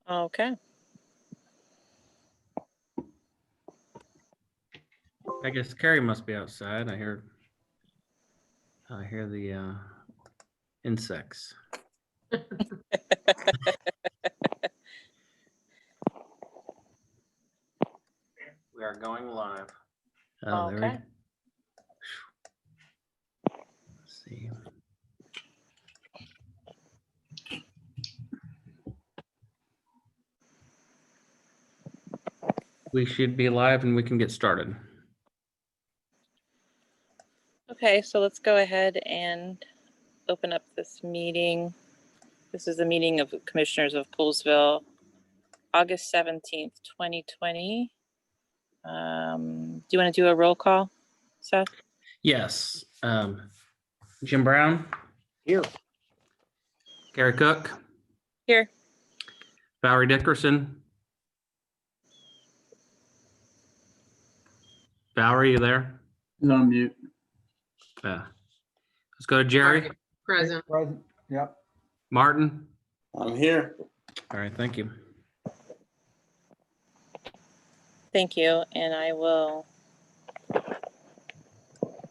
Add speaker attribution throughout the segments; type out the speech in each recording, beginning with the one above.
Speaker 1: Okay.
Speaker 2: I guess Carrie must be outside. I hear the insects. We are going live. Oh, there we
Speaker 1: Okay.
Speaker 2: go. Let's see. We should be live and we can get started.
Speaker 1: Okay, so let's go ahead and open up this meeting. This is the meeting of the Commissioners of Poolsville, August 17th, 2020. Do you want to do a roll call, Seth?
Speaker 2: Yes. Jim Brown,
Speaker 3: Here.
Speaker 2: Gary Cook,
Speaker 1: Here.
Speaker 2: Valerie Dickerson. Valerie, you there?
Speaker 4: He's on mute.
Speaker 2: Let's go to Jerry.
Speaker 5: Present.
Speaker 4: Present. Yep.
Speaker 2: Martin.
Speaker 3: I'm here.
Speaker 2: All right, thank you.
Speaker 1: Thank you. And I will.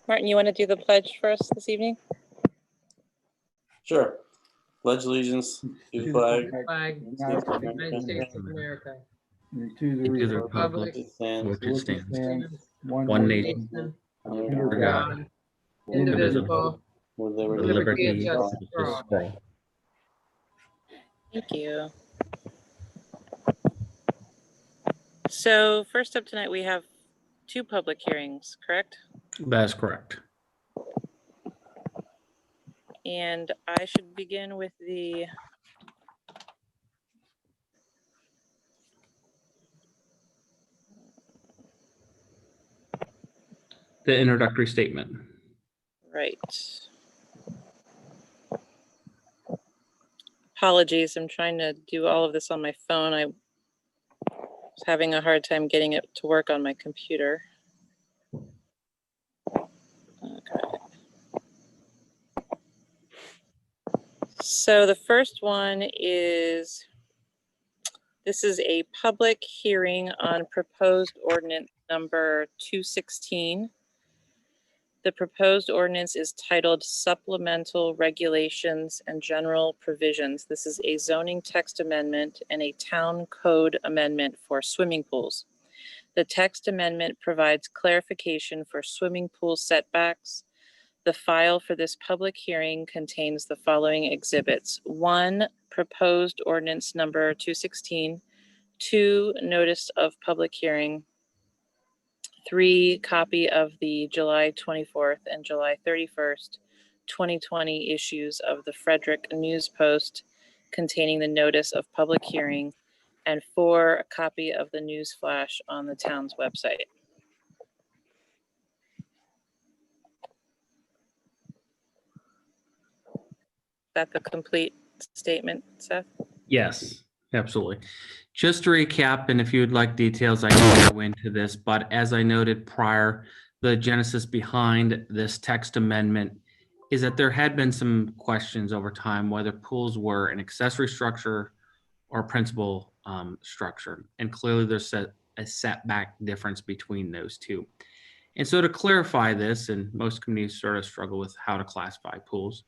Speaker 1: Martin, you want to do the pledge for us this evening?
Speaker 3: Sure. Pledge allegiance to the flag.
Speaker 5: Flag, United States of America.
Speaker 4: And to the
Speaker 2: Into the
Speaker 4: republic
Speaker 2: republic
Speaker 3: It stands
Speaker 2: which it stands,
Speaker 4: stands
Speaker 2: one
Speaker 4: nation,
Speaker 2: nation,
Speaker 4: under
Speaker 2: under
Speaker 4: God,
Speaker 2: God,
Speaker 5: Indivisible,
Speaker 3: with
Speaker 2: with
Speaker 3: liberty.
Speaker 5: liberty
Speaker 2: liberty
Speaker 5: and
Speaker 2: and
Speaker 5: justice for
Speaker 2: justice
Speaker 5: all.
Speaker 2: for all.
Speaker 1: Thank you. So first up tonight, we have 2 public hearings, correct?
Speaker 2: That is correct.
Speaker 1: And I should begin with the
Speaker 2: The introductory statement.
Speaker 1: right. Apologies, I'm trying to do all of this on my phone. I was having a hard time getting it to work on my computer. Okay. So the first one is, this is a public hearing on proposed ordinance number 216. The proposed ordinance is titled Supplemental Regulations and General Provisions. This is a zoning text amendment and a town code amendment for swimming pools. The text amendment provides clarification for swimming pool setbacks. The file for this public hearing contains the following exhibits: 1, proposed ordinance number 216, 2, notice of public hearing, 3, copy of the July 24th and July 31st, 2020 issues of the Frederick News Post containing the notice of public hearing, and 4, a copy of the news flash on the town's website. Is that the complete statement, Seth?
Speaker 2: Yes, absolutely. Just to recap, and if you would like details, I can go into this, but as I noted prior, the genesis behind this text amendment is that there had been some questions over time whether pools were an accessory structure or principal structure. And clearly there's a setback difference between those two. And so to clarify this, and most communities sort of struggle with how to classify pools,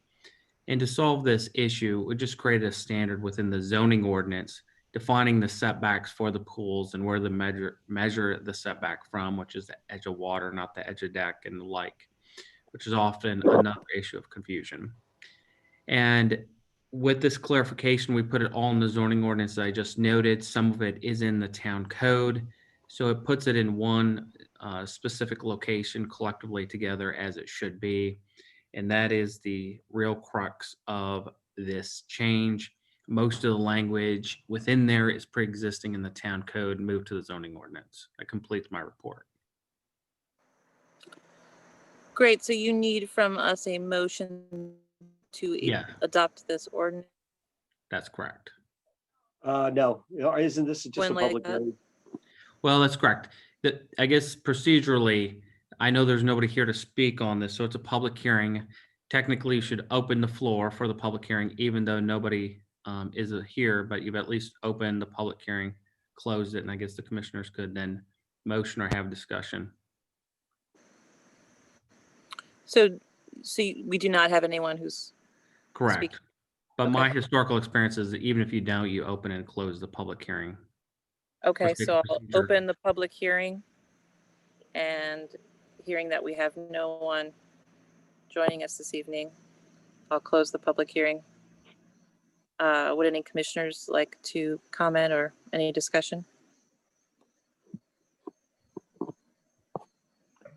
Speaker 2: and to solve this issue, we just created a standard within the zoning ordinance defining the setbacks for the pools and where the measure the setback from, which is the edge of water, not the edge of deck and the like, which is often another issue of confusion. And with this clarification, we put it all in the zoning ordinance that I just noted. Some of it is in the town code. So it puts it in one specific location collectively together as it should be. And that is the real crux of this change. Most of the language within there is pre-existing in the town code, moved to the zoning ordinance. That completes my report.
Speaker 1: Great, so you need from us a motion to
Speaker 2: Yeah.
Speaker 1: adopt this ordinance?
Speaker 2: That's correct.
Speaker 6: No, isn't this just a
Speaker 1: When like
Speaker 6: public
Speaker 1: that?
Speaker 6: hearing?
Speaker 2: Well, that's correct. I guess procedurally, I know there's nobody here to speak on this, so it's a public hearing. Technically, you should open the floor for the public hearing, even though nobody is here, but you've at least opened the public hearing, closed it, and I guess the commissioners could then motion or have discussion.
Speaker 1: So we do not have anyone who's,
Speaker 2: Correct. But
Speaker 1: Okay.
Speaker 2: my historical experience is that even if you don't, you open and close the public hearing.
Speaker 1: okay,
Speaker 2: sake
Speaker 1: so
Speaker 2: of
Speaker 1: I'll
Speaker 2: procedure.
Speaker 1: open the public hearing. And hearing that we have no one joining us this evening, I'll close the public hearing. Would any commissioners like to comment or any discussion?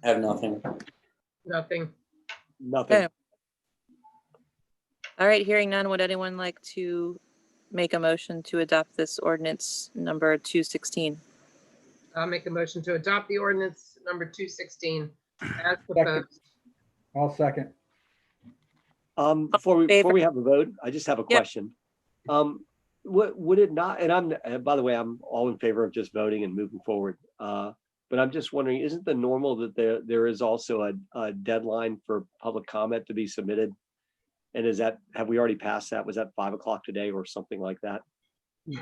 Speaker 3: Have nothing.
Speaker 5: Nothing.
Speaker 6: Nothing.
Speaker 1: Okay. All right, hearing none, would anyone like to make a motion to adopt this ordinance number 216?
Speaker 5: I'll make a motion to adopt the ordinance number 216 as proposed.
Speaker 4: I'll second.
Speaker 6: Before we have a vote, I just have a
Speaker 1: Yep.
Speaker 6: question. Would it not, and by the way, I'm all in favor of just voting and moving forward. But I'm just wondering, isn't the normal that there is also a deadline for public comment to be submitted? And have we already passed that? Was that 5 o'clock today or something like that?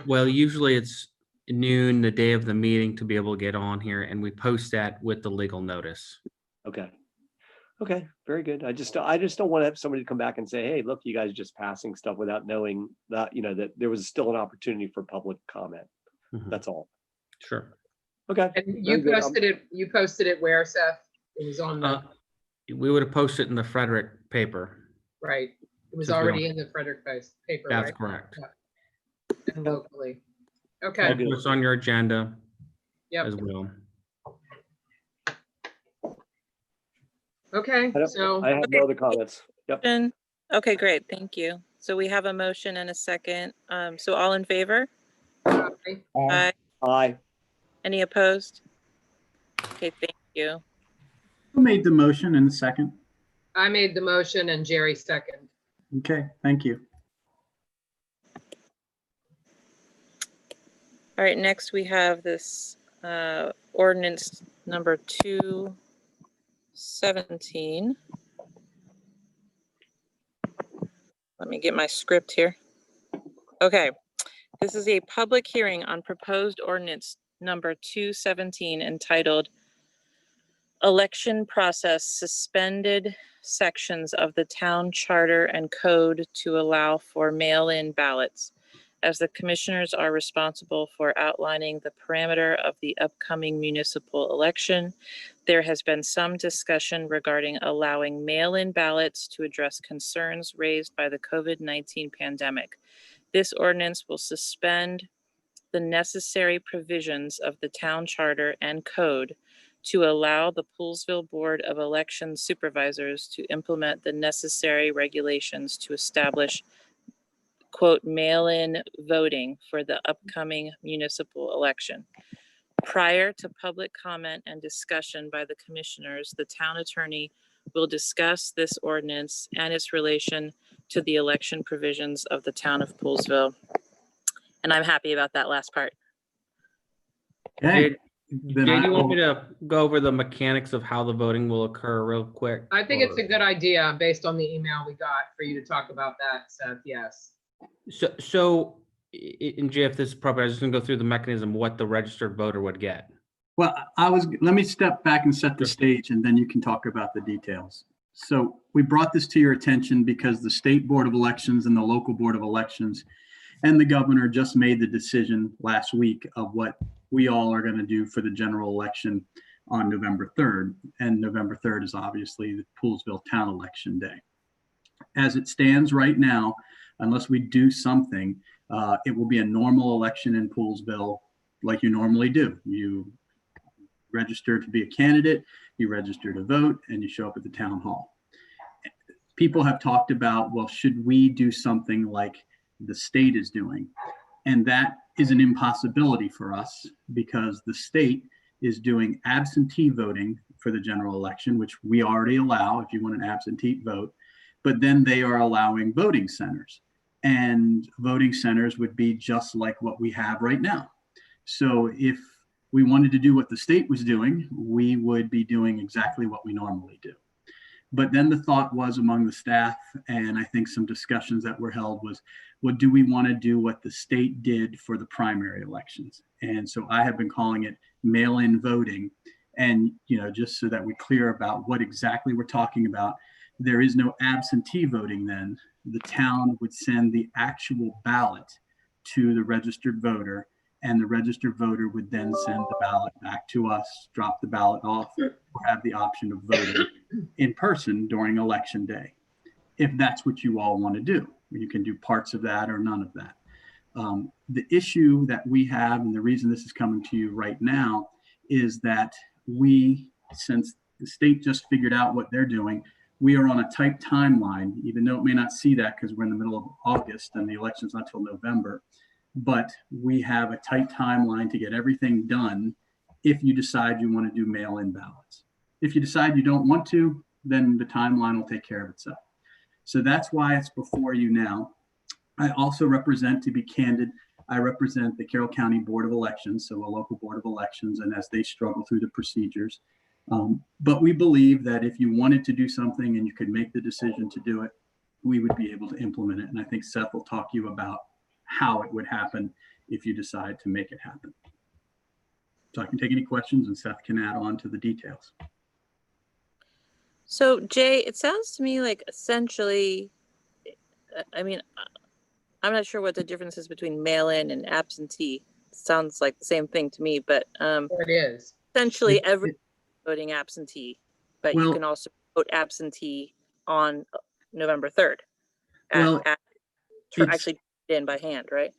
Speaker 2: Well, usually it's noon the day of the meeting to be able to get on here, and we post that with the legal notice.
Speaker 6: Okay. Okay, very good. I just don't want to have somebody come back and say, hey, look, you guys are just passing stuff without knowing that, that there was still an opportunity for public comment.
Speaker 2: Mhm.
Speaker 6: That's all.
Speaker 2: Sure.
Speaker 6: Okay.
Speaker 5: And
Speaker 6: very
Speaker 5: you
Speaker 6: good.
Speaker 5: posted it where, Seth? It was on the,
Speaker 2: We would have posted it in the Frederick paper.
Speaker 5: right. It was
Speaker 2: Since we
Speaker 5: already
Speaker 2: don't-
Speaker 5: in the Frederick paper,
Speaker 2: That's
Speaker 5: right?
Speaker 2: correct.
Speaker 5: And locally. Okay,
Speaker 6: Okay.
Speaker 2: It's on your agenda
Speaker 5: yep,
Speaker 2: as well.
Speaker 5: okay, so,
Speaker 6: I have no other comments. Yep.
Speaker 1: Okay, great, thank you. So we have a motion and a second. So all in favor?
Speaker 5: okay,
Speaker 1: Aye.
Speaker 6: Aye.
Speaker 1: Any opposed? Okay, thank you.
Speaker 7: Who made the motion in the second?
Speaker 5: I made the motion and Jerry second.
Speaker 7: Okay, thank you.
Speaker 1: All right, next we have this ordinance number 217. Let me get my script here. Okay, this is a public hearing on proposed ordinance number 217 entitled Election Process Suspended Sections of the Town Charter and Code to Allow for Mail-in Ballots, as the commissioners are responsible for outlining the parameter of the upcoming municipal election. There has been some discussion regarding allowing mail-in ballots to address concerns raised by the COVID-19 pandemic. This ordinance will suspend the necessary provisions of the town charter and code to allow the Poolesville Board of Election Supervisors to implement the necessary regulations to establish, quote, mail-in voting for the upcoming municipal election. Prior to public comment and discussion by the commissioners, the town attorney will discuss this ordinance and its relation to the election provisions of the town of Poolesville. And I'm happy about that last part.
Speaker 7: Okay,
Speaker 2: Jay,
Speaker 7: then
Speaker 2: do
Speaker 7: I
Speaker 2: you want me
Speaker 7: will-
Speaker 2: to go over the mechanics of how the voting will occur real quick?
Speaker 5: I think it's
Speaker 2: Or-
Speaker 5: a good idea based on the email we got for you to talk about that, Seth, yes.
Speaker 2: And Jay, if this is proper, I was just gonna go through the mechanism, what the registered voter would get.
Speaker 7: Well, let me step back and set the stage and then you can talk about the details. So we brought this to your attention because the State Board of Elections and the local Board of Elections and the governor just made the decision last week of what we all are going to do for the general election on November 3rd. And November 3rd is obviously the Poolesville Town Election Day. As it stands right now, unless we do something, it will be a normal election in Poolesville like you normally do. You register to be a candidate, you register to vote, and you show up at the town hall. People have talked about, well, should we do something like the state is doing? And that is an impossibility for us because the state is doing absentee voting for the general election, which we already allow if you want an absentee vote, but then they are allowing voting centers. And voting centers would be just like what we have right now. So if we wanted to do what the state was doing, we would be doing exactly what we normally do. But then the thought was among the staff, and I think some discussions that were held was, well, do we want to do what the state did for the primary elections? And so I have been calling it mail-in voting. And, just so that we're clear about what exactly we're talking about, there is no absentee voting then. The town would send the actual ballot to the registered voter, and the registered voter would then send the ballot back to us, drop the ballot off, or have the option of voting in person during election day. If that's what you all want to do, you can do parts of that or none of that. The issue that we have, and the reason this is coming to you right now, is that since the state just figured out what they're doing, we are on a tight timeline, even though it may not see that because we're in the middle of August and the election's not till November. But we have a tight timeline to get everything done if you decide you want to do mail-in ballots. If you decide you don't want to, then the timeline will take care of itself. So that's why it's before you now. I also represent, to be candid, I represent the Carroll County Board of Elections, so a local Board of Elections, and as they struggle through the procedures. But we believe that if you wanted to do something and you could make the decision to do it, we would be able to implement it. And I think Seth will talk to you about how it would happen if you decide to make it happen. So I can take any questions and Seth can add on to the details.
Speaker 1: So Jay, it sounds to me like essentially, I'm not sure what the difference is between mail-in and absentee. Sounds like the same thing to me, but
Speaker 5: It is.
Speaker 1: essentially every voting absentee, but you
Speaker 7: Well-
Speaker 1: can also vote absentee on November 3rd.
Speaker 7: Well, it's-
Speaker 1: Actually in by hand, right?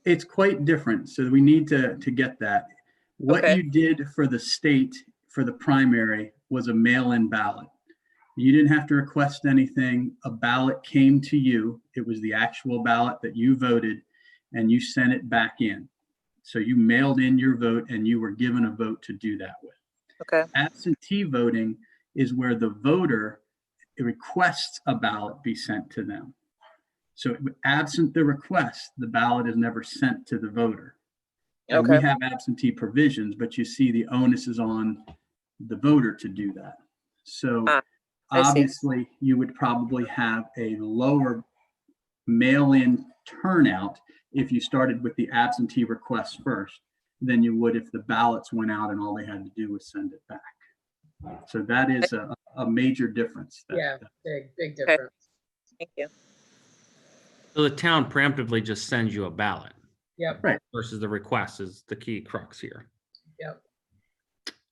Speaker 7: It's quite different. So we need to get that. What
Speaker 1: Okay.
Speaker 7: you did for the state for the primary was a mail-in ballot. You didn't have to request anything. A ballot came to you. It was the actual ballot that you voted and you sent it back in. So you mailed in your vote and you were given a vote to do that with.
Speaker 1: Okay.
Speaker 7: Absentee voting is where the voter requests a ballot be sent to them. So absent the request, the ballot is never sent to the voter. And we
Speaker 1: Okay.
Speaker 7: have absentee provisions, but you see the onus is on the voter to do that. So
Speaker 1: I see.
Speaker 7: obviously you would probably have a lower mail-in turnout if you started with the absentee request first than you would if the ballots went out and all they had to do was send it back. So that is a major difference.
Speaker 5: Yeah, big difference.
Speaker 1: Thank you.
Speaker 2: So the town preemptively just sends you a ballot
Speaker 5: Yep.
Speaker 7: Right.
Speaker 2: versus the request is the key crux here.
Speaker 5: Yep.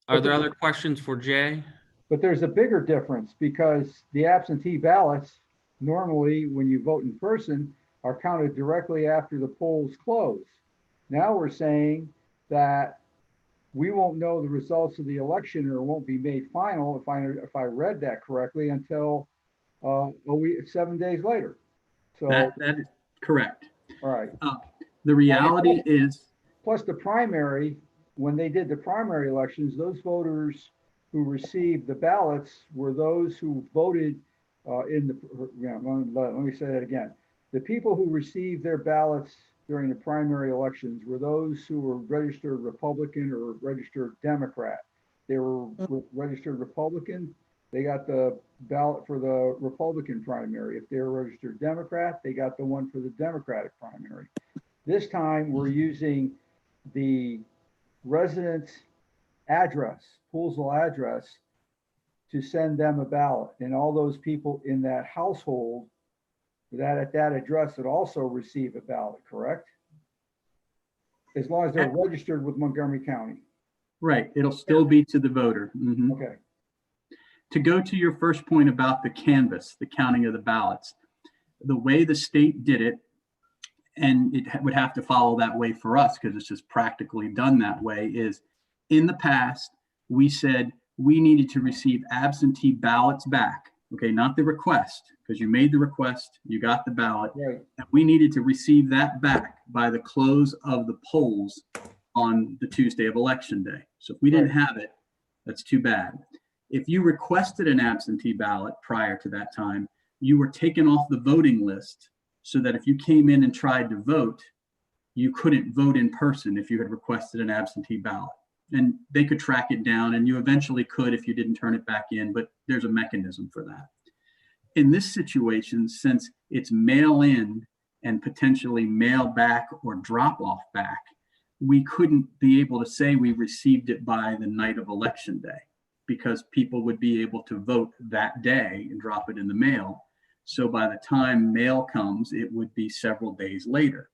Speaker 2: Are there other questions for Jay?
Speaker 4: But there's a bigger difference because the absentee ballots, normally when you vote in person, are counted directly after the polls close. Now we're saying that we won't know the results of the election or it won't be made final, if I read that correctly, until 7 days later. So,
Speaker 7: That is correct.
Speaker 4: all right.
Speaker 7: The reality is,
Speaker 4: Plus the primary, when they did the primary elections, those voters who received the ballots were those who voted let me say that again. The people who received their ballots during the primary elections were those who were registered Republican or registered Democrat. They were registered Republican, they got the ballot for the Republican primary. If they were registered Democrat, they got the one for the Democratic primary. This time, we're using the resident's address, Poolsville address, to send them a ballot. And all those people in that household that at that address would also receive a ballot, correct? As long as they're registered with Montgomery County.
Speaker 7: right, it'll still be to the voter. Mhm.
Speaker 4: Okay.
Speaker 7: To go to your first point about the canvas, the counting of the ballots, the way the state did it, and it would have to follow that way for us because it's just practically done that way, is in the past, we said we needed to receive absentee ballots back. Okay, not the request, because you made the request, you got the ballot.
Speaker 4: Right.
Speaker 7: And we needed to receive that back by the close of the polls on the Tuesday of Election Day. So if we didn't have it, that's too bad. If you requested an absentee ballot prior to that time, you were taken off the voting list so that if you came in and tried to vote, you couldn't vote in person if you had requested an absentee ballot. And they could track it down, and you eventually could if you didn't turn it back in, but there's a mechanism for that. In this situation, since it's mail in and potentially mail back or drop off back, we couldn't be able to say we received it by the night of election day, because people would be able to vote that day and drop it in the mail. So by the time mail comes, it would be several days later.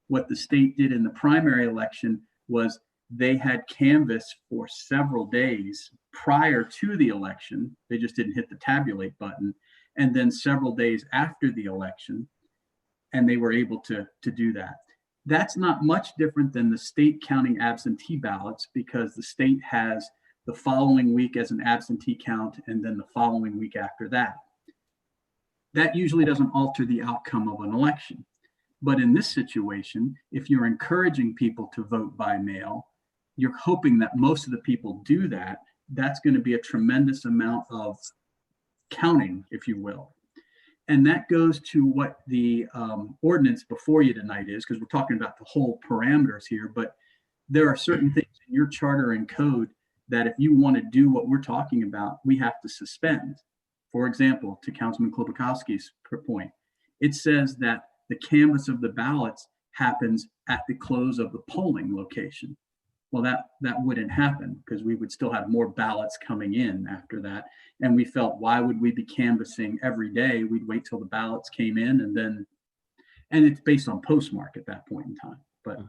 Speaker 7: What the state did in the primary election was they had canvass for several days prior to the election. They just didn't hit the tabulate button. And then several days after the election, and they were able to do that. That's not much different than the state counting absentee ballots, because the state has the following week as an absentee count and then the following week after that. That usually doesn't alter the outcome of an election. But in this situation, if you're encouraging people to vote by mail, you're hoping that most of the people do that. That's going to be a tremendous amount of counting, if you will. And that goes to what the ordinance before you tonight is, because we're talking about the whole parameters here, but there are certain things in your charter and code that if you want to do what we're talking about, we have to suspend. For example, to Councilman Klobakowski's point, it says that the canvass of the ballots happens at the close of the polling location. Well, that wouldn't happen, because we would still have more ballots coming in after that. And we felt, why would we be canvassing every day? We'd wait till the ballots came in, and it's based on postmark at that point in time. But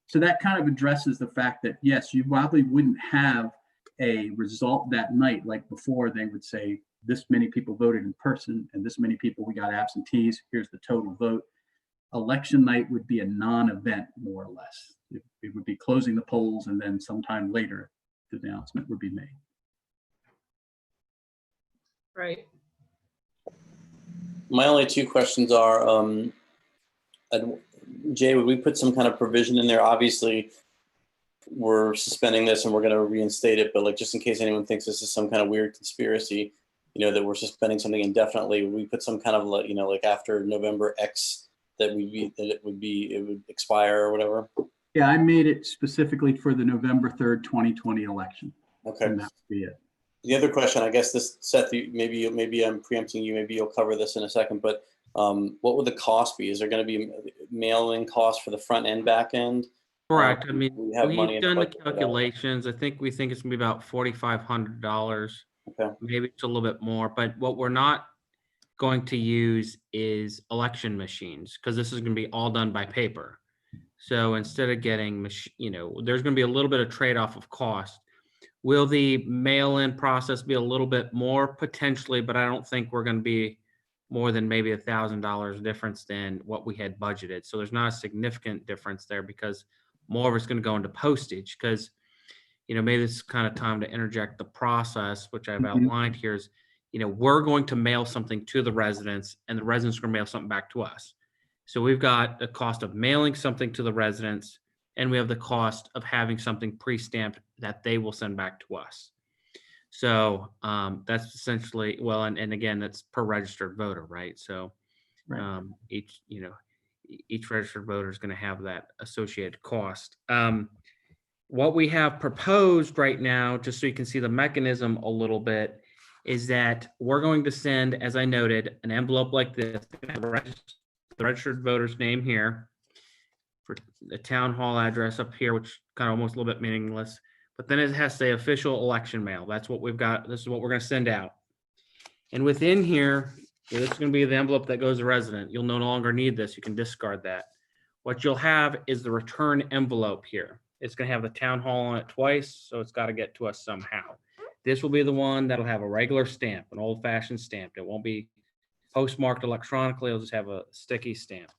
Speaker 7: so that kind of addresses the fact that, yes, you probably wouldn't have a result that night. Like before, they would say this many people voted in person and this many people, we got absentees, here's the total vote. Election night would be a non-event, more or less. It would be closing the polls, and then sometime later the announcement would be made.
Speaker 5: Right.
Speaker 3: My only two questions are, Jay, would we put some kind of provision in there? Obviously, we're suspending this and we're going to reinstate it, but like, just in case anyone thinks this is some kind of weird conspiracy, that we're suspending something indefinitely, would we put some kind of, like, like after November X that it would expire or whatever?
Speaker 7: Yeah, I made it specifically for the November 3rd, 2020 election.
Speaker 3: Okay.
Speaker 7: And that would be it.
Speaker 3: The other question, I guess this, Seth, maybe I'm preempting you, maybe you'll cover this in a second, but what would the cost be? Is there going to be mailing costs for the front and back end?
Speaker 2: Correct. I mean,
Speaker 3: we have money
Speaker 2: we've
Speaker 3: in the
Speaker 2: done the
Speaker 3: budget for that.
Speaker 2: calculations. We think it's gonna be about $4,500.
Speaker 3: Okay.
Speaker 2: Maybe it's a little bit more, but what we're not going to use is election machines, because this is gonna be all done by paper. So instead of getting, there's gonna be a little bit of trade-off of cost. Will the mail-in process be a little bit more? Potentially, but I don't think we're gonna be more than maybe $1,000 difference than what we had budgeted. So there's not a significant difference there, because more of it's going to go into postage. Because, maybe this is kind of time to interject the process, which I've outlined here is, we're going to mail something to the residents, and the residents are going to mail something back to us. So we've got the cost of mailing something to the residents, and we have the cost of having something pre-stamped that they will send back to us. So that's essentially, well, and again, that's per registered voter, right? So
Speaker 7: Right.
Speaker 2: each registered voter is going to have that associated cost. What we have proposed right now, just so you can see the mechanism a little bit, is that we're going to send, as I noted, an envelope like this, the registered voter's name here, for the town hall address up here, which kind of almost a little bit meaningless, but then it has to say official election mail. That's what we've got. This is what we're going to send out. And within here, this is going to be the envelope that goes to resident. You'll no longer need this. You can discard that. What you'll have is the return envelope here. It's going to have the town hall on it twice, so it's got to get to us somehow. This will be the one that'll have a regular stamp, an old-fashioned stamp. It won't be postmarked electronically. It'll just have a sticky stamp.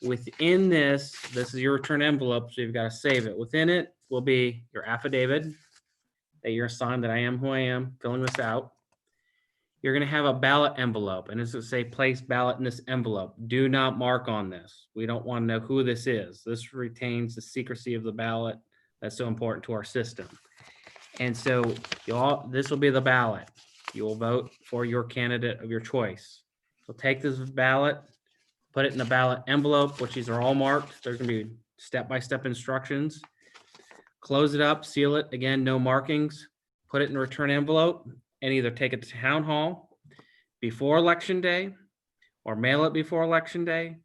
Speaker 2: Within this is your return envelope, so you've got to save it. Within it will be your affidavit that you're assigned that I am who I am, filling this out. You're going to have a ballot envelope, and it's going to say place ballot in this envelope. Do not mark on this. We don't want to know who this is. This retains the secrecy of the ballot. That's so important to our system. And so this will be the ballot. You will vote for your candidate of your choice. So take this ballot, put it in the ballot envelope, which these are all marked. There's going to be step-by-step instructions. Close it up, seal it. Again, no markings. Put it in a return envelope and either take it to town hall before election day or mail it before election day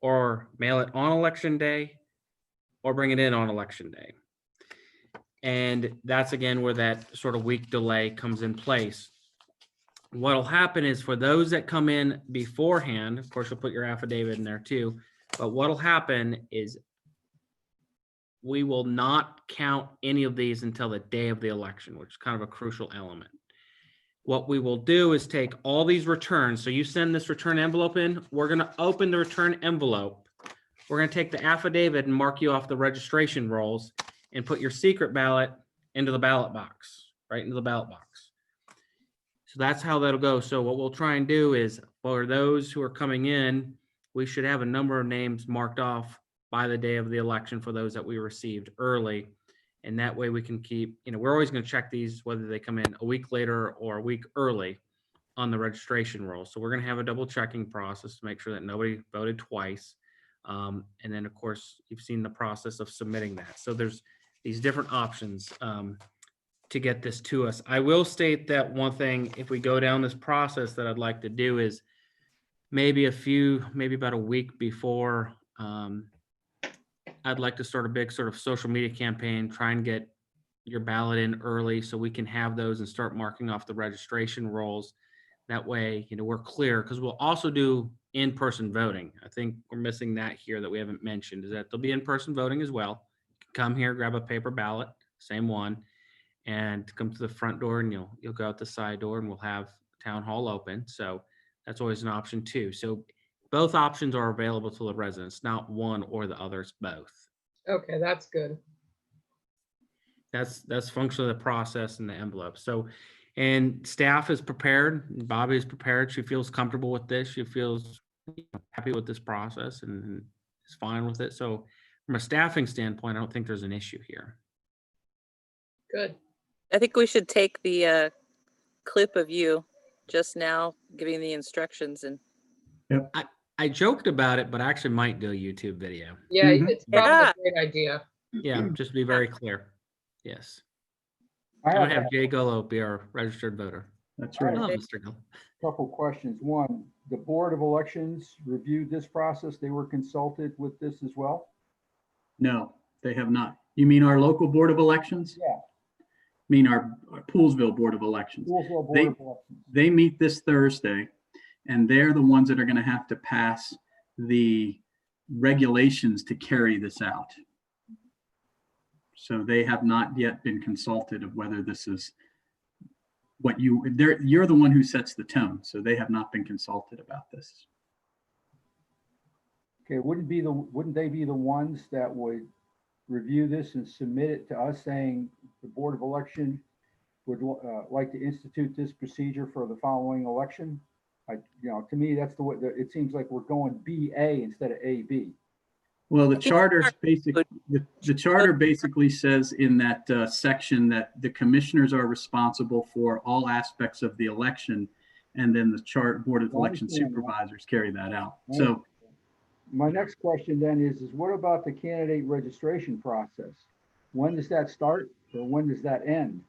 Speaker 2: or mail it on election day, or bring it in on election day. And that's again where that sort of week delay comes in place. What'll happen is for those that come in beforehand, of course, you'll put your affidavit in there too, but what'll happen is we will not count any of these until the day of the election, which is kind of a crucial element. What we will do is take all these returns. So you send this return envelope in, we're going to open the return envelope. We're going to take the affidavit and mark you off the registration rolls and put your secret ballot into the ballot box, right into the ballot box. So that's how that'll go. So what we'll try and do is for those who are coming in, we should have a number of names marked off by the day of the election for those that we received early. And that way we can keep, we're always going to check these, whether they come in a week later or a week early on the registration roll. So we're going to have a double checking process to make sure that nobody voted twice. And then of course, you've seen the process of submitting that. So there's these different options to get this to us. I will state that one thing, if we go down this process, that I'd like to do is maybe about a week before, I'd like to start a big sort of social media campaign, try and get your ballot in early so we can have those and start marking off the registration rolls. That way, we're clear, because we'll also do in-person voting. I think we're missing that here that we haven't mentioned, is that there'll be in-person voting as well. Come here, grab a paper ballot, same one, and come to the front door, and you'll go out the side door, and we'll have town hall open. So that's always an option too. So both options are available to the residents, not one or the other, it's both.
Speaker 5: Okay, that's good.
Speaker 2: That's functionally the process in the envelope. So, and staff is prepared. Bobby is prepared. She feels comfortable with this. She feels happy with this process and is fine with it. So from a staffing standpoint, I don't think there's an issue here.
Speaker 5: Good.
Speaker 1: I think we should take the clip of you just now giving the instructions and
Speaker 2: I joked about it, but I actually might do a YouTube video.
Speaker 5: Yeah,
Speaker 7: Mhm.
Speaker 5: it's probably a great idea.
Speaker 2: Yeah, just to be very clear. Yes.
Speaker 4: I
Speaker 2: I'm
Speaker 4: have
Speaker 2: gonna
Speaker 4: a
Speaker 2: have Jay Golo be our registered voter.
Speaker 7: That's
Speaker 4: All
Speaker 7: right.
Speaker 2: Hello,
Speaker 1: right.
Speaker 2: Mr. Gill.
Speaker 4: couple questions. One, the Board of Elections reviewed this process. They were consulted with this as well?
Speaker 7: No, they have not. You mean our local Board of Elections?
Speaker 4: Yeah.
Speaker 7: Mean our Poolsville Board of Elections?
Speaker 4: Poolsville Board
Speaker 7: They-
Speaker 4: of Elections.
Speaker 7: They meet this Thursday, and they're the ones that are going to have to pass the regulations to carry this out. So they have not yet been consulted of whether this is what you're the one who sets the tone. So they have not been consulted about this.
Speaker 4: Okay, wouldn't they be the ones that would review this and submit it to us saying the Board of Election would like to institute this procedure for the following election? To me, that's the way, it seems like we're going BA instead of AB.
Speaker 7: Well, the
Speaker 1: think
Speaker 7: charter's basic, the charter basically says in that section that the commissioners are responsible for all aspects of the election. And then the Board of
Speaker 4: I
Speaker 7: Election
Speaker 4: understand that.
Speaker 7: Supervisors carry that out.
Speaker 4: I
Speaker 7: So
Speaker 4: My next question then is what about the candidate registration process? When does that start or when does that end?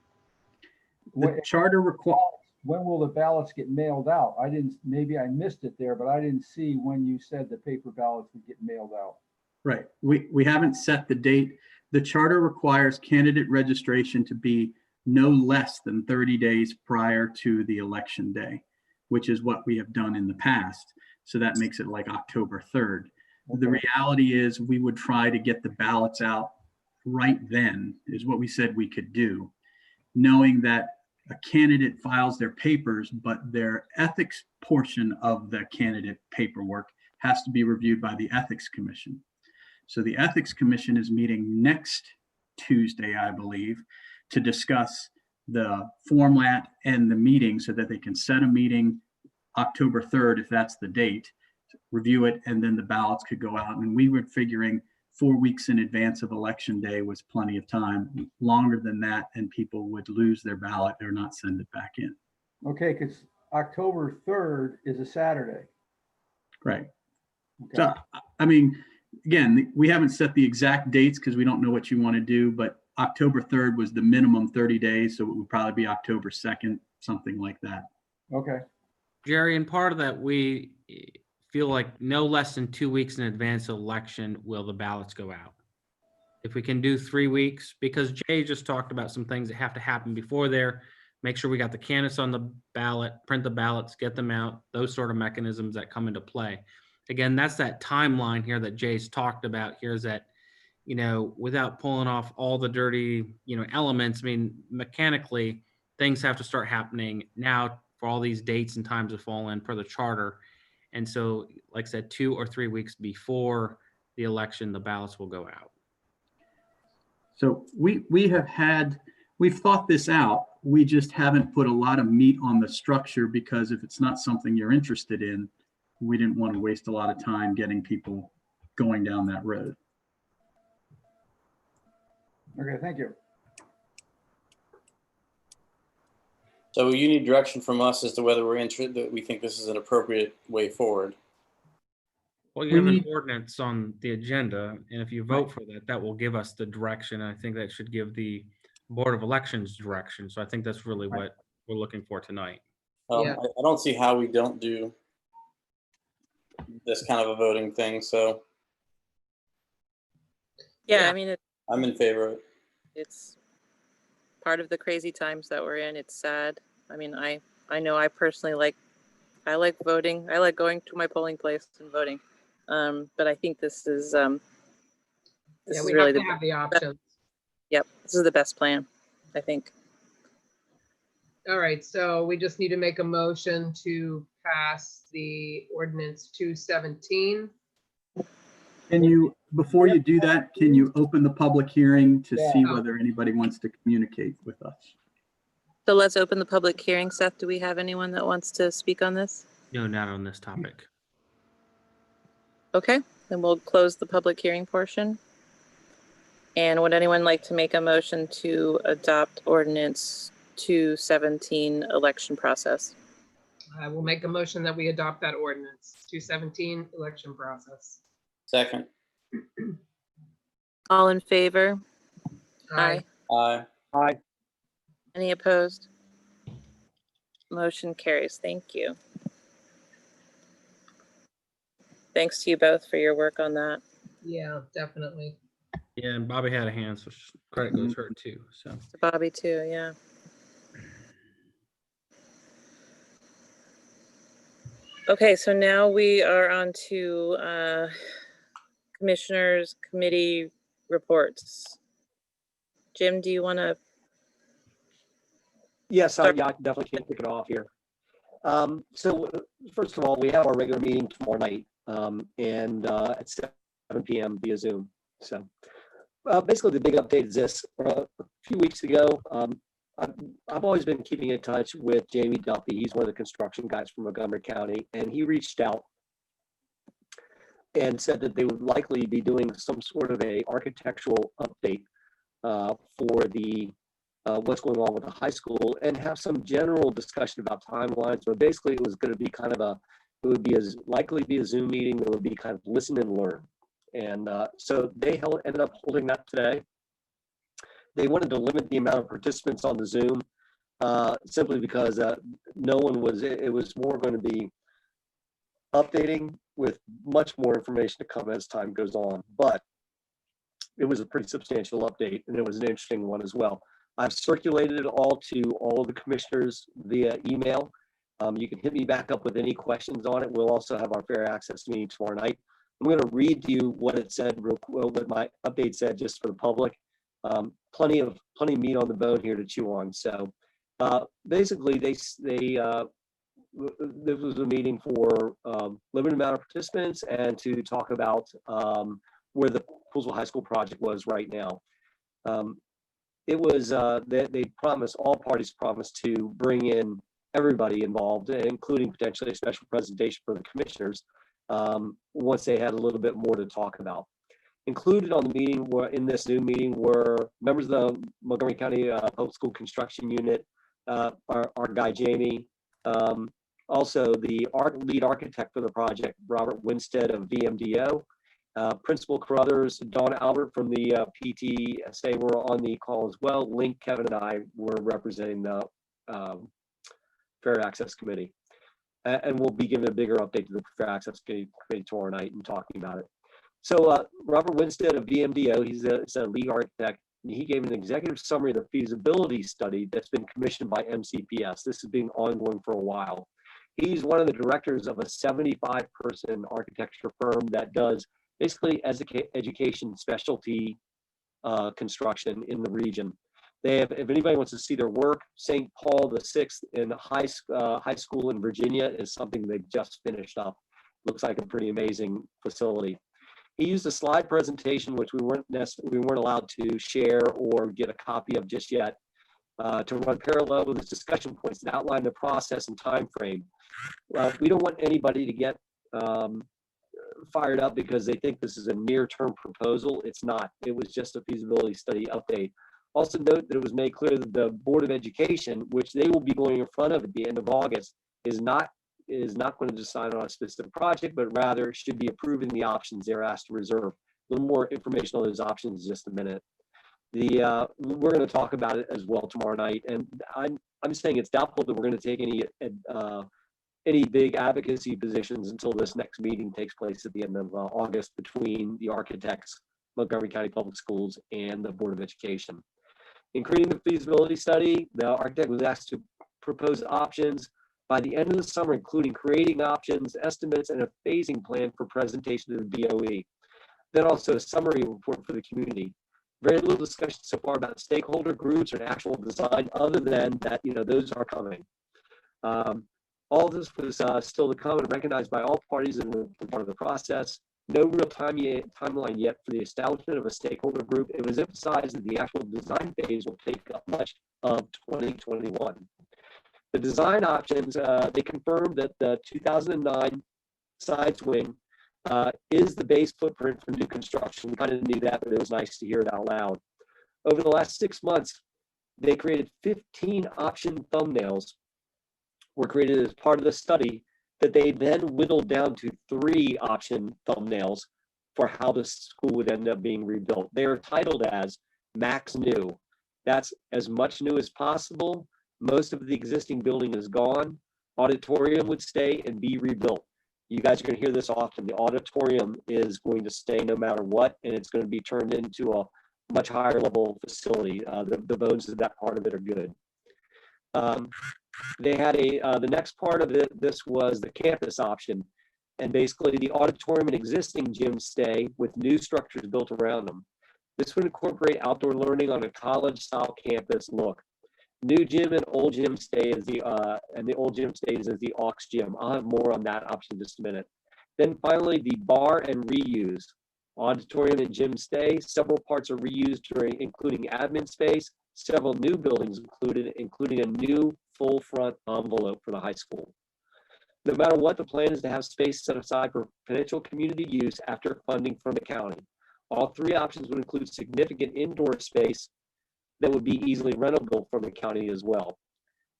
Speaker 7: the charter requires,
Speaker 4: When will the ballots get mailed out? Maybe I missed it there, but I didn't see when you said the paper ballots would get mailed out.
Speaker 7: right, we haven't set the date. The charter requires candidate registration to be no less than 30 days prior to the election day, which is what we have done in the past. So that makes it like October 3rd. The
Speaker 4: Okay.
Speaker 7: reality is we would try to get the ballots out right then, is what we said we could do, knowing that a candidate files their papers, but their ethics portion of the candidate paperwork has to be reviewed by the Ethics Commission. So the Ethics Commission is meeting next Tuesday, I believe, to discuss the format and the meeting so that they can set a meeting October 3rd, if that's the date, review it, and then the ballots could go out. And we were figuring 4 weeks in advance of election day was plenty of time. Longer than that, and people would lose their ballot or not send it back in.
Speaker 4: Okay, because October 3rd is a Saturday.
Speaker 7: Right.
Speaker 4: Okay.
Speaker 7: So, I mean, again, we haven't set the exact dates because we don't know what you want to do, but October 3rd was the minimum 30 days. So it would probably be October 2nd, something like that.
Speaker 4: Okay,
Speaker 2: Jerry, and part of that, feel like no less than 2 weeks in advance of election will the ballots go out. If we can do 3 weeks, because Jay just talked about some things that have to happen before there, make sure we got the candidates on the ballot, print the ballots, get them out, those sort of mechanisms that come into play. Again, that's that timeline here that Jay's talked about here, is that, you know, without pulling off all the dirty, you know, elements, I mean, mechanically, things have to start happening now for all these dates and times to fall in per the charter. And so, like I said, 2 or 3 weeks before the election, the ballots will go out.
Speaker 7: So we've thought this out. We just haven't put a lot of meat on the structure, because if it's not something you're interested in, we didn't want to waste a lot of time getting people going down that road.
Speaker 4: Okay, thank you.
Speaker 3: So you need direction from us as to whether we're interested, that we think this is an appropriate way forward.
Speaker 2: Well, you
Speaker 7: We
Speaker 2: have an
Speaker 7: need-
Speaker 2: ordinance on the agenda, and if you vote for that, that will give us the direction. I think that should give the Board of Elections direction. So I think that's really what we're looking for tonight.
Speaker 5: Yeah.
Speaker 3: I don't see how we don't do this kind of a voting thing, so
Speaker 1: Yeah,
Speaker 5: Yeah.
Speaker 1: I mean,
Speaker 3: I'm in favor of it.
Speaker 1: it's part of the crazy times that we're in. It's sad. I mean, I know I personally I like voting. I like going to my polling place and voting. But I think this is
Speaker 5: Yeah,
Speaker 1: this
Speaker 5: we
Speaker 1: is really
Speaker 5: have to
Speaker 1: the
Speaker 5: have the options.
Speaker 1: yep. This is the best plan, I think.
Speaker 5: All right, so we just need to make a motion to pass the ordinance 217.
Speaker 7: Can you, before you do that, can you open the public hearing to see
Speaker 5: Yeah.
Speaker 7: whether anybody wants to communicate with us?
Speaker 1: So let's open the public hearing. Seth, do we have anyone that wants to speak on this?
Speaker 2: No, not on this topic.
Speaker 1: Okay, then we'll close the public hearing portion. And would anyone like to make a motion to adopt ordinance 217 election process?
Speaker 5: I will make a motion that we adopt that ordinance, 217 election process.
Speaker 3: Second.
Speaker 1: All in favor?
Speaker 5: Aye.
Speaker 3: Aye.
Speaker 6: Aye.
Speaker 1: Any opposed? Motion carries. Thank you. Thanks to you both for your work on that.
Speaker 5: Yeah, definitely.
Speaker 2: Yeah, and Bobby had a hand, so credit goes her too. So
Speaker 1: To Bobby too, yeah. Okay, so now we are on to commissioners committee reports. Jim, do you want to?
Speaker 6: Yes, I definitely can kick it off here. First of all, we have our regular meeting tomorrow night, and at 7 p.m. via Zoom. So basically the big update is this. A few weeks ago, I've always been keeping in touch with Jamie Duffy. He's one of the construction guys from Montgomery County, and he reached out and said that they would likely be doing some sort of a architectural update for the what's going on with the high school, and have some general discussion about timelines. But basically, it was going to be kind of it would be as likely be a Zoom meeting that would be kind of listen and learn. And so they ended up holding that today. They wanted to limit the amount of participants on the Zoom simply because no one was, it was more going to be updating with much more information to come as time goes on. But it was a pretty substantial update, and it was an interesting one as well. I've circulated it all to all of the commissioners via email. You can hit me back up with any questions on it. We'll also have our fair access meeting tomorrow night. I'm going to read to you what it said, what my update said, just for the public. Plenty of meat on the bone here to chew on. So basically, this was a meeting for limited amount of participants and to talk about where the Poolsville High School project was right now. It was they promised, all parties promised to bring in everybody involved, including potentially a special presentation for the commissioners once they had a little bit more to talk about. Included on the meeting in this Zoom meeting were members of the Montgomery County Public School Construction Unit, our guy Jamie, also the lead architect for the project, Robert Winstead of VMDO, Principal Carruthers, Dawn Albert from the PTSA were on the call as well. Link, Kevin, and I were representing the Fair Access Committee. And we'll be giving a bigger update to the Fair Access Committee tomorrow night and talking about it. So Robert Winstead of VMDO, he's a lead architect. He gave an executive summary of the feasibility study that's been commissioned by MCPS. This has been ongoing for a while. He's one of the directors of a 75-person architecture firm that does basically education specialty construction in the region. They have, if anybody wants to see their work, St. Paul VI in high school in Virginia is something they just finished up. Looks like a pretty amazing facility. He used a slide presentation, which we weren't allowed to share or get a copy of just yet, to run parallel with his discussion points and outline the process and time frame. We don't want anybody to get fired up because they think this is a near-term proposal. It's not. It was just a feasibility study update. Also note that it was made clear that the Board of Education, which they will be going in front of at the end of August, is not going to decide on a specific project, but rather should be approving the options they're asked to reserve. A little more information on those options in just a minute. We're going to talk about it as well tomorrow night, and I'm saying it's doubtful that we're going to take any big advocacy positions until this next meeting takes place at the end of August between the architects, Montgomery County Public Schools, and the Board of Education. In creating the feasibility study, the architect was asked to propose options by the end of the summer, including creating options, estimates, and a phasing plan for presentation to the DOE. Then also a summary report for the community. Very little discussion so far about stakeholder groups or actual design, other than that, those are coming. All of this was still to come and recognized by all parties in the part of the process. No real timeline yet for the establishment of a stakeholder group. It was emphasized that the actual design phase will take up much of 2021. The design options, they confirmed that the 2009 side swing is the base footprint for new construction. We kind of knew that, but it was nice to hear it out loud. Over the last 6 months, they created 15 option thumbnails were created as part of the study that they then whittled down to 3 option thumbnails for how the school would end up being rebuilt. They are titled as Max New. That's as much new as possible. Most of the existing building is gone. Auditorium would stay and be rebuilt. You guys are going to hear this often. The auditorium is going to stay no matter what, and it's going to be turned into a much higher level facility. The bones of that part of it are good. They had the next part of this was the campus option, and basically the auditorium and existing gyms stay with new structures built around them. This would incorporate outdoor learning on a college-style campus look. New gym and old gym stay as the old gym stays as the aux gym. I'll have more on that option in just a minute. Then finally, the bar and reuse. Auditorium and gym stay. Several parts are reused, including admin space. Several new buildings included, including a new full front envelope for the high school. No matter what, the plan is to have space set aside for potential community use after funding from the county. All 3 options would include significant indoor space that would be easily rentable from the county as well.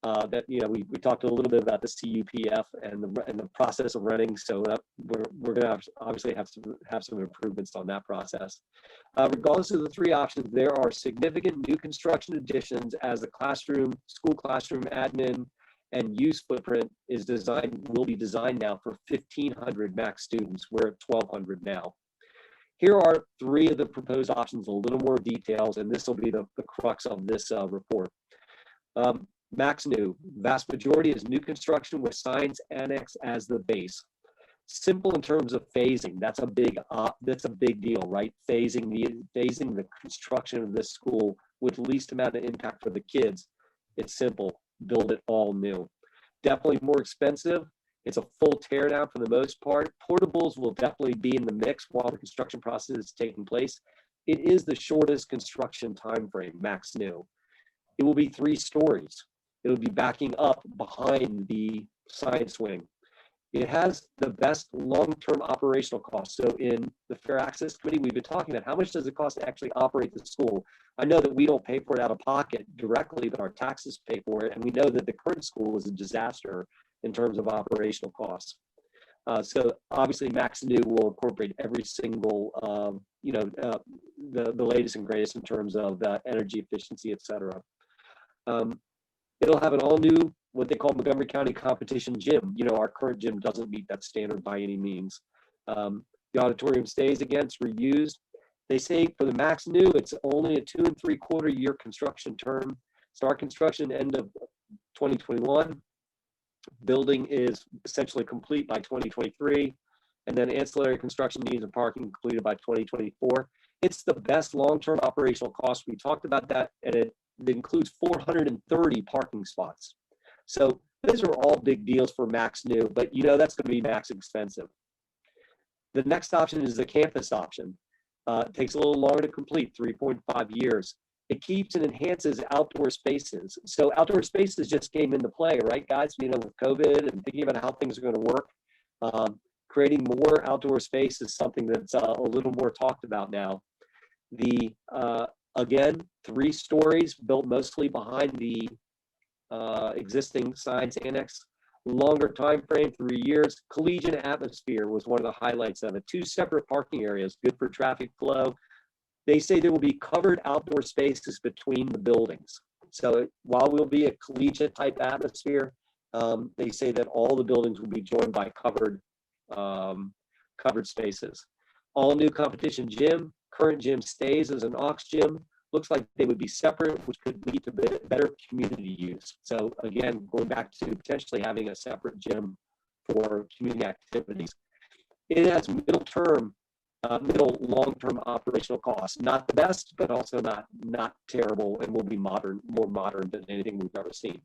Speaker 6: We talked a little bit about the CUPF and the process of renting, so we're going to obviously have some improvements on that process. Regardless of the 3 options, there are significant new construction additions as the school classroom admin and use footprint will be designed now for 1,500 max students. We're at 1,200 now. Here are 3 of the proposed options, a little more details, and this will be the crux of this report. Max New, vast majority is new construction with science annex as the base. Simple in terms of phasing. That's a big deal, right? Phasing the construction of this school with least amount of impact for the kids. It's simple. Build it all new. Definitely more expensive. It's a full teardown for the most part. Portables will definitely be in the mix while the construction process is taking place. It is the shortest construction time frame, Max New. It will be 3 stories. It will be backing up behind the science wing. It has the best long-term operational costs. So in the Fair Access Committee, we've been talking about how much does it cost to actually operate the school. I know that we don't pay for it out of pocket directly, but our taxes pay for it. And we know that the current school is a disaster in terms of operational costs. So obviously Max New will incorporate every single, the latest and greatest in terms of energy efficiency, et cetera. It'll have an all new what they call Montgomery County Competition Gym. You know, our current gym doesn't meet that standard by any means. The auditorium stays, again, it's reused. They say for the Max New, it's only a 2 3/4 year construction term. Start construction end of 2021. Building is essentially complete by 2023. And then ancillary construction needs and parking completed by 2024. It's the best long-term operational cost. We talked about that, and it includes 430 parking spots. So those are all big deals for Max New, but you know that's going to be max expensive. The next option is the campus option. It takes a little longer to complete, 3.5 years. It keeps and enhances outdoor spaces. So outdoor spaces just came into play, right, guys? You know, with COVID and thinking about how things are going to work. Creating more outdoor space is something that's a little more talked about now. The again, 3 stories built mostly behind the existing science annex. Longer time frame, 3 years. Collegiate atmosphere was one of the highlights of it. 2 separate parking areas, good for traffic flow. They say there will be covered outdoor spaces between the buildings. So while we'll be a collegiate type atmosphere, they say that all the buildings will be joined by covered spaces. All new competition gym. Current gym stays as an aux gym. Looks like they would be separate, which could lead to better community use. So again, going back to potentially having a separate gym for community activities. It has middle long-term operational costs. Not the best, but also not terrible, and will be more modern than anything we've ever seen.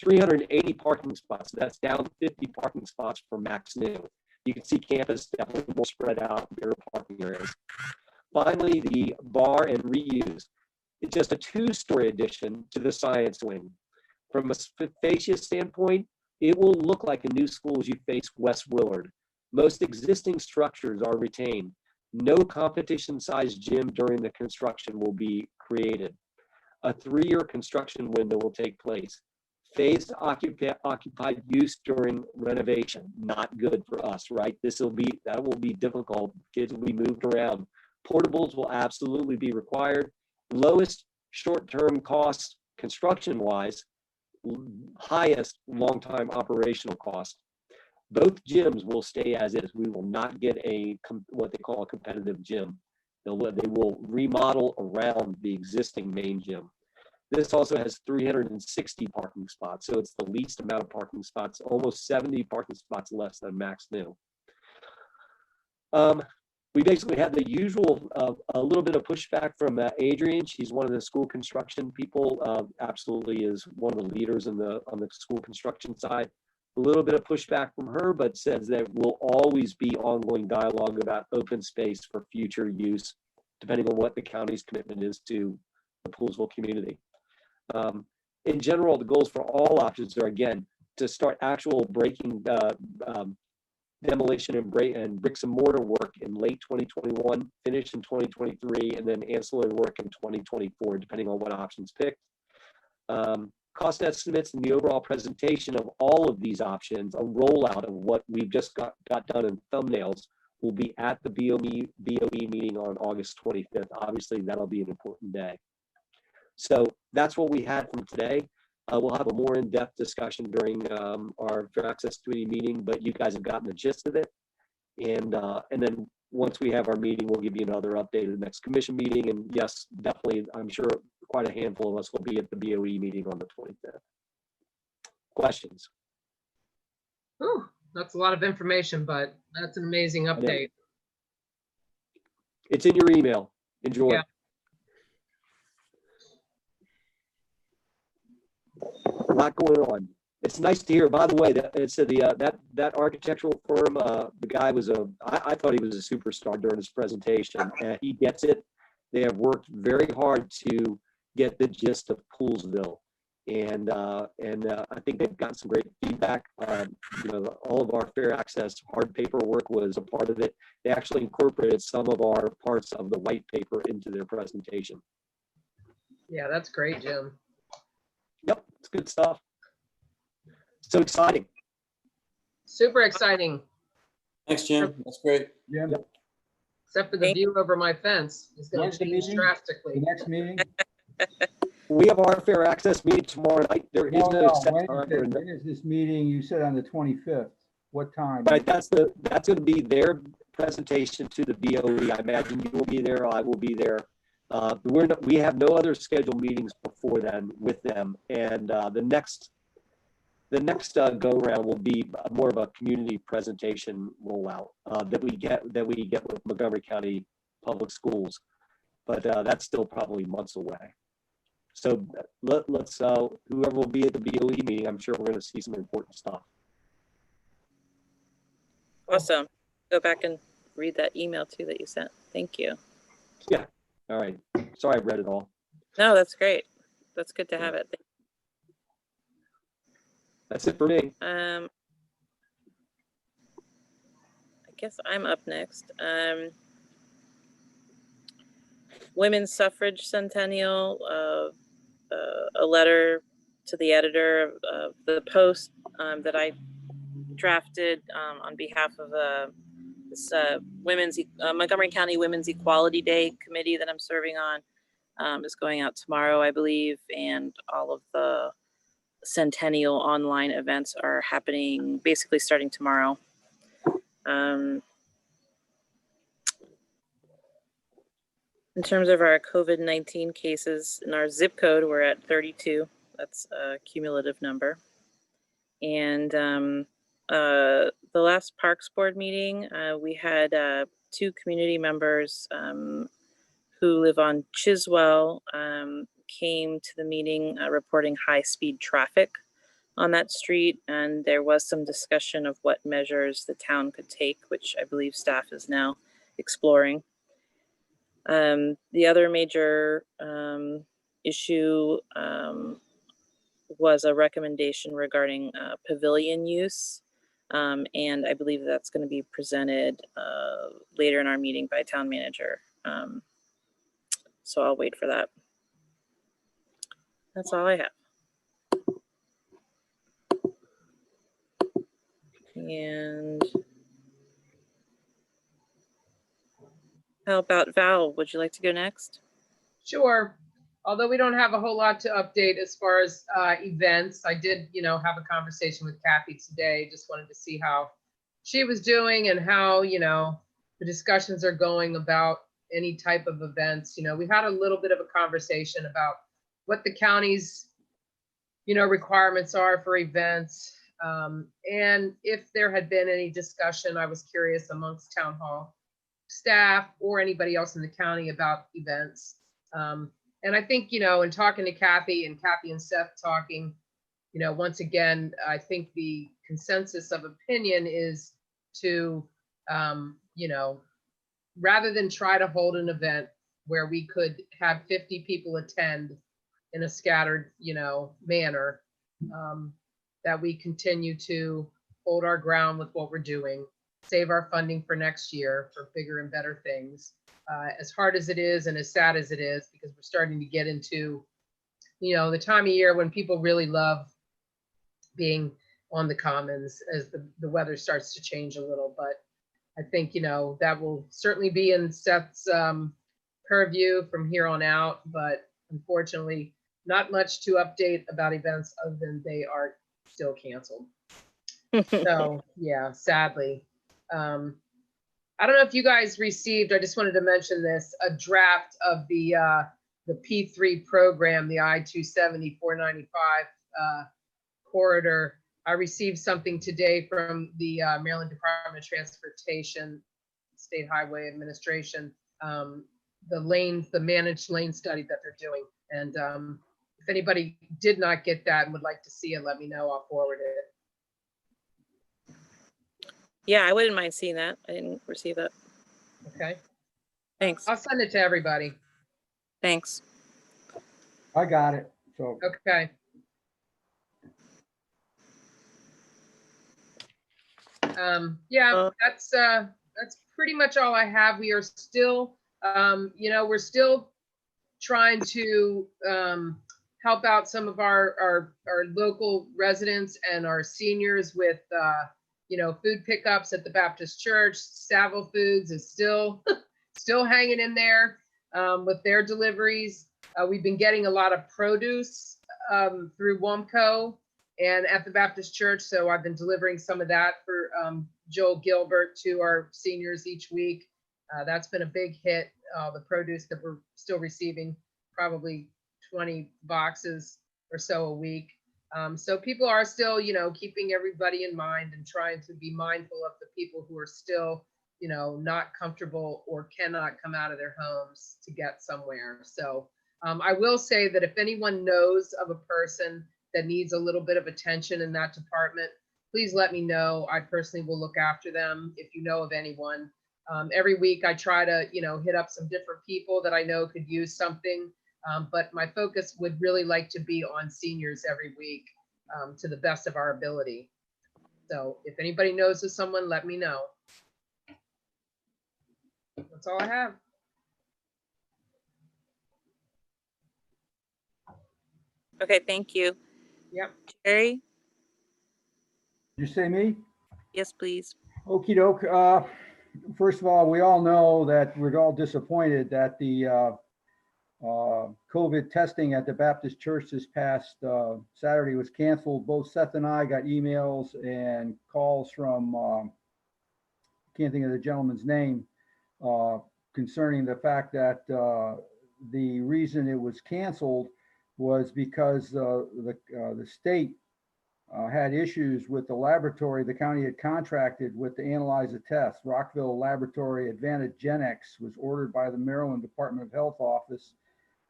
Speaker 6: 380 parking spots. That's down 50 parking spots for Max New. You can see campus definitely more spread out, bigger parking areas. Finally, the bar and reuse. It's just a 2-story addition to the science wing. From a fascia standpoint, it will look like a new school as you face West Willard. Most existing structures are retained. No competition-sized gym during the construction will be created. A 3-year construction window will take place. Phased occupied use during renovation, not good for us, right? That will be difficult. Kids will be moved around. Portables will absolutely be required. Lowest short-term cost construction-wise, highest long-time operational cost. Both gyms will stay as is. We will not get what they call a competitive gym. They will remodel around the existing main gym. This also has 360 parking spots, so it's the least amount of parking spots, almost 70 parking spots less than Max New. We basically had the usual, a little bit of pushback from Adrian. She's one of the school construction people, absolutely is one of the leaders on the school construction side. A little bit of pushback from her, but says that will always be ongoing dialogue about open space for future use, depending on what the county's commitment is to the Poolesville community. In general, the goals for all options are, again, to start actual breaking demolition and bricks and mortar work in late 2021, finish in 2023, and then ancillary work in 2024, depending on what options picked. Cost estimates and the overall presentation of all of these options, a rollout of what we've just got done in thumbnails, will be at the BOE meeting on August 25th. Obviously, that'll be an important day. So that's what we had from today. We'll have a more in-depth discussion during our Fair Access Committee meeting, but you guys have gotten the gist of it. And then once we have our meeting, we'll give you another update at the next commission meeting. And yes, definitely, I'm sure quite a handful of us will be at the BOE meeting on the 25th. Questions?
Speaker 5: Ooh, that's a lot of information, but that's an amazing update.
Speaker 6: It's in your email. Enjoy.
Speaker 5: Yeah.
Speaker 6: A lot going on. It's nice to hear. By the way, that architectural firm, the guy was I thought he was a superstar during his presentation. He gets it. They have worked very hard to get the gist of Poolesville, and I think they've gotten some great feedback. All of our fair access hard paper work was a part of it. They actually incorporated some of our parts of the white paper into their presentation.
Speaker 5: Yeah, that's great, Jim.
Speaker 6: Yep, it's good stuff. So exciting.
Speaker 5: Super exciting,
Speaker 3: Thanks, Jim. That's great.
Speaker 4: Jim,
Speaker 6: Yep.
Speaker 5: except for the view over my fence. It's going
Speaker 4: When's
Speaker 5: to
Speaker 4: the
Speaker 5: change
Speaker 4: meeting?
Speaker 5: drastically.
Speaker 4: the next meeting,
Speaker 6: we have our fair access meeting tomorrow night. There is
Speaker 4: No,
Speaker 6: no
Speaker 4: no,
Speaker 6: set time.
Speaker 4: Wednesday.
Speaker 6: or no-
Speaker 4: When is this meeting? You said on the 25th. What time?
Speaker 6: Right, that's gonna be their presentation to the BOE. I imagine you will be there, I will be there. We have no other scheduled meetings before then with them. And the next go round will be more of a community presentation rollout that we get with Montgomery County Public Schools. But that's still probably months away. So let's whoever will be at the BOE meeting, I'm sure we're going to see some important stuff.
Speaker 1: Awesome. Go back and read that email too that you sent. Thank you.
Speaker 6: All right. Sorry, I read it all.
Speaker 1: No, that's great. That's good to have it.
Speaker 6: That's it for me.
Speaker 1: I guess I'm up next. Women's Suffrage Centennial, a letter to the editor of the Post that I drafted on behalf of this Montgomery County Women's Equality Day committee that I'm serving on is going out tomorrow, I believe, and all of the Centennial online events are happening basically starting tomorrow. In terms of our COVID-19 cases in our zip code, we're at 32. That's a cumulative number. And the last Parks Board meeting, we had 2 community members who live on Chiswell came to the meeting reporting high-speed traffic on that street, and there was some discussion of what measures the town could take, which I believe staff is now exploring. The other major issue was a recommendation regarding pavilion use, and I believe that's going to be presented later in our meeting by town manager. So I'll wait for that. That's all I have. And how about Val? Would you like to go next?
Speaker 5: Sure. Although we don't have a whole lot to update as far as events, I did, have a conversation with Kathy today. Just wanted to see how she was doing and how, the discussions are going about any type of events. We had a little bit of a conversation about what the county's, requirements are for events. And if there had been any discussion, I was curious amongst town hall staff or anybody else in the county about events. And I think, in talking to Kathy and Seth talking, once again, I think the consensus of opinion is to, rather than try to hold an event where we could have 50 people attend in a scattered, manner, that we continue to hold our ground with what we're doing, save our funding for next year for bigger and better things. As hard as it is and as sad as it is, because we're starting to get into, the time of year when people really love being on the commons as the weather starts to change a little. But I think, that will certainly be in Seth's purview from here on out. But unfortunately, not much to update about events other than they are still canceled. So yeah, sadly. I don't know if you guys received, I just wanted to mention this, a draft of the P3 program, the I-270 495 corridor. I received something today from the Maryland Department of Transportation, State Highway Administration, the managed lane study that they're doing. And if anybody did not get that and would like to see it, let me know, I'll forward it.
Speaker 1: Yeah, I wouldn't mind seeing that. I didn't receive it.
Speaker 5: Okay,
Speaker 1: Thanks.
Speaker 5: I'll send it to everybody.
Speaker 1: Thanks.
Speaker 4: I got it. So
Speaker 5: Okay. Yeah, that's pretty much all I have. We are still, we're still trying to help out some of our local residents and our seniors with, food pickups at the Baptist Church. Savile Foods is still hanging in there with their deliveries. We've been getting a lot of produce through WAMCO and at the Baptist Church. So I've been delivering some of that for Joel Gilbert to our seniors each week. That's been a big hit. The produce that we're still receiving, probably 20 boxes or so a week. So people are still, keeping everybody in mind and trying to be mindful of the people who are still, not comfortable or cannot come out of their homes to get somewhere. So I will say that if anyone knows of a person that needs a little bit of attention in that department, please let me know. I personally will look after them if you know of anyone. Every week I try to, hit up some different people that I know could use something. But my focus would really like to be on seniors every week to the best of our ability. So if anybody knows of someone, let me know. That's all I have.
Speaker 1: Okay, thank you.
Speaker 5: Yep.
Speaker 1: Jerry?
Speaker 4: Did you say me?
Speaker 1: Yes, please.
Speaker 4: Okey doke. First of all, we all know that we're all disappointed that the COVID testing at the Baptist Church this past Saturday was canceled. Both Seth and I got emails and calls from, can't think of the gentleman's name, concerning the fact that the reason it was canceled was because the state had issues with the laboratory the county had contracted with to analyze the test. Rockville Laboratory Advantage GenX was ordered by the Maryland Department of Health Office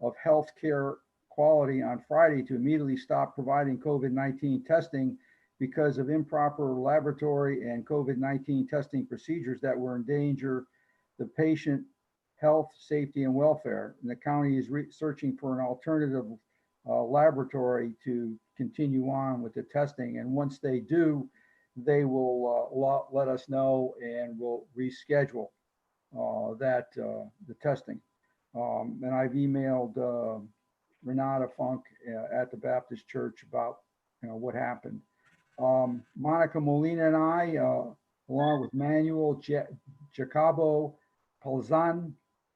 Speaker 4: of Healthcare Quality on Friday to immediately stop providing COVID-19 testing because of improper laboratory and COVID-19 testing procedures that were endanger the patient health, safety, and welfare. And the county is searching for an alternative laboratory to continue on with the testing. And once they do, they will let us know and we'll reschedule the testing. And I've emailed Renata Funk at the Baptist Church about what happened. Monica Molina and I, along with Manuel Jacobo Palzan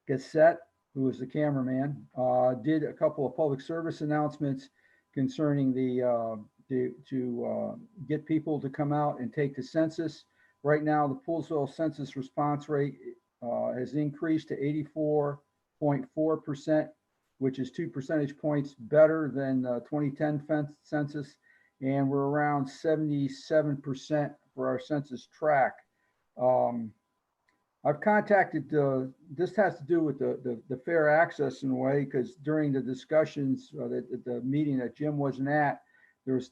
Speaker 4: Gasset, who was the cameraman, did a couple of public service announcements concerning to get people to come out and take the census. Right now, the Poolesville census response rate has increased to 84.4%, which is 2 percentage points better than the 2010 census. And we're around 77% for our census tract. I've contacted, this has to do with the fair access in a way, because during the discussions, the meeting that Jim wasn't at, there was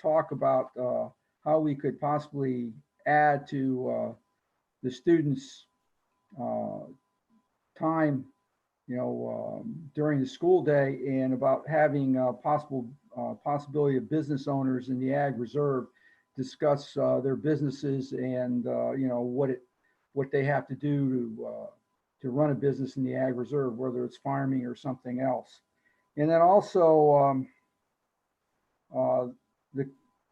Speaker 4: talk about how we could possibly add to the students' time, during the school day, and about having possibility of business owners in the Ag Reserve discuss their businesses and what they have to do to run a business in the Ag Reserve, whether it's farming or something else. And then also the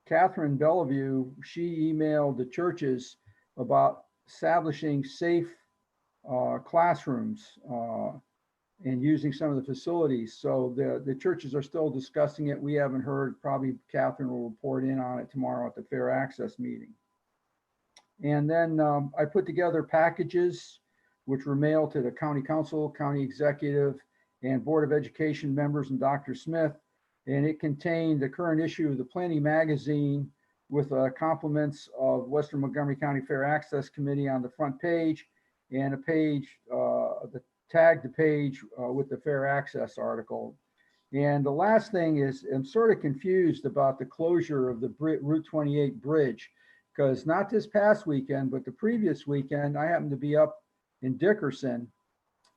Speaker 4: Catherine Bellevue, she emailed the churches about establishing safe classrooms and using some of the facilities. So the churches are still discussing it. We haven't heard. Probably Catherine will report in on it tomorrow at the Fair Access meeting. And then I put together packages which were mailed to the county council, county executive, and Board of Education members and Dr. Smith. And it contained the current issue of the Planning Magazine with compliments of Western Montgomery County Fair Access Committee on the front page, and a page, tagged the page with the Fair Access article. And the last thing is, I'm sort of confused about the closure of the Route 28 bridge, because not this past weekend, but the previous weekend, I happened to be up in Dickerson,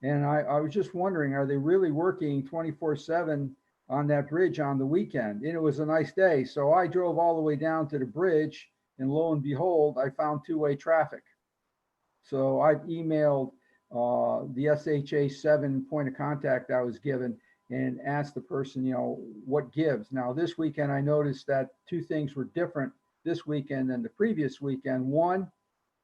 Speaker 4: and I was just wondering, are they really working 24/7 on that bridge on the weekend? And it was a nice day, so I drove all the way down to the bridge, and lo and behold, I found two-way traffic. So I've emailed the SHA 7 point of contact I was given and asked the person, what gives. Now this weekend, I noticed that two things were different this weekend than the previous weekend. One,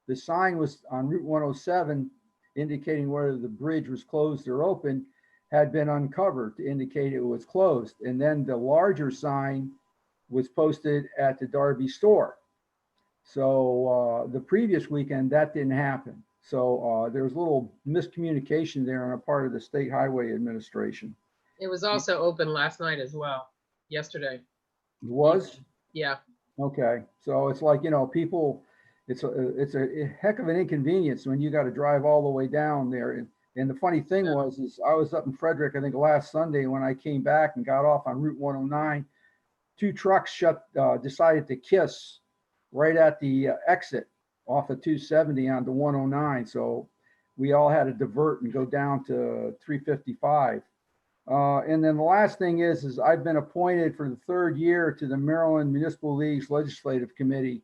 Speaker 4: the sign was on Route 107 indicating whether the bridge was closed or open. had been uncovered to indicate it was closed. And then the larger sign was posted at the Darby store. So the previous weekend, that didn't happen. So there was a little miscommunication there on a part of the State Highway Administration.
Speaker 5: It was also open last night as well, yesterday.
Speaker 4: It was?
Speaker 5: Yeah,
Speaker 4: Okay, so it's like, people, it's a heck of an inconvenience when you got to drive all the way down there. And the funny thing
Speaker 5: Yeah.
Speaker 4: is I was up in Frederick, I think last Sunday, when I came back and got off on Route 109, two trucks decided to kiss right at the exit off of 270 onto 109. So we all had to divert and go down to 355. And then the last thing is I've been appointed for the third year to the Maryland Municipal League's Legislative Committee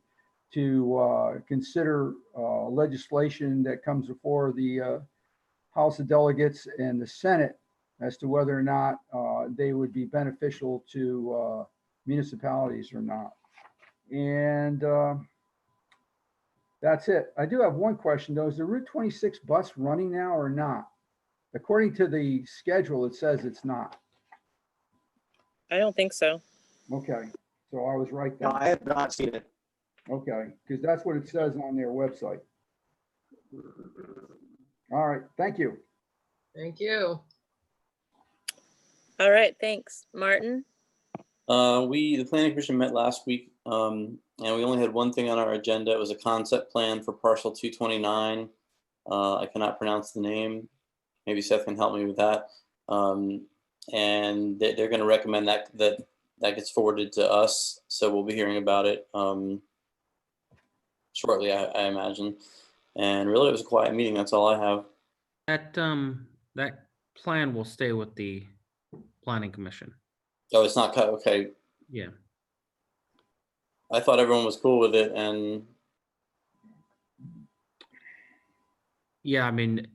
Speaker 4: to consider legislation that comes before the House of Delegates and the Senate as to whether or not they would be beneficial to municipalities or not. And that's it. I do have one question though. Is the Route 26 bus running now or not? According to the schedule, it says it's not.
Speaker 1: I don't think so.
Speaker 4: Okay, so I was right
Speaker 6: No,
Speaker 4: then.
Speaker 6: I have not seen it.
Speaker 4: Okay, because that's what it says on their website. All right, thank you.
Speaker 5: thank you.
Speaker 1: All right, thanks. Martin?
Speaker 3: The planning commission met last week, and we only had one thing on our agenda. It was a concept plan for parcel 229. I cannot pronounce the name. Maybe Seth can help me with that. And they're going to recommend that gets forwarded to us. So we'll be hearing about it shortly, I imagine. And really, it was a quiet meeting. That's all I have.
Speaker 2: That plan will stay with the planning commission.
Speaker 3: Oh, it's not cut. Okay.
Speaker 2: Yeah.
Speaker 3: I thought everyone was cool with it, and
Speaker 2: Yeah, I mean,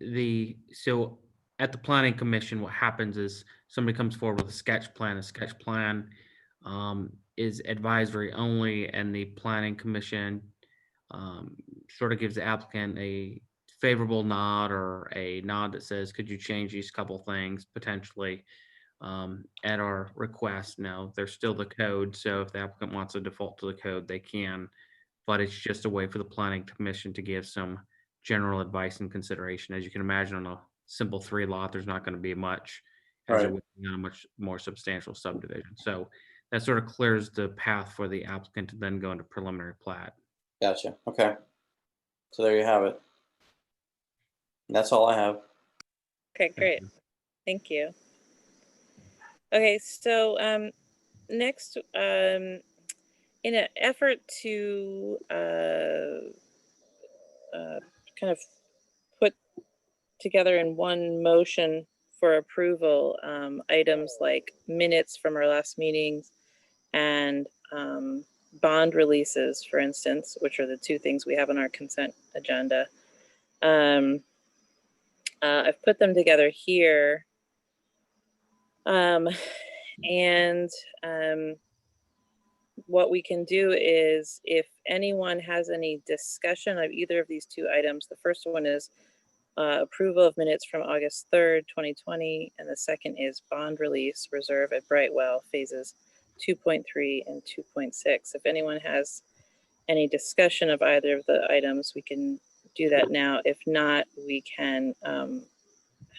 Speaker 2: so at the planning commission, what happens is somebody comes forward with a sketch plan. A sketch plan is advisory only, and the planning commission sort of gives the applicant a favorable nod or a nod that says, could you change these couple things potentially at our request. Now, there's still the code, so if the applicant wants to default to the code, they can, but it's just a way for the planning commission to give some general advice and consideration. As you can imagine, on a simple 3 lot, there's not going to be much as you're
Speaker 3: Right.
Speaker 2: working on a much more substantial subdivision. So that sort of clears the path for the applicant to then go into preliminary plat.
Speaker 3: gotcha. Okay. So there you have it. And that's all I have.
Speaker 1: Okay, great. Thank you. Okay, so next, in an effort to kind of put together in one motion for approval items like minutes from our last meetings and bond releases, for instance, which are the 2 things we have on our consent agenda. I've put them together here. What we can do is, if anyone has any discussion of either of these 2 items, the first one is approval of minutes from August 3rd, 2020, and the second is bond release reserve at Brightwell phases 2.3 and 2.6. If anyone has any discussion of either of the items, we can do that now. If not, we can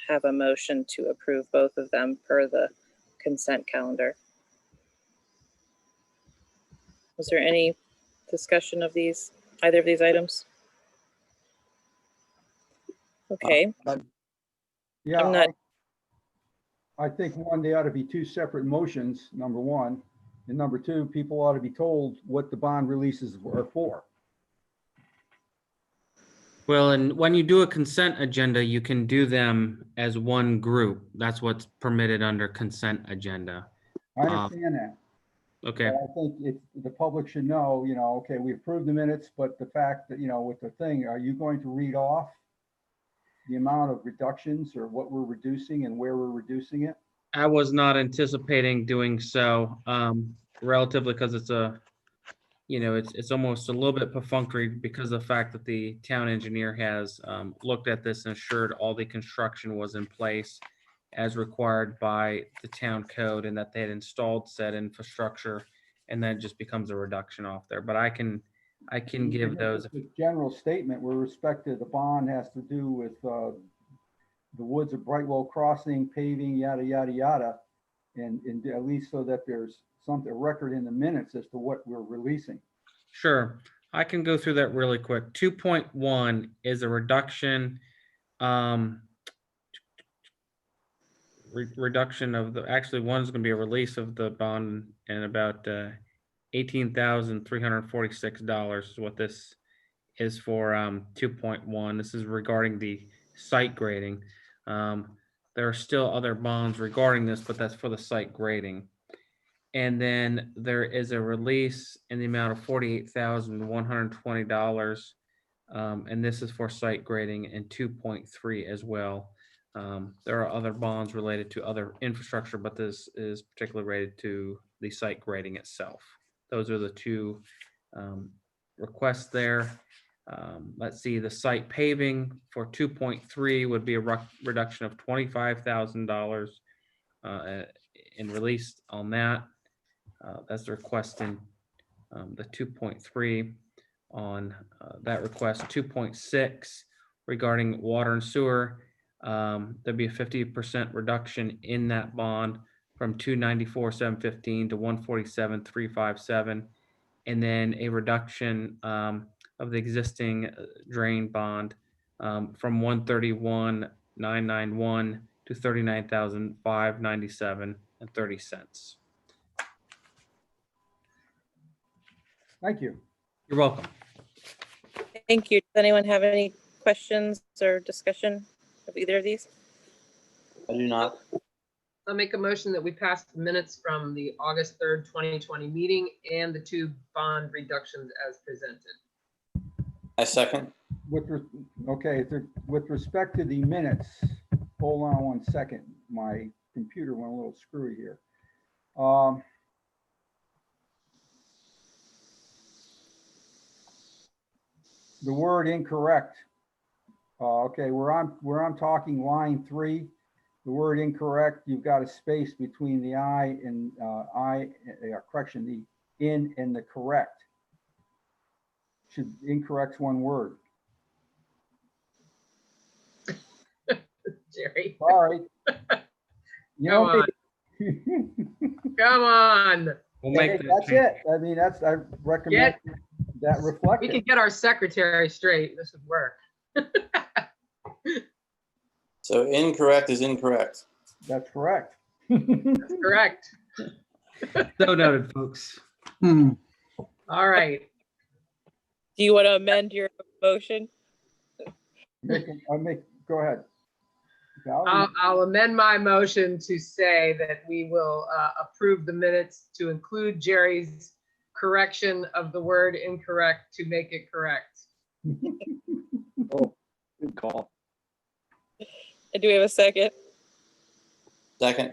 Speaker 1: have a motion to approve both of them per the consent calendar. Was there any discussion of either of these items? Okay,
Speaker 4: Yeah,
Speaker 1: I'm not-
Speaker 4: I think one, they ought to be 2 separate motions, number 1. And number 2, people ought to be told what the bond releases are for.
Speaker 2: Well, and when you do a consent agenda, you can do them as one group. That's what's permitted under consent agenda.
Speaker 4: I understand that.
Speaker 2: Okay.
Speaker 4: But I think the public should know, okay, we approved the minutes, but the fact that, with the thing, are you going to read off the amount of reductions or what we're reducing and where we're reducing it?
Speaker 2: I was not anticipating doing so, relatively, because it's it's almost a little bit perfunctory because of the fact that the town engineer has looked at this and assured all the construction was in place as required by the town code and that they had installed said infrastructure, and then it just becomes a reduction off there. But I can give those.
Speaker 4: The general statement with respect to the bond has to do with the woods of Brightwell Crossing, paving, yada, yada, yada. And at least so that there's a record in the minutes as to what we're releasing.
Speaker 2: Sure, I can go through that really quick. 2.1 is a reduction, reduction of the, actually one's going to be a release of the bond and about $18,346 is what this is for 2.1. This is regarding the site grading. There are still other bonds regarding this, but that's for the site grading. And then there is a release in the amount of $48,120. And this is for site grading and 2.3 as well. There are other bonds related to other infrastructure, but this is particularly related to the site grading itself. Those are the two requests there. Let's see, the site paving for 2.3 would be a reduction of $25,000 in release on that. That's the request in the 2.3 on that request. 2.6 regarding water and sewer, there'd be a 50% reduction in that bond from $294,715 to $147,357, and then a reduction of the existing drain bond from $131,991 to $39,597.30.
Speaker 4: Thank you.
Speaker 2: You're welcome.
Speaker 1: Thank you. Does anyone have any questions or discussion of either of these?
Speaker 3: I do not.
Speaker 5: I'll make a motion that we pass the minutes from the August 3rd, 2020 meeting and the 2 bond reductions as presented.
Speaker 3: I second.
Speaker 4: With respect to the minutes, hold on one second. My computer went a little screwy here. The word incorrect. Okay, where I'm talking line 3, the word incorrect, you've got a space between the I and correction, the in and the correct. Incorrect's one word.
Speaker 5: Jerry,
Speaker 4: Sorry. You know,
Speaker 5: Come come on.
Speaker 2: We'll make that
Speaker 4: that's
Speaker 2: change.
Speaker 4: it. I mean, I recommend that
Speaker 5: We
Speaker 4: reflected.
Speaker 5: could get our secretary straight. This would work.
Speaker 3: So incorrect is incorrect.
Speaker 4: That's correct.
Speaker 5: That's correct.
Speaker 2: So noted, folks.
Speaker 7: Hmm.
Speaker 5: All right.
Speaker 1: Do you want to amend your motion?
Speaker 4: Go ahead. Valerie?
Speaker 5: I'll amend my motion to say that we will approve the minutes to include Jerry's correction of the word incorrect to make it correct.
Speaker 6: Oh, good call.
Speaker 1: Do we have a second?
Speaker 3: Second.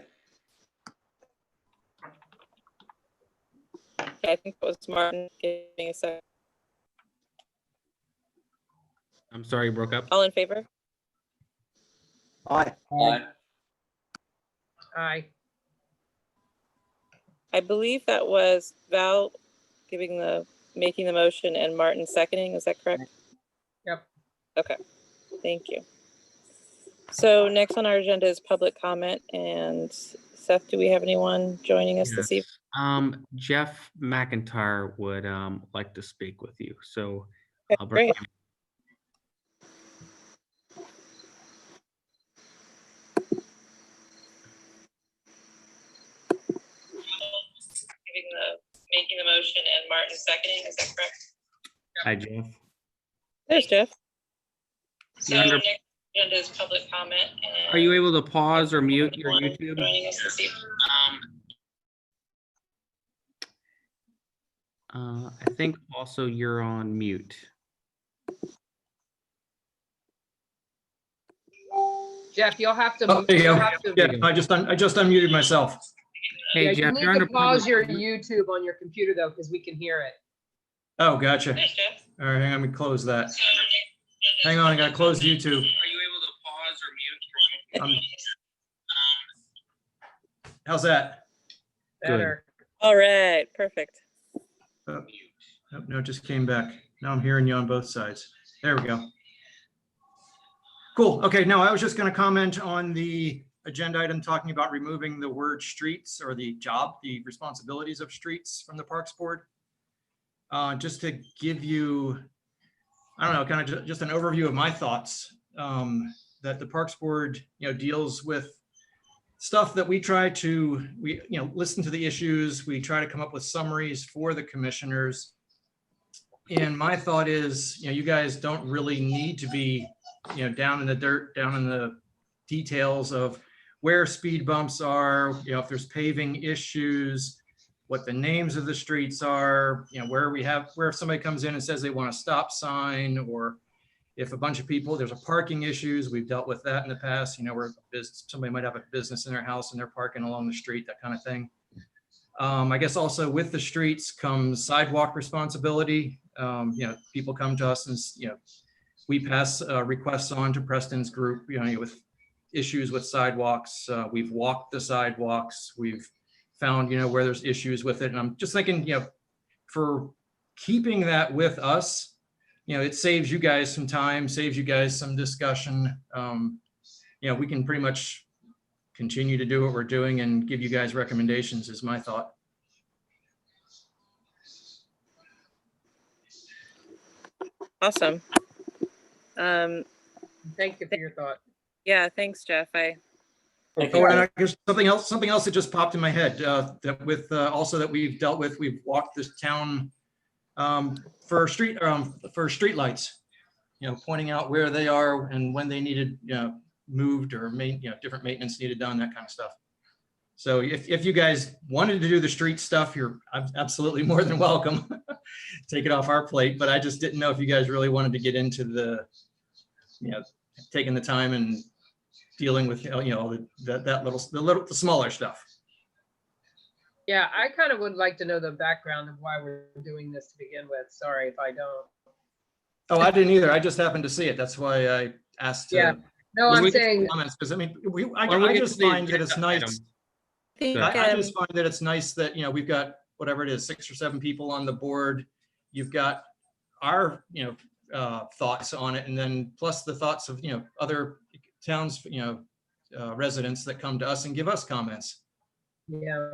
Speaker 1: Okay, I think that was Martin giving a second.
Speaker 2: I'm sorry, you broke up.
Speaker 1: All in favor?
Speaker 6: Aye.
Speaker 3: Aye.
Speaker 5: Aye.
Speaker 1: I believe that was Val making the motion and Martin seconding. Is that correct?
Speaker 5: Yep.
Speaker 1: Okay, thank you. So next on our agenda is public comment. And Seth, do we have anyone joining us this evening?
Speaker 2: Jeff McIntyre would like to speak with you. So
Speaker 1: Okay,
Speaker 2: I'll bring
Speaker 1: great.
Speaker 2: him.
Speaker 1: Making the motion and Martin seconding. Is that correct?
Speaker 2: Hi, Jeff.
Speaker 1: There's Jeff. So
Speaker 2: You're under-
Speaker 1: next agenda is public comment. And
Speaker 2: Are you able to pause or mute your YouTube?
Speaker 1: joining us this evening?
Speaker 2: I think also you're on mute.
Speaker 5: Jeff, you'll have to.
Speaker 8: Oh, there you
Speaker 5: you'll
Speaker 8: go.
Speaker 5: have to-
Speaker 8: Yeah, I just unmuted myself.
Speaker 2: Hey,
Speaker 5: Yeah, you
Speaker 2: Jeff,
Speaker 5: need
Speaker 2: you're
Speaker 5: to
Speaker 2: under
Speaker 5: pause
Speaker 2: public
Speaker 5: your
Speaker 2: comment.
Speaker 5: YouTube on your computer though, because we can hear it.
Speaker 8: Oh, gotcha.
Speaker 1: There's Jeff.
Speaker 8: All right, hang on, let me close that.
Speaker 1: So next agenda is
Speaker 8: Hang on, I gotta close YouTube.
Speaker 2: Are you able to pause or mute your
Speaker 8: Um,
Speaker 2: YouTube?
Speaker 8: How's that?
Speaker 2: Good.
Speaker 5: Better.
Speaker 1: All right, perfect.
Speaker 8: Oh, no, it just came back. Now I'm hearing you on both sides. There we go. Cool. Okay, no, I was just going to comment on the agenda item talking about removing the word streets or the responsibilities of streets from the Parks Board. Just to give you, I don't know, kind of just an overview of my thoughts, that the Parks Board, deals with stuff that we try to, listen to the issues. We try to come up with summaries for the commissioners. And my thought is, you guys don't really need to be, down in the dirt, down in the details of where speed bumps are, if there's paving issues, what the names of the streets are, where if somebody comes in and says they want a stop sign, or if a bunch of people, there's a parking issues, we've dealt with that in the past, where somebody might have a business in their house and they're parking along the street, that kind of thing. I guess also with the streets comes sidewalk responsibility. People come to us and, we pass requests on to Preston's group, with issues with sidewalks. We've walked the sidewalks. We've found, where there's issues with it. And I'm just thinking, for keeping that with us, it saves you guys some time, saves you guys some discussion. We can pretty much continue to do what we're doing and give you guys recommendations is my thought.
Speaker 1: Awesome.
Speaker 5: Thank you for your thought.
Speaker 1: Yeah, thanks, Jeff.
Speaker 3: Thank
Speaker 8: Oh,
Speaker 3: you.
Speaker 8: and I guess something else that just popped in my head, that with, also that we've dealt with, we've walked this town for streetlights, pointing out where they are and when they needed, moved or different maintenance needed done, that kind of stuff. So if you guys wanted to do the street stuff, you're absolutely more than welcome. Take it off our plate, but I just didn't know if you guys really wanted to get into the, taking the time and dealing with, the smaller stuff.
Speaker 5: Yeah, I kind of would like to know the background of why we're doing this to begin with. Sorry if I don't.
Speaker 8: Oh, I didn't either. I just happened to see it. That's why I asked.
Speaker 5: Yeah. No,
Speaker 2: When
Speaker 5: I'm
Speaker 2: we get
Speaker 5: saying,
Speaker 8: Comments, because I mean,
Speaker 2: When we
Speaker 8: I
Speaker 2: get
Speaker 8: just
Speaker 2: to the
Speaker 8: find that it's
Speaker 2: agenda
Speaker 8: nice.
Speaker 2: item.
Speaker 1: I think,
Speaker 8: I just find that it's nice that, we've got whatever it is, 6 or 7 people on the board. You've got our, thoughts on it, and then plus the thoughts of, other towns, residents that come to us and give us comments.
Speaker 5: yeah.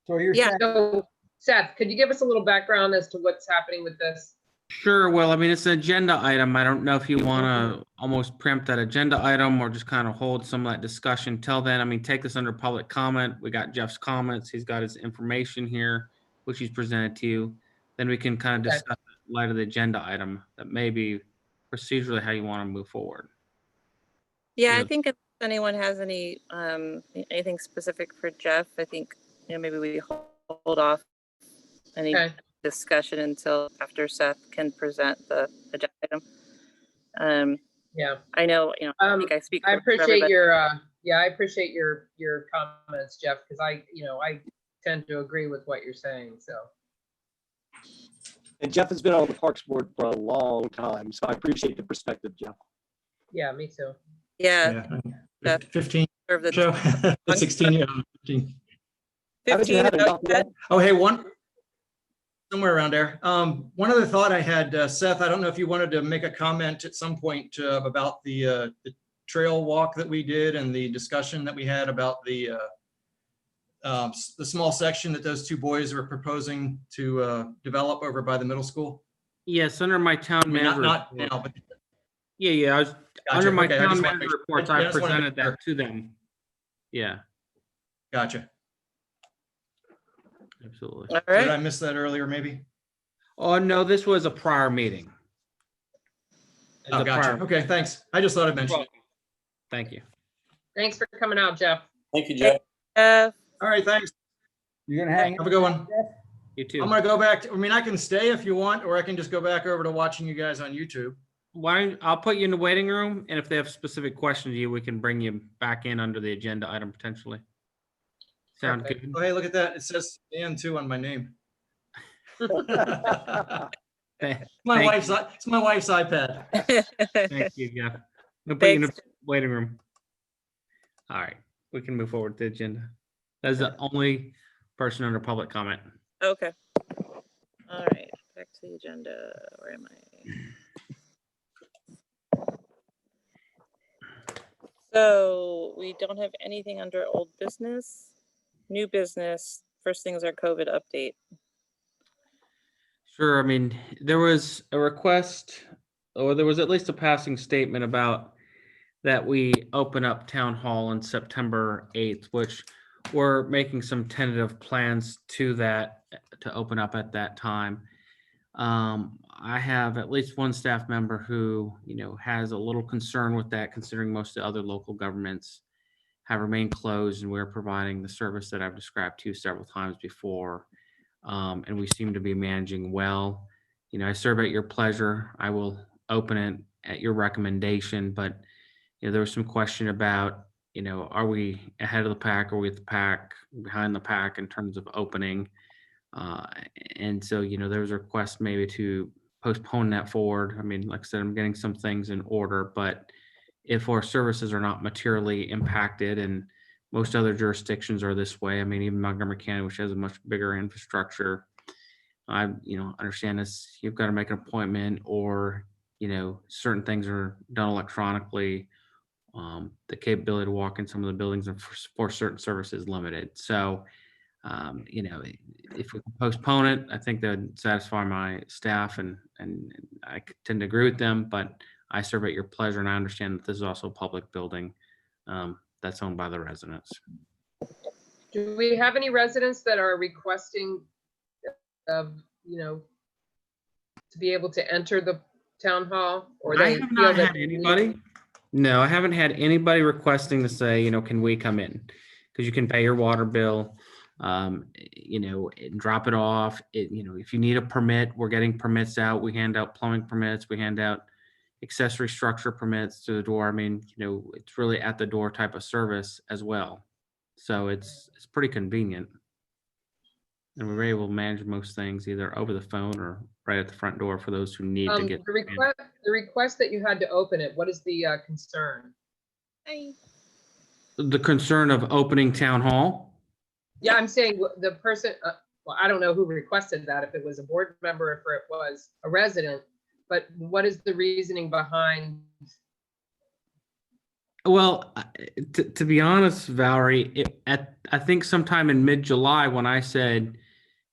Speaker 4: So you're
Speaker 1: Yeah.
Speaker 4: saying,
Speaker 5: So Seth, could you give us a little background as to what's happening with this?
Speaker 2: Sure. Well, I mean, it's an agenda item. I don't know if you want to almost preempt that agenda item or just kind of hold some of that discussion till then. I mean, take this under public comment. We got Jeff's comments. He's got his information here, which he's presented to you. Then we can kind of
Speaker 5: Okay.
Speaker 2: discuss in light of the agenda item that may be procedurally how you want to move forward.
Speaker 1: yeah, I
Speaker 2: Yeah.
Speaker 1: think if anyone has anything specific for Jeff, I think, maybe we hold off any
Speaker 5: Okay,
Speaker 1: discussion until after Seth can present the agenda item.
Speaker 5: yeah.
Speaker 1: I know, I think I speak
Speaker 5: I
Speaker 1: for
Speaker 5: appreciate
Speaker 1: everybody.
Speaker 5: I appreciate your comments, Jeff, because I tend to agree with what you're saying, so.
Speaker 6: And Jeff has been on the Parks Board for a long time, so I appreciate the perspective, Jeff.
Speaker 5: Yeah, me too.
Speaker 1: Yeah,
Speaker 8: Yeah. 15
Speaker 1: serve the
Speaker 8: show, 16, 15.
Speaker 6: Haven't you
Speaker 1: 15
Speaker 6: had enough
Speaker 1: about
Speaker 6: yet?
Speaker 8: Oh, hey, somewhere around there. One other thought I had, Seth, I don't know if you wanted to make a comment at some point about the trail walk that we did and the discussion that we had about the small section that those 2 boys were proposing to develop over by the middle school.
Speaker 2: Yes, under my town
Speaker 8: I mean,
Speaker 2: manager.
Speaker 8: not
Speaker 2: report.
Speaker 8: now, but
Speaker 2: Yeah, I was,
Speaker 8: gotcha.
Speaker 2: under my
Speaker 8: Okay, I
Speaker 2: town
Speaker 8: just wanna
Speaker 2: manager
Speaker 8: make-
Speaker 2: reports,
Speaker 8: I
Speaker 2: I
Speaker 8: just wanna make
Speaker 2: presented
Speaker 8: sure.
Speaker 2: that to them. Yeah,
Speaker 8: Gotcha.
Speaker 2: absolutely.
Speaker 1: All
Speaker 8: Did I
Speaker 1: right.
Speaker 8: miss that earlier, maybe?
Speaker 2: Oh, no, this was a prior meeting. It was
Speaker 8: Oh,
Speaker 2: a
Speaker 8: gotcha.
Speaker 2: prior-
Speaker 8: Okay, thanks. I just thought I'd mention it.
Speaker 2: Thank you.
Speaker 5: Thanks for coming out, Jeff.
Speaker 3: Thank you, Jeff.
Speaker 8: All right, thanks.
Speaker 4: you're gonna hang.
Speaker 8: Have a good one.
Speaker 2: You too.
Speaker 8: I'm gonna go back to, I mean, I can stay if you want, or I can just go back over to watching you guys on YouTube.
Speaker 2: I'll put you in the waiting room, and if they have specific questions to you, we can bring you back in under the agenda item potentially. Sound
Speaker 5: Perfect.
Speaker 2: good?
Speaker 8: Oh, hey, look at that. It says Dan too on my name.
Speaker 2: Thank
Speaker 8: My
Speaker 2: Thank
Speaker 8: wife's, it's my wife's iPad.
Speaker 2: thank you, Jeff. We'll put you in the
Speaker 1: Thanks.
Speaker 2: waiting room. All right, we can move forward to the agenda. That's the only person under public comment.
Speaker 1: Okay. All right, back to the agenda. Where am I? So we don't have anything under old business, new business. First things are COVID update.
Speaker 2: Sure, I mean, there was a request, or there was at least a passing statement about that we open up town hall on September 8th, which we're making some tentative plans to that, to open up at that time. I have at least one staff member who, has a little concern with that, considering most of the other local governments have remained closed and we're providing the service that I've described to you several times before. And we seem to be managing well. I serve at your pleasure. I will open it at your recommendation, but there was some question about, are we ahead of the pack? Are we at the pack, behind the pack in terms of opening? And so, there was a request maybe to postpone that forward. I mean, like I said, I'm getting some things in order, but if our services are not materially impacted, and most other jurisdictions are this way, I mean, even Montgomery County, which has a much bigger infrastructure, I, understand this, you've got to make an appointment, or, certain things are done electronically. The capability to walk in some of the buildings and for certain services limited. So, if we can postpone it, I think that would satisfy my staff, and I tend to agree with them, but I serve at your pleasure, and I understand that this is also a public building that's owned by the residents.
Speaker 5: Do we have any residents that are requesting to be able to enter the town hall? Or
Speaker 2: I
Speaker 5: they
Speaker 2: have
Speaker 5: feel
Speaker 2: not
Speaker 5: that
Speaker 2: had
Speaker 5: they need-
Speaker 2: anybody. No, I haven't had anybody requesting to say, can we come in? Because you can pay your water bill, and drop it off. If you need a permit, we're getting permits out. We hand out plumbing permits. We hand out accessory structure permits to the door. I mean, it's really at the door type of service as well. So it's pretty convenient. And we're able to manage most things either over the phone or right at the front door for those who need to get.
Speaker 5: The request that you had to open it, what is the concern?
Speaker 1: Hi.
Speaker 2: The concern of opening town hall.
Speaker 5: Yeah, I'm saying the person, well, I don't know who requested that, if it was a board member, if it was a resident, but what is the reasoning behind?
Speaker 2: Well, to be honest, Valerie, I think sometime in mid-July when I said,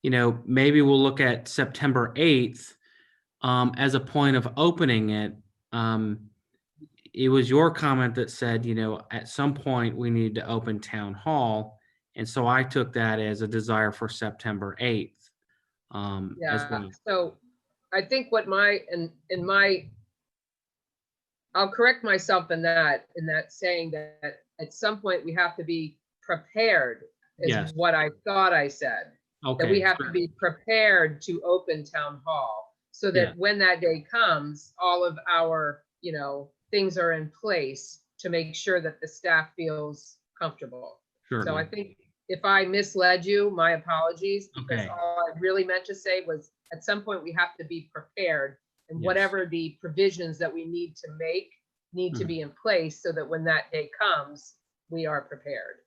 Speaker 2: maybe we'll look at September 8th as a point of opening it. It was your comment that said, at some point we need to open town hall. And so I took that as a desire for September 8th. As
Speaker 5: Yeah,
Speaker 2: well.
Speaker 5: so I think what I'll correct myself in that saying that at some point we have to be prepared
Speaker 2: Yes.
Speaker 5: is what I thought I said. That we
Speaker 2: Okay.
Speaker 5: have to be prepared to open town hall so that
Speaker 2: Yeah.
Speaker 5: when that day comes, all of our, things are in place to make sure that the staff feels comfortable.
Speaker 2: Sure.
Speaker 5: So I think if I misled you, my apologies, because
Speaker 2: Okay.
Speaker 5: all I really meant to say was at some point we have to be prepared, and
Speaker 2: Yes.
Speaker 5: whatever the provisions that we need to make need to
Speaker 2: Mhm.
Speaker 5: be in place so that when that day comes, we are prepared.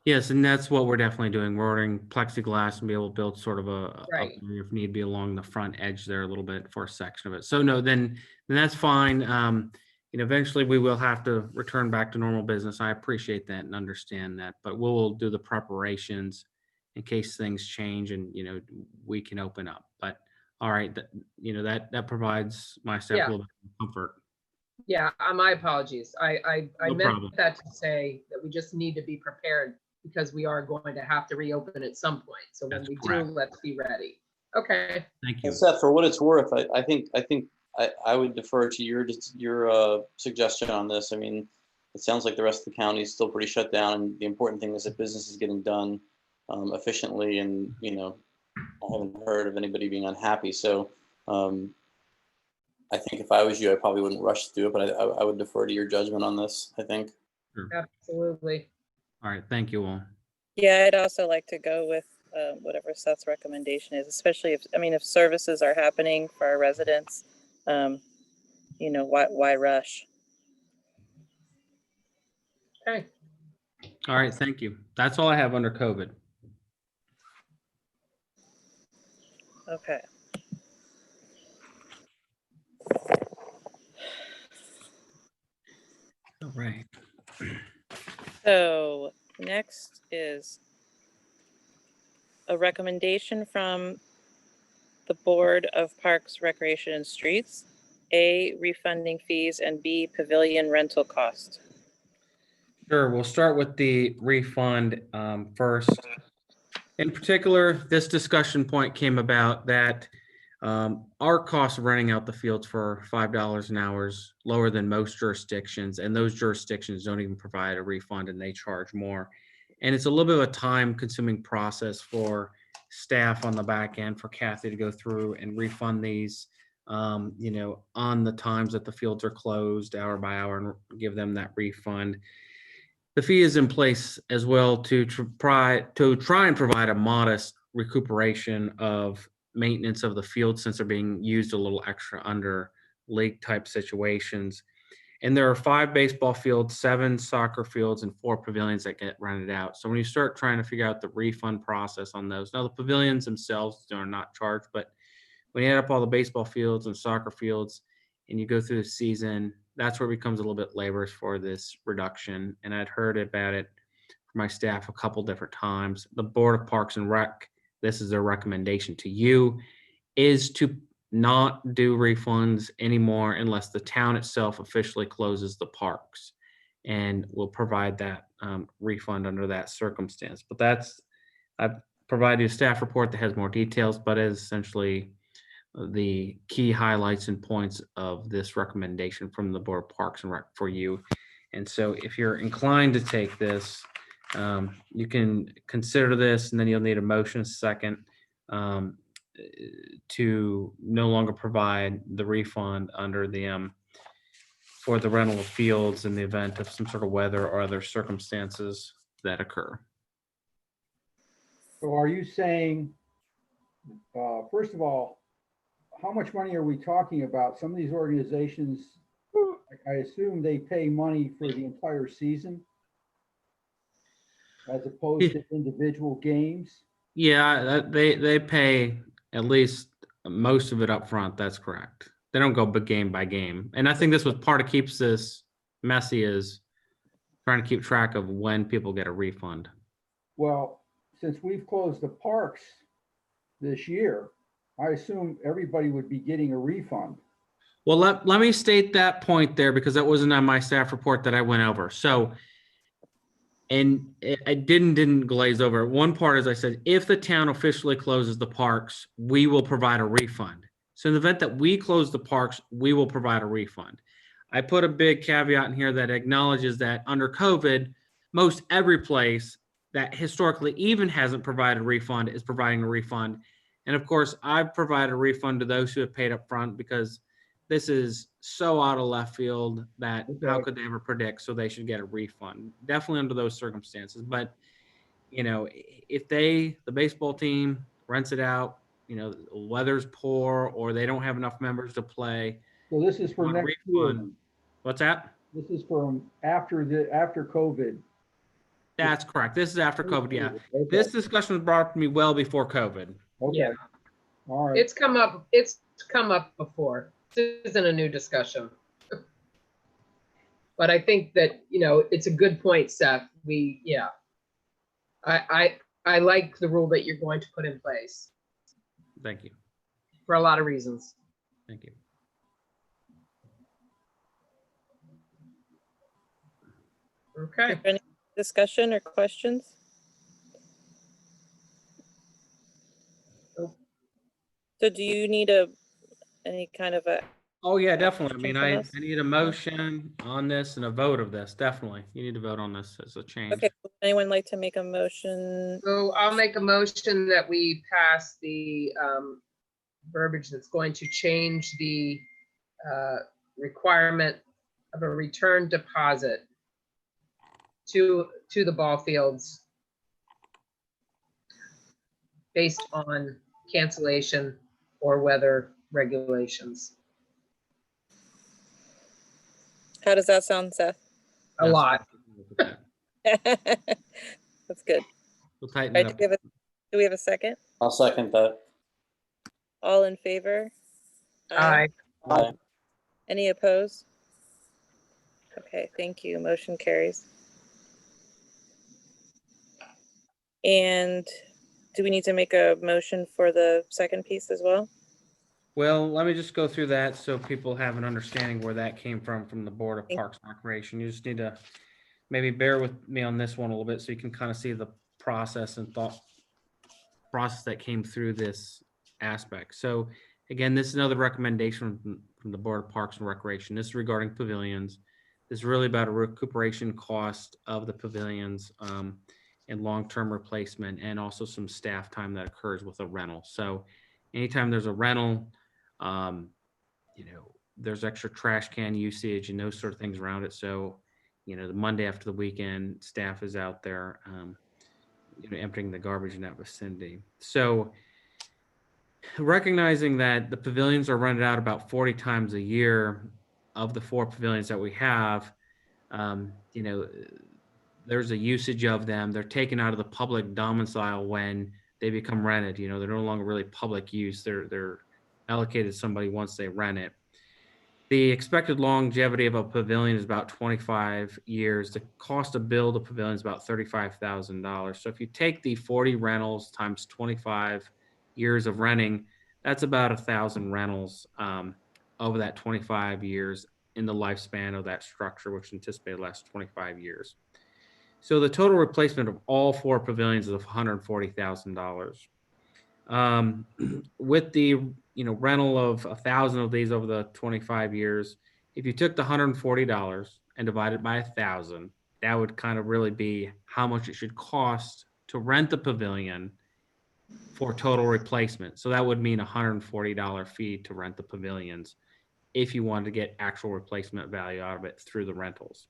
Speaker 2: Yes, and that's what we're definitely doing. We're ordering plexiglass and be able to build sort of a
Speaker 5: Right.
Speaker 2: if need be, along the front edge there a little bit for a section of it. So no, then that's fine. Eventually we will have to return back to normal business. I appreciate that and understand that, but we'll do the preparations in case things change and, we can open up. But all right, that provides my staff
Speaker 5: Yeah.
Speaker 2: a little bit of comfort.
Speaker 5: Yeah, my apologies. I
Speaker 2: No
Speaker 5: meant
Speaker 2: problem.
Speaker 5: that to say that we just need to be prepared because we are going to have to reopen at some point. So when
Speaker 2: That's
Speaker 5: we
Speaker 2: correct.
Speaker 5: do, let's be ready. Okay.
Speaker 2: Thank you.
Speaker 3: And Seth, for what it's worth, I think I would defer to your suggestion on this. I mean, it sounds like the rest of the county is still pretty shut down, and the important thing is that business is getting done efficiently, and I haven't heard of anybody being unhappy. So I think if I was you, I probably wouldn't rush to do it, but I would defer to your judgment on this, I think.
Speaker 5: Absolutely.
Speaker 2: All right, thank you all.
Speaker 1: Yeah, I'd also like to go with whatever Seth's recommendation is, especially if services are happening for our residents, why rush?
Speaker 5: Okay.
Speaker 2: All right, thank you. That's all I have under COVID.
Speaker 1: Okay.
Speaker 2: All right.
Speaker 1: So next is a recommendation from the Board of Parks, Recreation and Streets. A, refunding fees, and B, pavilion rental cost.
Speaker 2: Sure, we'll start with the refund first. In particular, this discussion point came about that our cost of renting out the fields for $5 an hour is lower than most jurisdictions, and those jurisdictions don't even provide a refund and they charge more. And it's a little bit of a time-consuming process for staff on the back end, for Kathy to go through and refund these, on the times that the fields are closed, hour by hour, and give them that refund. The fee is in place as well to try and provide a modest recuperation of maintenance of the field, since they're being used a little extra under league type situations. And there are 5 baseball fields, 7 soccer fields, and 4 pavilions that get rented out. So when you start trying to figure out the refund process on those, now the pavilions themselves are not charged, but when you add up all the baseball fields and soccer fields and you go through the season, that's where it becomes a little bit laborious for this reduction. And I'd heard about it from my staff a couple different times. The Board of Parks and Rec, this is their recommendation to you, is to not do refunds anymore unless the town itself officially closes the parks, and will provide that refund under that circumstance. But I've provided you a staff report that has more details, but is essentially the key highlights and points of this recommendation from the Board of Parks and Rec for you. And so if you're inclined to take this, you can consider this, and then you'll need a motion second to no longer provide the refund under the for the rental of fields in the event of some sort of weather or other circumstances that occur.
Speaker 4: So are you saying, first of all, how much money are we talking about? Some of these organizations, I assume they pay money for the entire season as opposed to individual games?
Speaker 2: Yeah, they pay at least most of it up front. That's correct. They don't go game by game. And I think this was part of keeps this messy, is trying to keep track of when people get a refund.
Speaker 4: Well, since we've closed the parks this year, I assume everybody would be getting a refund.
Speaker 2: Well, let me state that point there, because that wasn't on my staff report that I went over. So, and I didn't glaze over. One part, as I said, if the town officially closes the parks, we will provide a refund. So in the event that we close the parks, we will provide a refund. I put a big caveat in here that acknowledges that under COVID, most every place that historically even hasn't provided a refund is providing a refund. And of course, I've provided a refund to those who have paid up front, because this is so out of left field that how could they ever predict? So they should get a refund, definitely under those circumstances. But, if the baseball team rents it out, weather's poor or they don't have enough members to play.
Speaker 4: So this is for
Speaker 2: Want a
Speaker 4: next year.
Speaker 2: refund. What's that?
Speaker 4: This is from after COVID.
Speaker 2: That's correct. This is after COVID. Yeah.
Speaker 4: Okay.
Speaker 2: This discussion was brought up to me well before COVID.
Speaker 4: Okay.
Speaker 5: Yeah.
Speaker 4: All right.
Speaker 5: It's come up before. This isn't a new discussion. But I think that, it's a good point, Seth. I like the rule that you're going to put in place
Speaker 2: Thank you.
Speaker 5: for a lot of reasons.
Speaker 2: Thank you.
Speaker 5: Okay.
Speaker 1: Any discussion or questions?
Speaker 5: Nope.
Speaker 1: So do you need any kind of a,
Speaker 2: Oh, yeah, definitely. I mean,
Speaker 1: Question
Speaker 2: I
Speaker 1: from us?
Speaker 2: need a motion on this and a vote of this. Definitely. You need to vote on this as a change.
Speaker 1: okay, would anyone like to make a motion?
Speaker 5: So I'll make a motion that we pass the verbiage that's going to change the requirement of a return deposit to the ball fields based on cancellation or weather regulations.
Speaker 1: How does that sound, Seth?
Speaker 5: A lot.
Speaker 1: That's good.
Speaker 2: We'll tighten
Speaker 1: Right,
Speaker 2: it up.
Speaker 1: do we have a second?
Speaker 3: I'll second that.
Speaker 1: All in favor?
Speaker 5: Aye.
Speaker 3: Aye.
Speaker 1: Any opposed? Okay, thank you. Motion carries. And do we need to make a motion for the second piece as well?
Speaker 2: Well, let me just go through that so people have an understanding where that came from the Board of
Speaker 1: Thank-
Speaker 2: Parks and Recreation. You just need to maybe bear with me on this one a little bit so you can kind of see the process and thought process that came through this aspect. So again, this is another recommendation from the Board of Parks and Recreation. This is regarding pavilions. This is really about a recuperation cost of the pavilions and long-term replacement, and also some staff time that occurs with a rental. So anytime there's a rental, there's extra trash can usage and those sort of things around it. So, the Monday after the weekend, staff is out there, emptying the garbage in that vicinity. So recognizing that the pavilions are rented out about 40 times a year of the 4 pavilions that we have, there's a usage of them. They're taken out of the public domicile when they become rented. They're no longer really public use. They're allocated to somebody once they rent it. The expected longevity of a pavilion is about 25 years. The cost to build a pavilion is about $35,000. So if you take the 40 rentals times 25 years of renting, that's about 1,000 rentals over that 25 years in the lifespan of that structure, which anticipated lasts 25 years. So the total replacement of all 4 pavilions is $140,000. With the rental of 1,000 of these over the 25 years, if you took the $140 and divided by 1,000, that would kind of really be how much it should cost to rent the pavilion for total replacement. So that would mean a $140 fee to rent the pavilions if you wanted to get actual replacement value out of it through the rentals.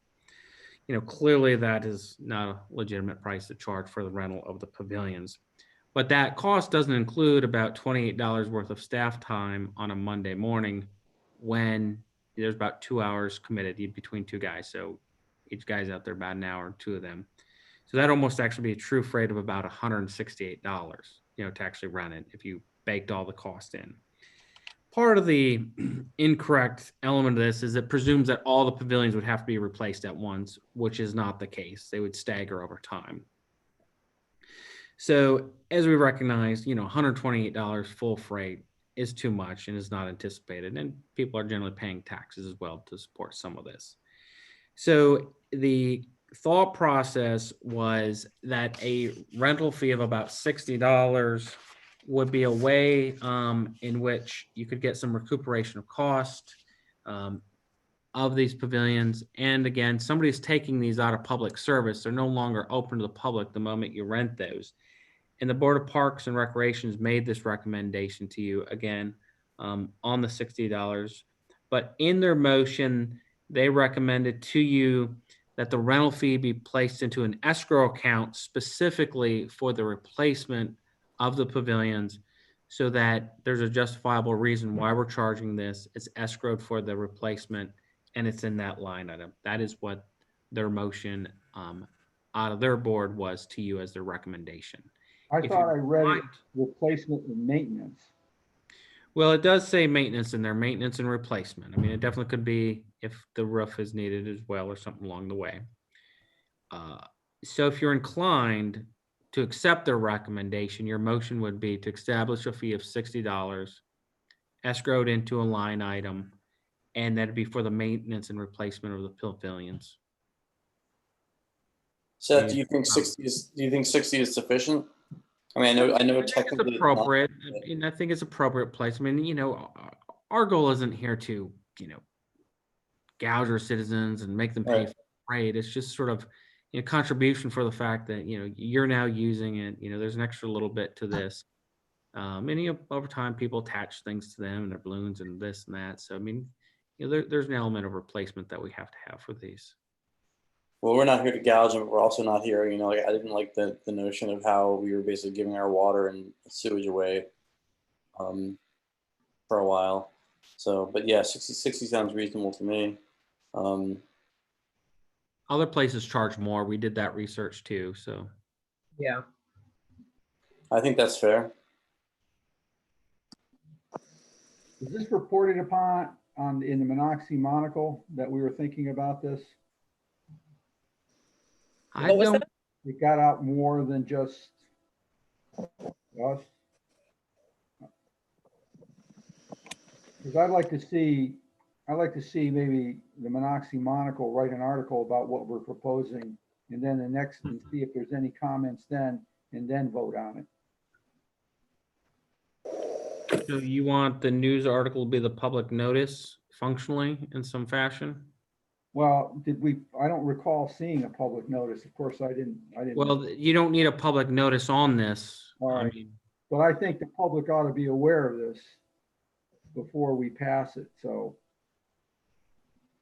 Speaker 2: Clearly that is not a legitimate price to charge for the rental of the pavilions. But that cost doesn't include about $28 worth of staff time on a Monday morning when there's about 2 hours committed between 2 guys. So each guy's out there about an hour, 2 of them. So that almost actually be a true freight of about $168, to actually rent it if you baked all the cost in. Part of the incorrect element of this is it presumes that all the pavilions would have to be replaced at once, which is not the case. They would stagger over time. So as we recognize, $128 full freight is too much and is not anticipated. And people are generally paying taxes as well to support some of this. So the thought process was that a rental fee of about $60 would be a way in which you could get some recuperation of cost of these pavilions. And again, somebody's taking these out of public service. They're no longer open to the public the moment you rent those. And the Board of Parks and Recreations made this recommendation to you again on the $60. But in their motion, they recommended to you that the rental fee be placed into an escrow account specifically for the replacement of the pavilions, so that there's a justifiable reason why we're charging this. It's escrowed for the replacement and it's in that line item. That is what their motion out of their board was to you as their recommendation.
Speaker 4: I
Speaker 2: If
Speaker 4: thought
Speaker 2: you
Speaker 4: I read
Speaker 2: want-
Speaker 4: replacement and maintenance.
Speaker 2: Well, it does say maintenance in there, maintenance and replacement. I mean, it definitely could be if the roof is needed as well or something along the way. So if you're inclined to accept their recommendation, your motion would be to establish a fee of $60, escrowed into a line item, and that'd be for the maintenance and replacement of the pavilions.
Speaker 3: Seth, do you think 60 is sufficient? I mean, I know
Speaker 2: It's
Speaker 3: technically it's not.
Speaker 2: appropriate, and I think it's appropriate place. I mean, our goal isn't here to, gouge our citizens and make them pay
Speaker 3: Right.
Speaker 2: for freight. It's just sort of contribution for the fact that you're now using it. There's an extra little bit to this, and over time people attach things to them and their balloons and this and that. So I mean, there's an element of replacement that we have to have for these.
Speaker 3: Well, we're not here to gouge them, but we're also not here, I didn't like the notion of how we were basically giving our water and sewage away for a while. So, but yeah, 60 sounds reasonable to me.
Speaker 2: Other places charge more. We did that research too, so.
Speaker 5: Yeah.
Speaker 3: I think that's fair.
Speaker 4: Is this reported upon in the Monocacy Monocle that we were thinking about this?
Speaker 2: I
Speaker 1: What was
Speaker 2: don't,
Speaker 1: that?
Speaker 4: It got out more than just us? Because I'd like to see maybe the Monocacy Monocle write an article about what we're proposing, and then and see if there's any comments then, and then vote on it.
Speaker 2: so you want the news article to be the public notice functionally in some fashion?
Speaker 4: Well, I don't recall seeing a public notice. Of course, I didn't.
Speaker 2: Well, you don't need a public notice on this.
Speaker 4: All
Speaker 2: I
Speaker 4: right.
Speaker 2: mean,
Speaker 4: But I think the public ought to be aware of this before we pass it, so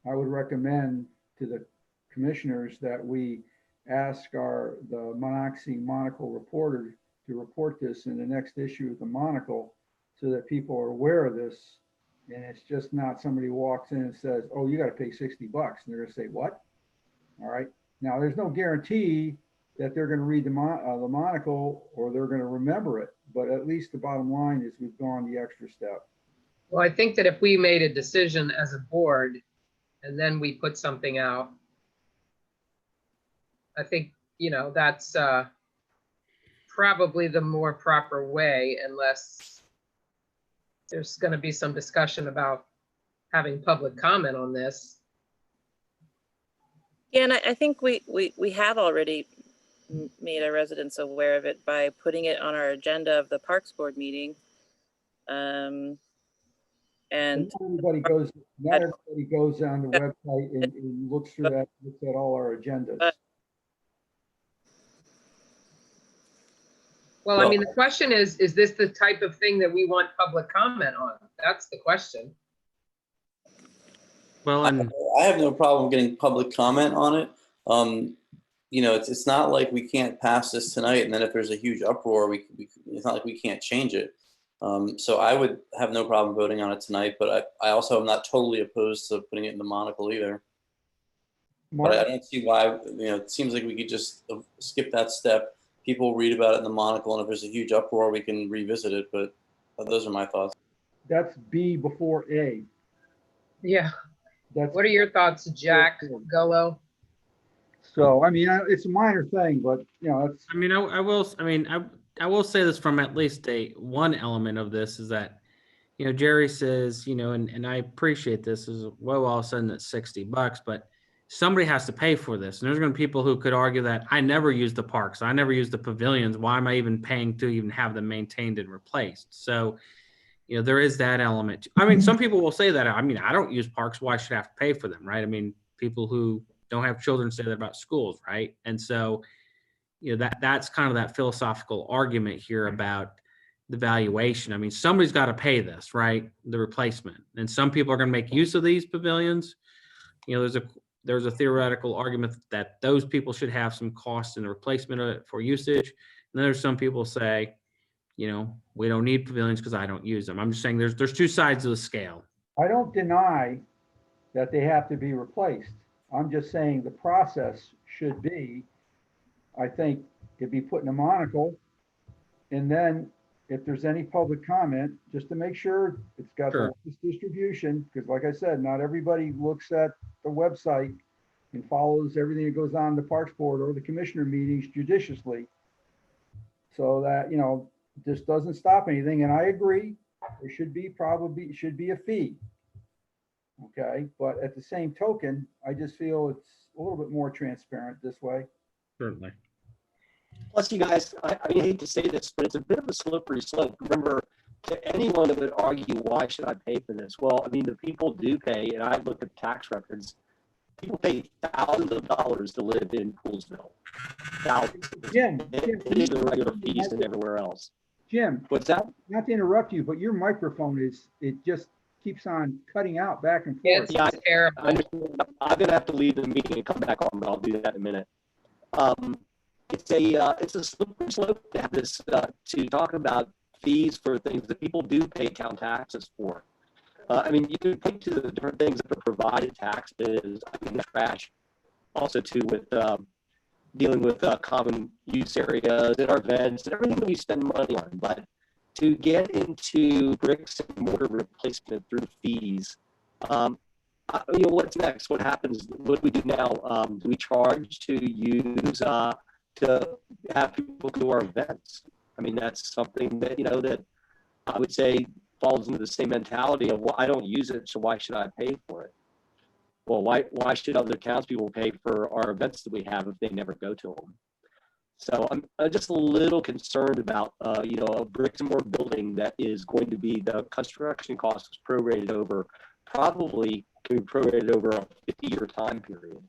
Speaker 4: I would recommend to the commissioners that we ask the Monocacy Monocle reporter to report this in the next issue of the Monocle so that people are aware of this. And it's just not somebody walks in and says, oh, you got to pay $60. And they're going to say, what? All right. Now, there's no guarantee that they're going to read the Monocle or they're going to remember it. But at least the bottom line is we've gone the extra step.
Speaker 5: Well, I think that if we made a decision as a board and then we put something out, I think, that's probably the more proper way, unless there's going to be some discussion about having public comment on this.
Speaker 1: Yeah, and I think we have already made our residents aware of it by putting it on our agenda of the Parks Board meeting. And
Speaker 4: Not everybody goes on the website and looks at all our agendas.
Speaker 5: Well, I mean, the question is this the type of thing that we want public comment on? That's the question.
Speaker 2: well, and
Speaker 3: I have no problem getting public comment on it. It's not like we can't pass this tonight, and then if there's a huge uproar, it's not like we can't change it. So I would have no problem voting on it tonight, but I also am not totally opposed to putting it in the Monocle either. But I don't see why, it seems like we could just skip that step. People read about it in the Monocle, and if there's a huge uproar, we can revisit it, but those are my thoughts.
Speaker 4: That's B before A.
Speaker 5: Yeah.
Speaker 4: That's
Speaker 5: What are your thoughts, Jack, Gullo?
Speaker 4: so. I mean, it's a minor thing, but it's
Speaker 2: I mean, I will say this from at least one element of this is that, Jerry says, and I appreciate this is well, all of a sudden it's $60, but somebody has to pay for this. And there's going to be people who could argue that I never use the parks. I never use the pavilions. Why am I even paying to even have them maintained and replaced? So, there is that element. I mean, some people will say that, I don't use parks. Why should I have to pay for them? Right. I mean, people who don't have children say that about schools. Right. And so, that's kind of that philosophical argument here about the valuation. I mean, somebody's got to pay this, right? The replacement. And some people are going to make use of these pavilions. There's a theoretical argument that those people should have some cost in the replacement of it for usage. And then there's some people say, we don't need pavilions because I don't use them. I'm just saying there's two sides of the scale.
Speaker 4: I don't deny that they have to be replaced. I'm just saying the process should be, I think, it'd be put in a Monocle. And then if there's any public comment, just to make sure it's got
Speaker 2: Sure.
Speaker 4: the distribution, because like I said, not everybody looks at the website and follows everything that goes on in the Parks Board or the commissioner meetings judiciously. So that, this doesn't stop anything. And I agree, there should be a fee. Okay, but at the same token, I just feel it's a little bit more transparent this way.
Speaker 2: Certainly.
Speaker 6: Plus, you guys, I hate to say this, but it's a bit of a slippery slope. Remember, to anyone that would argue, why should I pay for this? Well, the people do pay, and I look at tax records. People pay thousands of dollars to live in Poolsville. Thousands.
Speaker 4: Jim,
Speaker 6: The regular fees and everywhere else.
Speaker 4: Jim,
Speaker 6: What's that?
Speaker 4: not to interrupt you, but your microphone it just keeps on cutting out back and forth.
Speaker 5: It's
Speaker 6: Yeah,
Speaker 5: terrible.
Speaker 6: I'm going to have to leave the meeting and come back on, but I'll do that in a minute. It's a slippery slope to have this, to talk about fees for things that people do pay town taxes for. You can point to the different things that are provided taxes, trash. also too with dealing with common use areas and our events and everything that we spend money on. But to get into bricks and mortar replacement through fees, what's next? What happens? What do we do now? Do we charge to use to have people to our events? I mean, that's something that that I would say falls into the same mentality of, well, I don't use it, so why should I pay for it? Well, why should other townspeople pay for our events that we have if they never go to them? So I'm just a little concerned about a bricks and mortar building that is going to be, the construction cost is prorated over, probably can be prorated over a 50-year time period.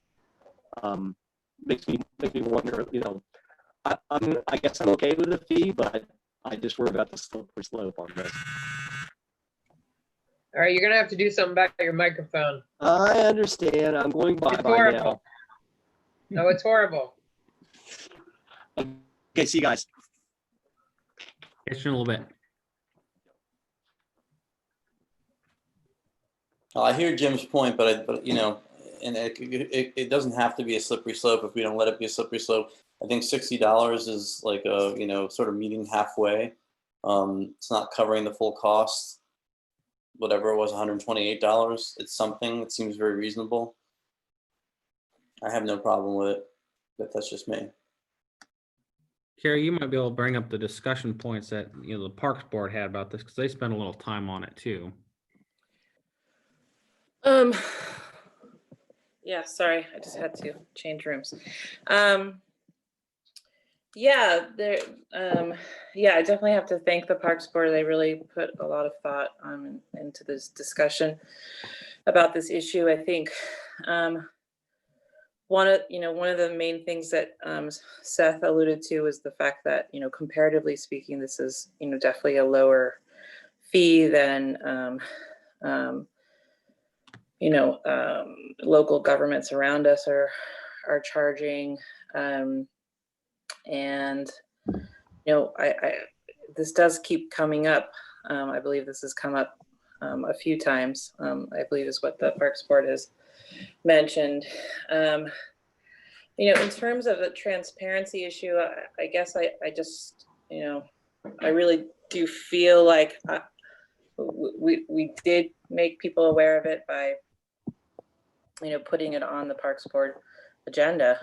Speaker 6: Makes me wonder. I guess I'm okay with the fee, but I just worry about the slippery slope on this.
Speaker 5: All right, you're gonna have to do something back at your microphone.
Speaker 6: I understand. I'm going
Speaker 5: It's
Speaker 6: by now.
Speaker 5: horrible. No, it's horrible.
Speaker 6: Okay, see you guys.
Speaker 2: Catch you in a little bit.
Speaker 3: I hear Jim's point, but and it doesn't have to be a slippery slope if we don't let it be a slippery slope. I think $60 is like a sort of meeting halfway. It's not covering the full cost. Whatever it was, $128. It's something. It seems very reasonable. I have no problem with it, but that's just me.
Speaker 2: Carrie, you might be able to bring up the discussion points that the Parks Board had about this, because they spent a little time on it too.
Speaker 1: Yeah, sorry, I just had to change rooms. Yeah, I definitely have to thank the Parks Board. They really put a lot of thought into this discussion about this issue. I think one of the main things that Seth alluded to is the fact that comparatively speaking, this is definitely a lower fee than local governments around us are charging. And this does keep coming up. I believe this has come up a few times. I believe is what the Parks Board has mentioned. In terms of the transparency issue, I guess I just I really do feel like we did make people aware of it by putting it on the Parks Board agenda.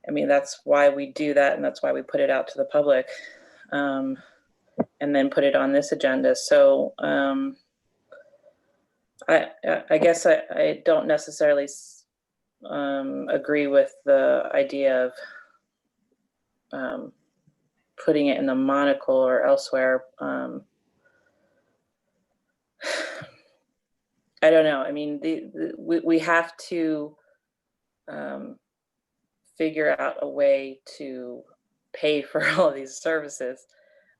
Speaker 1: I mean, that's why we do that, and that's why we put it out to the public, and then put it on this agenda. So I guess I don't necessarily agree with the idea of putting it in the monocle or elsewhere. I don't know. I mean, we have to figure out a way to pay for all of these services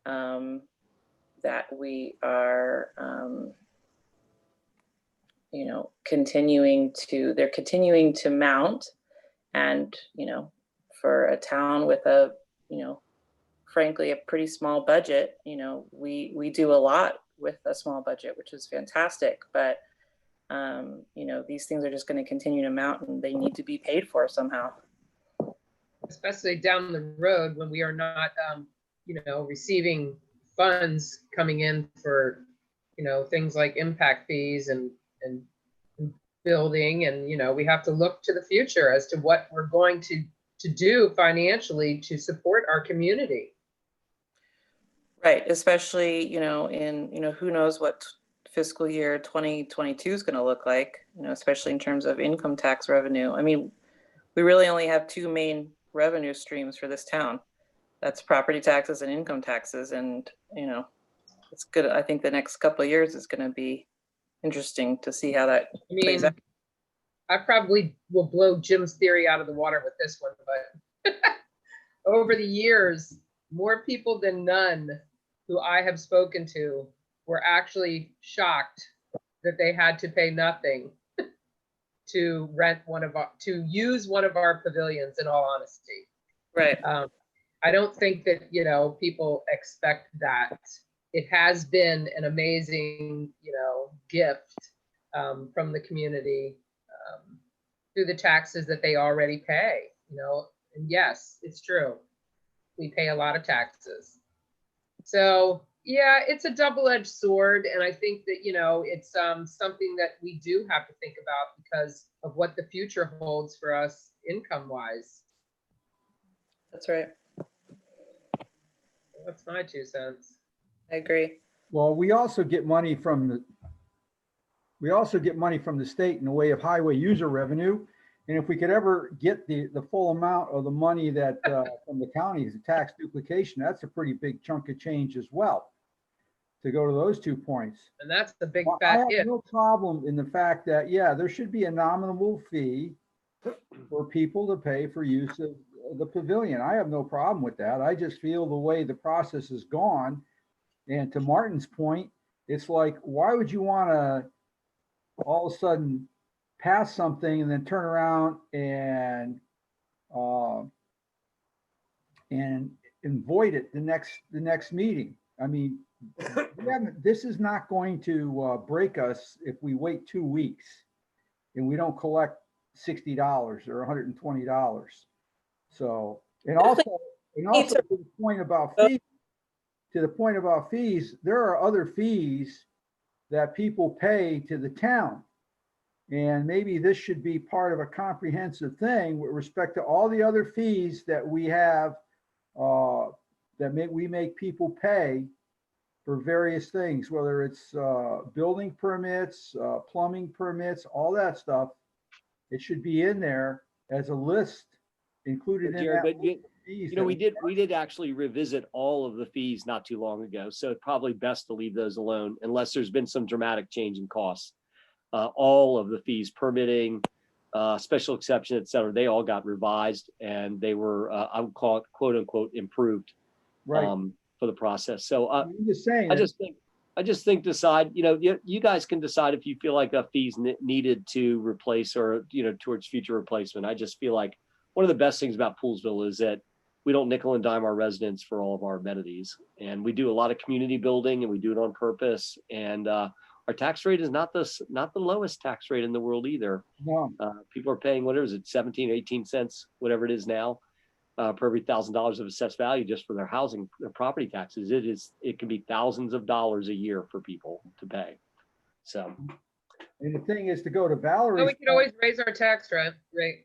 Speaker 1: that we are, they're continuing to mount. And, for a town with a, frankly, a pretty small budget, we do a lot with a small budget, which is fantastic. But, these things are just going to continue to mount, and they need to be paid for somehow.
Speaker 5: Especially down the road when we are not, receiving funds coming in for, things like impact fees and building. And, we have to look to the future as to what we're going to do financially to support our community.
Speaker 1: Right. Especially, who knows what fiscal year 2022 is going to look like, especially in terms of income tax revenue. I mean, we really only have two main revenue streams for this town. That's property taxes and income taxes. And, it's good. I think the next couple of years is going to be interesting to see how that plays out.
Speaker 5: I probably will blow Jim's theory out of the water with this one, but over the years, more people than none who I have spoken to were actually shocked that they had to pay nothing to use one of our pavilions, in all honesty.
Speaker 1: Right.
Speaker 5: I don't think that, people expect that. It has been an amazing, gift from the community. through the taxes that they already pay, you know, and yes, it's true. We pay a lot of taxes. So yeah, it's a double-edged sword. And I think that, you know, it's something that we do have to think about because of what the future holds for us income-wise.
Speaker 1: That's right.
Speaker 5: That's my 2 cents.
Speaker 1: I agree.
Speaker 4: Well, we also get money from the state in the way of highway user revenue. And if we could ever get the full amount of the money that from the counties, the tax duplication, that's a pretty big chunk of change as well. To go to those 2 points.
Speaker 5: And that's the big
Speaker 4: Well, I
Speaker 5: fat
Speaker 4: have
Speaker 5: if.
Speaker 4: no problem in the fact that, yeah, there should be a nominal fee for people to pay for use of the pavilion. I have no problem with that. I just feel the way the process has gone. And to Martin's point, it's like, why would you want to all of a sudden pass something and then turn around and void it the next meeting? I mean, this is not going to break us if we wait 2 weeks and we don't collect $60 or $120. So, and also to the point about fees, there are other fees that people pay to the town. And maybe this should be part of a comprehensive thing with respect to all the other fees that we have we make people pay for various things, whether it's building permits, plumbing permits, all that stuff. It should be in there as a list included in
Speaker 6: Jared,
Speaker 4: that.
Speaker 6: but you know, we did actually revisit all of the fees not too long ago. So it's probably best to leave those alone unless there's been some dramatic change in costs. All of the fees, permitting, special exception, et cetera, they all got revised and they were, I would call it quote unquote improved for the process. So
Speaker 4: I'm just saying.
Speaker 6: I just think decide, you know, you guys can decide if you feel like a fee's needed to replace or, you know, towards future replacement. I just feel like one of the best things about Poolsville is that we don't nickel and dime our residents for all of our amenities. And we do a lot of community building and we do it on purpose. And our tax rate is not the lowest tax rate in the world either.
Speaker 4: No.
Speaker 6: People are paying, whatever is it, 17, 18 cents, whatever it is now, per every $1,000 of assessed value just for their housing, their property taxes. It can be thousands of dollars a year for people to pay. So.
Speaker 4: And the thing is to go to Valerie's.
Speaker 5: So we could always raise our tax rate.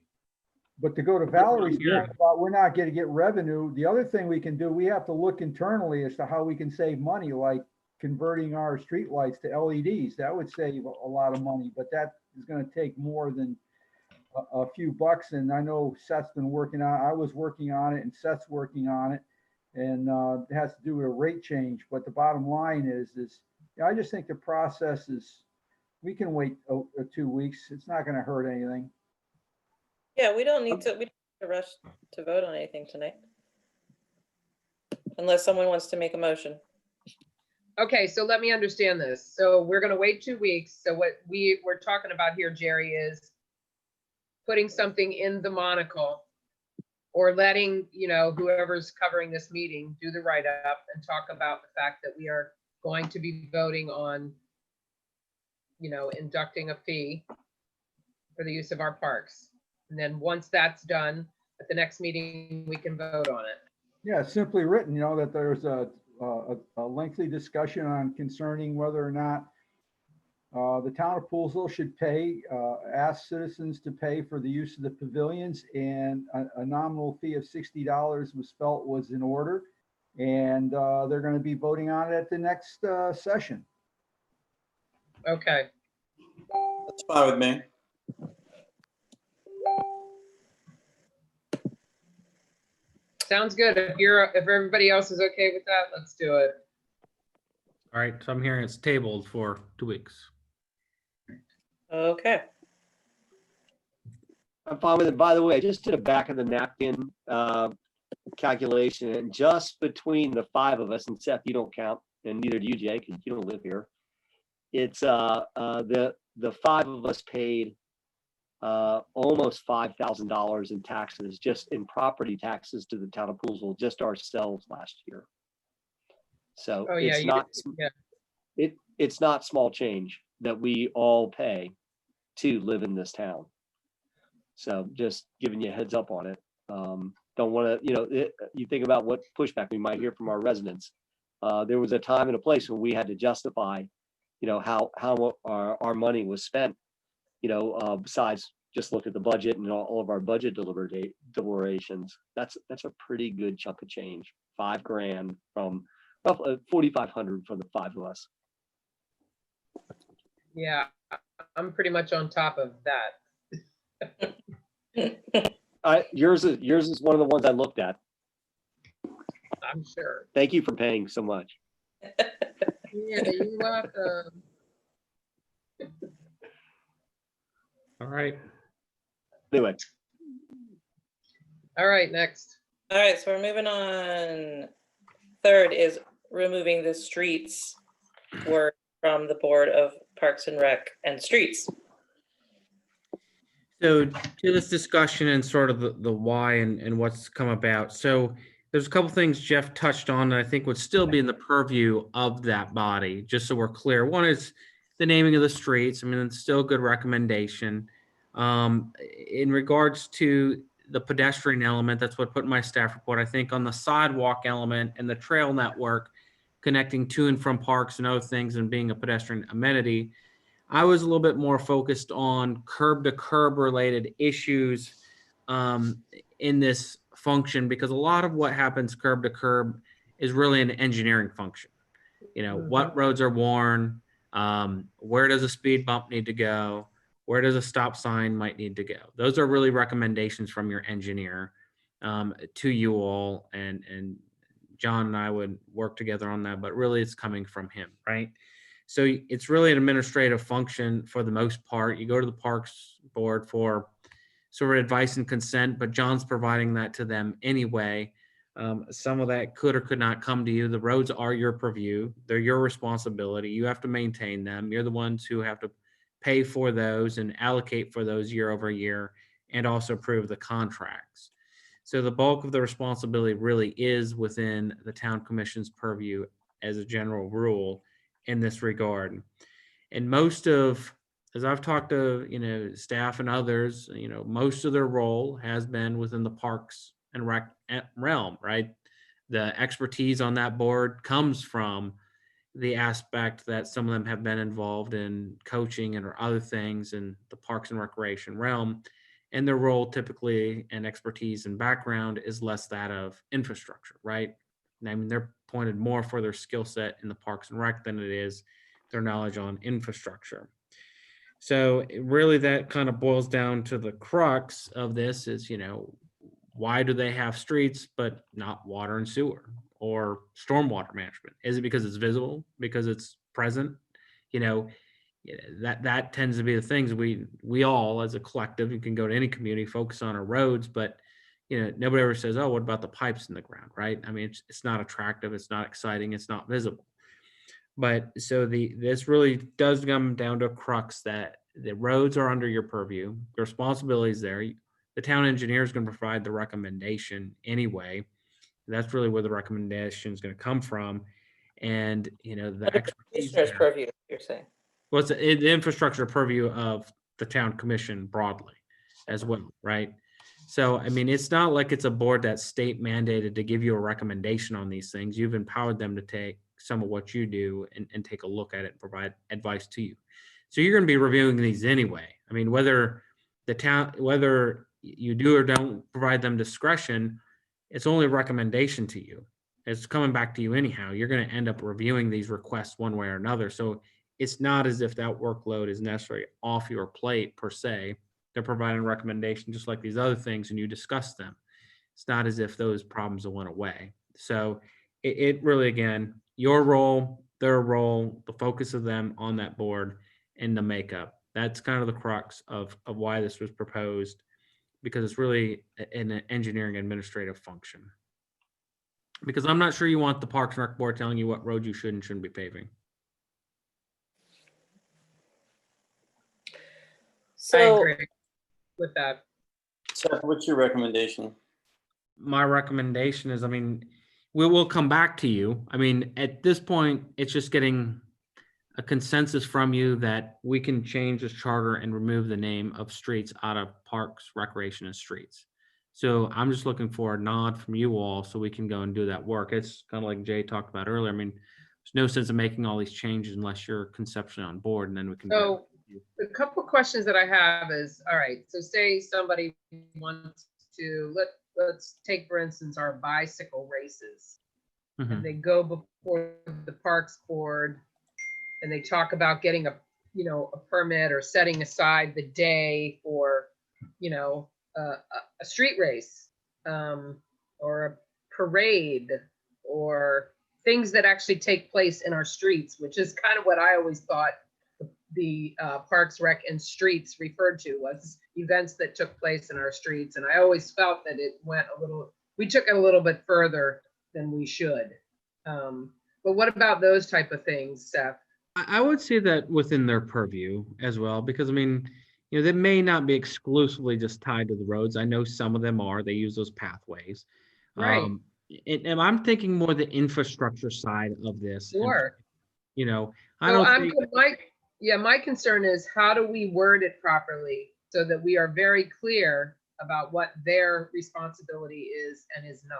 Speaker 4: But to go to Valerie's point about we're not going to get revenue, the other thing we can do, we have to look internally as to how we can save money, like converting our streetlights to LEDs. That would save a lot of money, but that is going to take more than a few bucks. And I know Seth's been working on it. I was working on it and Seth's working on it. And it has to do with a rate change. But the bottom line is I just think the process is, we can wait 2 weeks. It's not going to hurt anything.
Speaker 1: Yeah, we don't need to rush to vote on anything tonight. Unless someone wants to make a motion.
Speaker 5: Okay, so let me understand this. So we're gonna wait 2 weeks. So what we're talking about here, Jerry, is putting something in the monocle or letting, you know, whoever's covering this meeting do the write-up and talk about the fact that we are going to be voting on, you know, inducting a fee for the use of our parks. And then once that's done, at the next meeting, we can vote on it.
Speaker 4: Yeah, it's simply written, you know, that there's a lengthy discussion on concerning whether or not the town of Poolsville should ask citizens to pay for the use of the pavilions, and a nominal fee of $60 was felt was in order. And they're going to be voting on it at the next session.
Speaker 5: Okay.
Speaker 3: That's fine with me.
Speaker 5: Sounds good. If everybody else is okay with that, let's do it.
Speaker 2: All right, so I'm hearing it's tabled for 2 weeks.
Speaker 1: Okay.
Speaker 6: I'm fine with it. By the way, I just did a back of the napkin calculation, and just between the 5 of us, and Seth, you don't count, and neither do you, Jay, because you don't live here. It's the 5 of us paid almost $5,000 in taxes, just in property taxes to the town of Poolsville, just ourselves last year. So
Speaker 5: Oh, yeah,
Speaker 6: it's not, it's not small change that we all pay to live in this town. So just giving you a heads up on it. Don't want to, you think about what pushback we might hear from our residents. There was a time and a place when we had to justify, how our money was spent, besides just look at the budget and all of our budget deliberations. That's a pretty good chunk of change. $5,000 from roughly 4,500 from the five of us.
Speaker 5: Yeah, I'm pretty much on top of that.
Speaker 6: Yours is one of the ones I looked at.
Speaker 5: I'm sure.
Speaker 6: Thank you for paying so much.
Speaker 5: Yeah, you're welcome.
Speaker 2: All right.
Speaker 6: Anyway,
Speaker 5: All right, next.
Speaker 1: All right, so we're moving on. Third is removing the streets word from the Board of Parks and Rec and Streets.
Speaker 2: So to this discussion and sort of the why and what's come about. So there's a couple things Jeff touched on that I think would still be in the purview of that body, just so we're clear. One is the naming of the streets. I mean, it's still a good recommendation. In regards to the pedestrian element, that's what put in my staff report. I think on the sidewalk element and the trail network connecting to and from parks and other things and being a pedestrian amenity, I was a little bit more focused on curb to curb related issues in this function, because a lot of what happens curb to curb is really an engineering function. What roads are worn, where does a speed bump need to go, where does a stop sign might need to go. Those are really recommendations from your engineer to you all, and John and I would work together on that, but really it's coming from him, right? So it's really an administrative function for the most part. You go to the Parks Board for sort of advice and consent, but John's providing that to them anyway. Some of that could or could not come to you. The roads are your purview. They're your responsibility. You have to maintain them. You're the ones who have to pay for those and allocate for those year over year, and also approve the contracts. So the bulk of the responsibility really is within the town commission's purview as a general rule in this regard. And most of, as I've talked to, staff and others, most of their role has been within the Parks and Rec realm, right? The expertise on that board comes from the aspect that some of them have been involved in coaching and or other things in the Parks and Recreation realm. And their role typically and expertise and background is less that of infrastructure, right? And I mean, they're pointed more for their skill set in the Parks and Rec than it is their knowledge on infrastructure. So really that kind of boils down to the crux of this is, why do they have streets but not water and sewer or stormwater management? Is it because it's visible, because it's present? That tends to be the things we all as a collective, you can go to any community, focus on our roads, but nobody ever says, oh, what about the pipes in the ground, right? I mean, it's not attractive, it's not exciting, it's not visible. But so this really does come down to a crux that the roads are under your purview, the responsibility is there. The town engineer is going to provide the recommendation anyway. That's really where the recommendation is going to come from. And, the expertise
Speaker 1: Commissioner's
Speaker 2: there.
Speaker 1: purview, you're saying.
Speaker 2: Well, it's the infrastructure purview of the town commission broadly as well, right? So, I mean, it's not like it's a board that's state mandated to give you a recommendation on these things. You've empowered them to take some of what you do and take a look at it and provide advice to you. So you're going to be reviewing these anyway. I mean, whether you do or don't provide them discretion, it's only a recommendation to you. It's coming back to you anyhow. You're going to end up reviewing these requests one way or another. So it's not as if that workload is necessarily off your plate per se. They're providing a recommendation just like these other things, and you discuss them. It's not as if those problems went away. So it really, again, your role, their role, the focus of them on that board and the makeup. That's kind of the crux of why this was proposed, because it's really an engineering administrative function. Because I'm not sure you want the Parks and Rec board telling you what road you should and shouldn't be paving.
Speaker 5: I
Speaker 1: So,
Speaker 5: agree with that.
Speaker 3: Seth, what's your recommendation?
Speaker 2: My recommendation is, I mean, we will come back to you. I mean, at this point, it's just getting a consensus from you that we can change this charter and remove the name of streets out of parks, recreation, and streets. So I'm just looking for a nod from you all so we can go and do that work. It's kind of like Jay talked about earlier. I mean, there's no sense of making all these changes unless you're conceptually on board, and then we can.
Speaker 5: So a couple questions that I have is, all right, so say somebody wants to, let's take, for instance, our bicycle races.
Speaker 2: Mhm.
Speaker 5: And they go before the Parks Board and they talk about getting a, you know, a permit or setting aside the day for, you know, a street race, or a parade, or things that actually take place in our streets, which is kind of what I always thought the Parks, Rec, and Streets referred to, was events that took place in our streets. And I always felt that it went a little, we took it a little bit further than we should. But what about those type of things, Seth?
Speaker 2: I would say that within their purview as well, because I mean, you know, they may not be exclusively just tied to the roads. I know some of them are, they use those pathways.
Speaker 5: Right.
Speaker 2: And I'm thinking more the infrastructure side of this. And,
Speaker 5: Sure.
Speaker 2: you know, I
Speaker 5: So
Speaker 2: don't think,
Speaker 5: my concern is, how do we word it properly so that we are very clear about what their responsibility is and is not?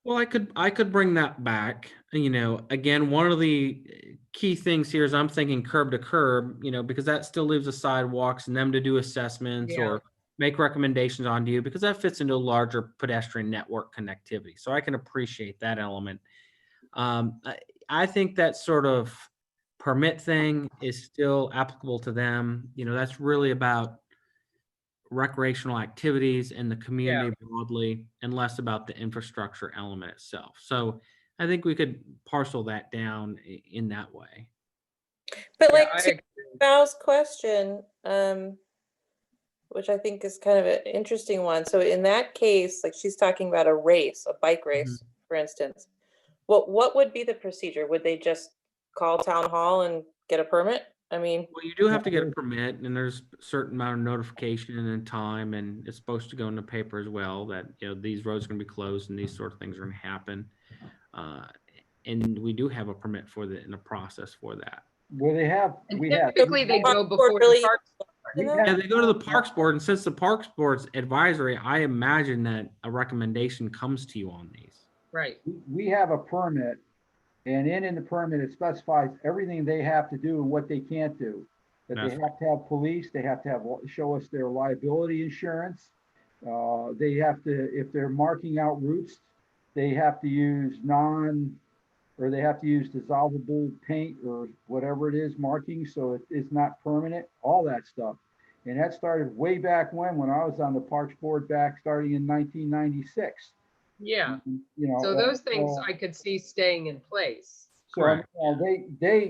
Speaker 2: well, I could bring that back. You know, again, one of the key things here is I'm thinking curb to curb, you know, because that still leaves the sidewalks and them to do assessments
Speaker 5: Yeah.
Speaker 2: or make recommendations on you, because that fits into a larger pedestrian network connectivity. So I can appreciate that element. I think that sort of permit thing is still applicable to them. You know, that's really about recreational activities in the community broadly, and less about the infrastructure element itself. So I think we could parcel that down in that way.
Speaker 1: But
Speaker 5: Yeah,
Speaker 1: like
Speaker 5: I
Speaker 1: to
Speaker 5: agree.
Speaker 1: Val's question, which I think is kind of an interesting one. So in that case, like she's talking about a race, a bike race, for instance. What would be the procedure? Would they just call town hall and get a permit? I mean,
Speaker 2: Well, you do have to get a permit, and there's a certain amount of notification and time, and it's supposed to go in the paper as well that, you know, these roads are going to be closed and these sort of things are going to happen. And we do have a permit for the in the process for that.
Speaker 4: Well,
Speaker 5: And
Speaker 4: we have.
Speaker 5: typically they go
Speaker 1: Parks
Speaker 5: before
Speaker 1: Board
Speaker 5: the
Speaker 1: really-
Speaker 5: Parks.
Speaker 1: you know?
Speaker 2: Yeah, they go to the Parks Board, and since the Parks Board's advisory, I imagine that a recommendation comes to you on these.
Speaker 5: Right.
Speaker 4: We have a permit, and in the permit, it specifies everything they have to do and what they can't do. That they
Speaker 2: That's-
Speaker 4: have to have police, they have to have, show us their liability insurance. They have to, if they're marking out routes, they have to use they have to use dissolvable paint or whatever it is, marking, so it's not permanent, all that stuff. And that started way back when I was on the Parks Board starting in 1996.
Speaker 5: Yeah.
Speaker 4: You know.
Speaker 5: So those things I could see staying in place.
Speaker 4: So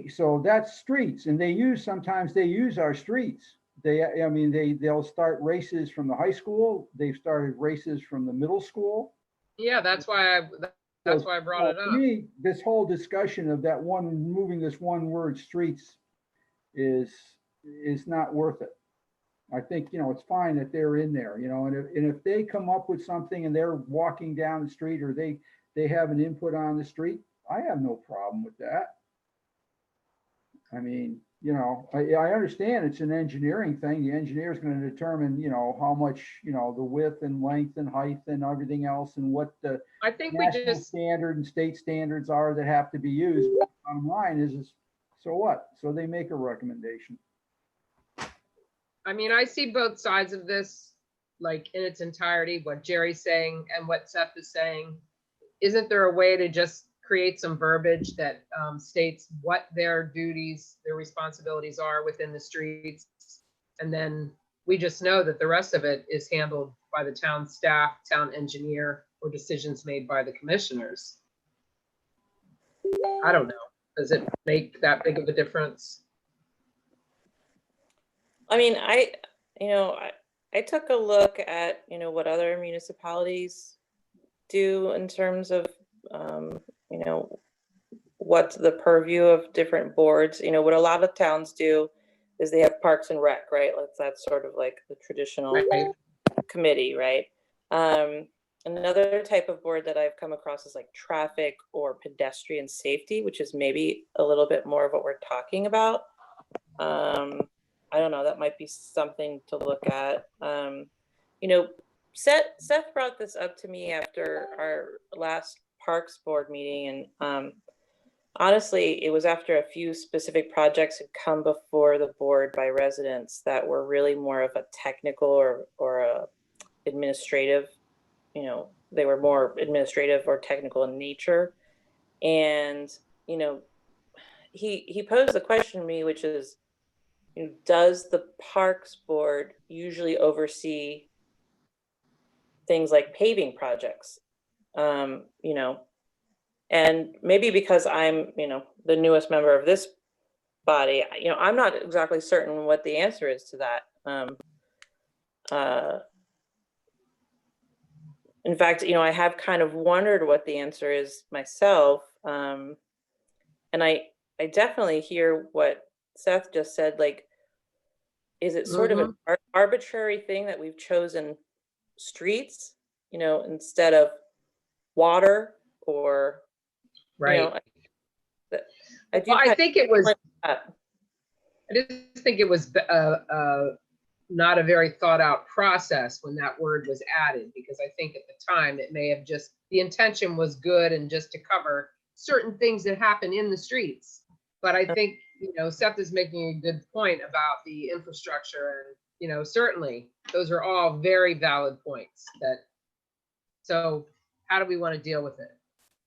Speaker 4: so that's streets, and sometimes they use our streets. They'll start races from the high school. They've started races from the middle school.
Speaker 5: Yeah, that's why I brought it
Speaker 4: To
Speaker 5: up.
Speaker 4: me, this whole discussion of moving this one word streets is not worth it. I think, you know, it's fine that they're in there, you know, and if they come up with something and they're walking down the street, or they have an input on the street, I have no problem with that. I mean, you know, I understand it's an engineering thing. The engineer is going to determine, you know, how much, you know, the width and length and height and everything else, and what the
Speaker 5: I think we
Speaker 4: national
Speaker 5: just,
Speaker 4: standard and state standards are that have to be used. Bottom line is so what? So they make a recommendation.
Speaker 5: I mean, I see both sides of this, like in its entirety, what Jerry's saying and what Seth is saying. Isn't there a way to just create some verbiage that states what their duties, their responsibilities are within the streets? And then we just know that the rest of it is handled by the town staff, town engineer, or decisions made by the commissioners. I don't know. Does it make that big of a difference?
Speaker 1: I mean, I took a look at, you know, what other municipalities do in terms of, you know, what's the purview of different boards. You know, what a lot of towns do is they have Parks and Rec, right? Like that's sort of like the traditional
Speaker 5: Right.
Speaker 1: committee, right? Another type of board that I've come across is like traffic or pedestrian safety, which is maybe a little bit more of what we're talking about. I don't know, that might be something to look at. You know, Seth brought this up to me after our last Parks Board meeting, and honestly, it was after a few specific projects had come before the board by residents that were really more of a technical or a administrative, you know, they were more administrative or technical in nature. And, you know, he posed the question to me, which is, you know, does the Parks Board usually oversee things like paving projects? You know, and maybe because I'm, you know, the newest member of this body, you know, I'm not exactly certain what the answer is to that. In fact, you know, I have kind of wondered what the answer is myself. And I definitely hear what Seth just said. Like, is it sort of an arbitrary thing that we've chosen streets, you know, instead of water or,
Speaker 5: Right.
Speaker 1: you know, I do
Speaker 5: Well, I
Speaker 1: kind
Speaker 5: think it was,
Speaker 1: of that.
Speaker 5: I just think it was not a very thought out process when that word was added, because I think at the time it may have just, the intention was good and just to cover certain things that happen in the streets. But I think, you know, Seth is making a good point about the infrastructure, and, you know, certainly those are all very valid points. That, so how do we want to deal with it?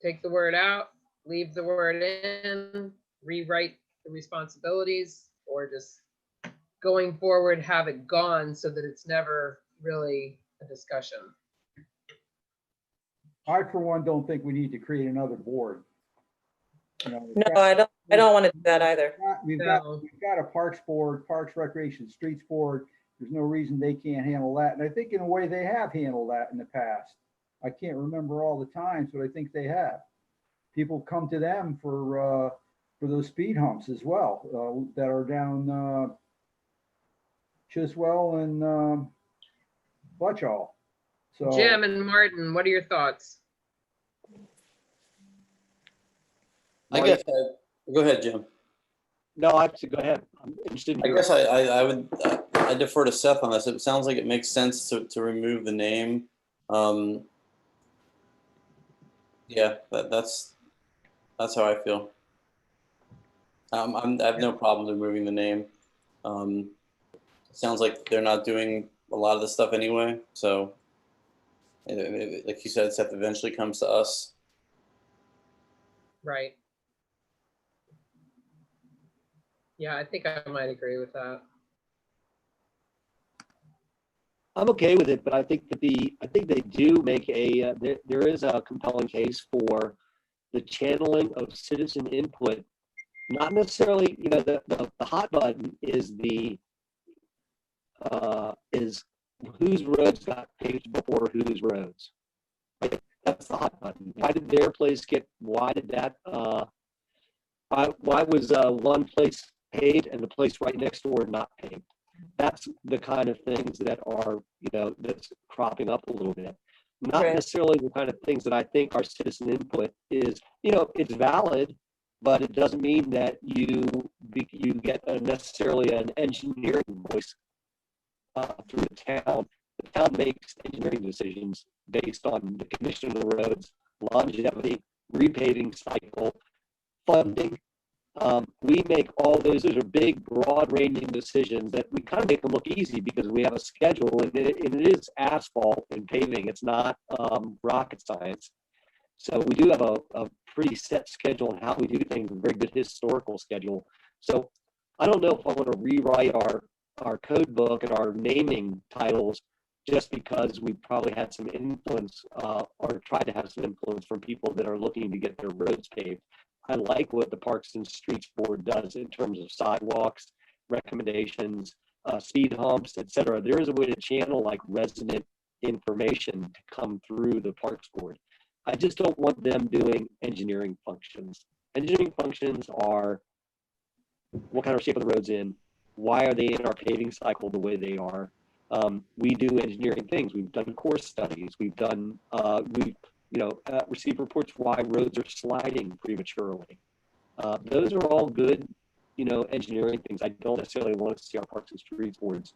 Speaker 5: Take the word out, leave the word in, rewrite the responsibilities, or just going forward have it gone so that it's never really a discussion?
Speaker 4: I, for one, don't think we need to create another board. You know,
Speaker 1: No, I don't want to do that either.
Speaker 4: We've got a Parks Board, Parks, Recreation, Streets Board. There's no reason they can't handle that. And I think in a way they have handled that in the past. I can't remember all the times, but I think they have. People come to them for those speed humps as well, that are down Chiswell and Butchall. So
Speaker 5: Jim and Martin, what are your thoughts?
Speaker 3: I guess, go ahead, Jim.
Speaker 6: No, I go ahead. I'm interested in
Speaker 3: I
Speaker 6: your.
Speaker 3: guess I would, I defer to Seth on this. It sounds like it makes sense to remove the name. Yeah, that's how I feel. I have no problem removing the name. It sounds like they're not doing a lot of the stuff anyway. So, like you said, Seth eventually comes to us.
Speaker 5: Right. Yeah, I think I might agree with that.
Speaker 6: I'm okay with it, but I think that I think they do make a there is a compelling case for the channeling of citizen input. Not necessarily, you know, the hot button is is whose roads got paved before whose roads. Right? That's the hot button. Why did their place get? Why did that? Why was one place paved and the place right next door not paved? That's the kind of things that are, you know, that's cropping up a little bit. Not
Speaker 1: Right.
Speaker 6: necessarily the kind of things that I think our citizen input is, you know, it's valid, but it doesn't mean that you get necessarily an engineering voice through the town. The town makes engineering decisions based on the condition of the roads, longevity, repaving cycle, funding. We make all those are big, broad-ranging decisions that we kind of make them look easy because we have a schedule, and it is asphalt and paving. It's not rocket science. So we do have a pretty set schedule on how we do things, a very good historical schedule. So I don't know if I want to rewrite our code book and our naming titles just because we probably had some influence or tried to have some influence from people that are looking to get their roads paved. I like what the Parks and Streets Board does in terms of sidewalks, recommendations, speed humps, etc. There is a way to channel like resident information to come through the Parks Board. I just don't want them doing engineering functions. Engineering functions are what kind of shape of the road's in, why are they in our paving cycle the way they are, We do engineering things. We've done course studies. We've done, received reports why roads are sliding prematurely. Those are all good, engineering things. I don't necessarily want to see our Parks and Streets boards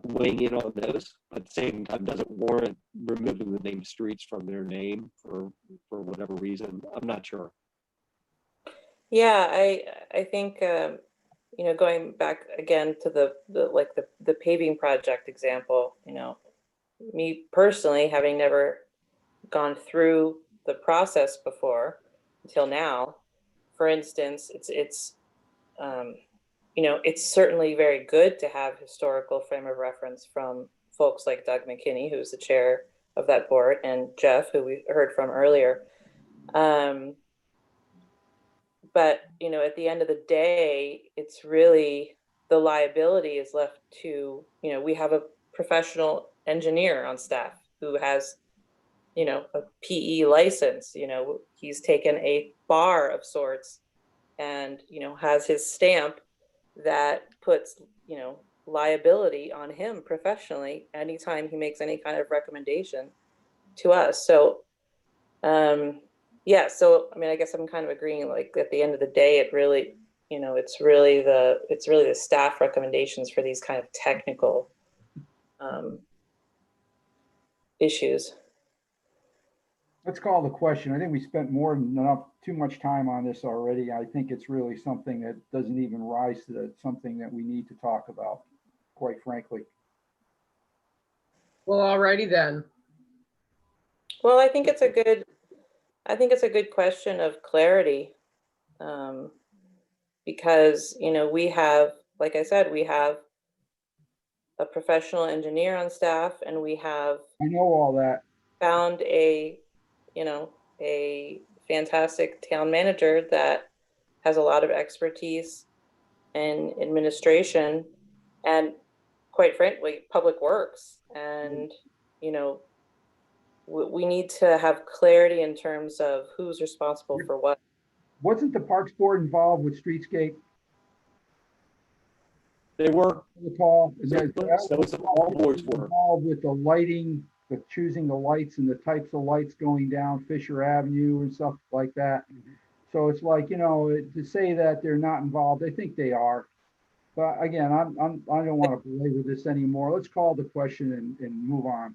Speaker 6: weighing in on those, but at the same time, doesn't warrant removing the name streets from their name for whatever reason. I'm not sure.
Speaker 1: Yeah, I think, going back again to the paving project example, me personally, having never gone through the process before until now, for instance, it's certainly very good to have historical frame of reference from folks like Doug McKinney, who's the chair of that board, and Jeff, who we heard from earlier. But, at the end of the day, it's really the liability is left to, we have a professional engineer on staff who has, a PE license, he's taken a bar of sorts and, has his stamp that puts, liability on him professionally anytime he makes any kind of recommendation to us. So, yeah, so I guess I'm kind of agreeing, like at the end of the day, it really, it's really the staff recommendations for these kind of technical issues.
Speaker 4: Let's call the question. I think we spent too much time on this already. I think it's really something that doesn't even rise to something that we need to talk about, quite frankly.
Speaker 5: Well, alrighty then.
Speaker 1: Well, I think it's a good question of clarity, because, we have, like I said, we have a professional engineer on staff, and we have
Speaker 4: I know all that.
Speaker 1: found a fantastic town manager that has a lot of expertise in administration and, quite frankly, public works. And, we need to have clarity in terms of who's responsible for what.
Speaker 4: Wasn't the Parks Board involved with Streetscape?
Speaker 6: They were.
Speaker 4: Recall?
Speaker 6: All boards were.
Speaker 4: Involved with the lighting, with choosing the lights and the types of lights going down Fisher Avenue and stuff like that. So it's like, to say that they're not involved, I think they are. But again, I don't want to belabor this anymore. Let's call the question and move on.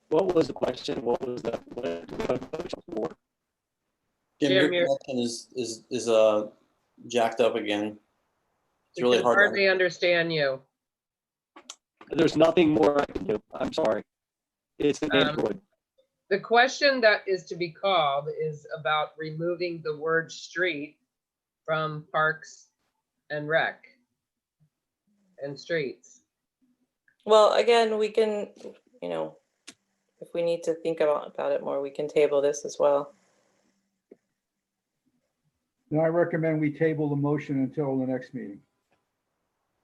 Speaker 6: What was the question? What was the?
Speaker 3: Jim, your
Speaker 5: Jim, you're-
Speaker 3: connection is jacked up again. It's
Speaker 5: We
Speaker 3: really
Speaker 5: can
Speaker 3: hard.
Speaker 5: hardly understand you.
Speaker 6: There's nothing more I can do. I'm sorry. It's an Android.
Speaker 5: The question that is to be called is about removing the word street from Parks and Rec and streets.
Speaker 1: Well, again, we can, if we need to think about it more, we can table this as well.
Speaker 4: Then I recommend we table the motion until the next meeting.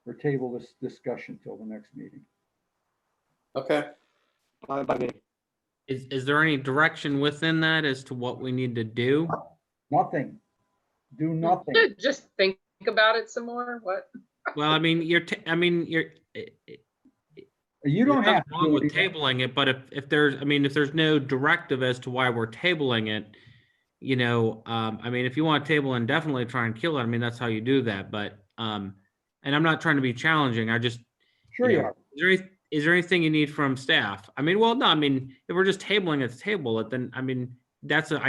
Speaker 4: Or table this discussion till the next meeting.
Speaker 3: Okay.
Speaker 6: Fine by me.
Speaker 2: Is there any direction within that as to what we need to do?
Speaker 4: Nothing. Do nothing.
Speaker 5: Just think about it some more. What?
Speaker 2: Well, I mean, you're
Speaker 4: You don't
Speaker 2: nothing
Speaker 4: have
Speaker 2: wrong
Speaker 4: to.
Speaker 2: with tabling it, but if there's no directive as to why we're tabling it, if you want to table indefinitely, try and kill it. I mean, that's how you do that. But and I'm not trying to be challenging. I just
Speaker 4: Sure you are.
Speaker 2: is there anything you need from staff? I mean, well, no. I mean, if we're just tabling it to table it, then I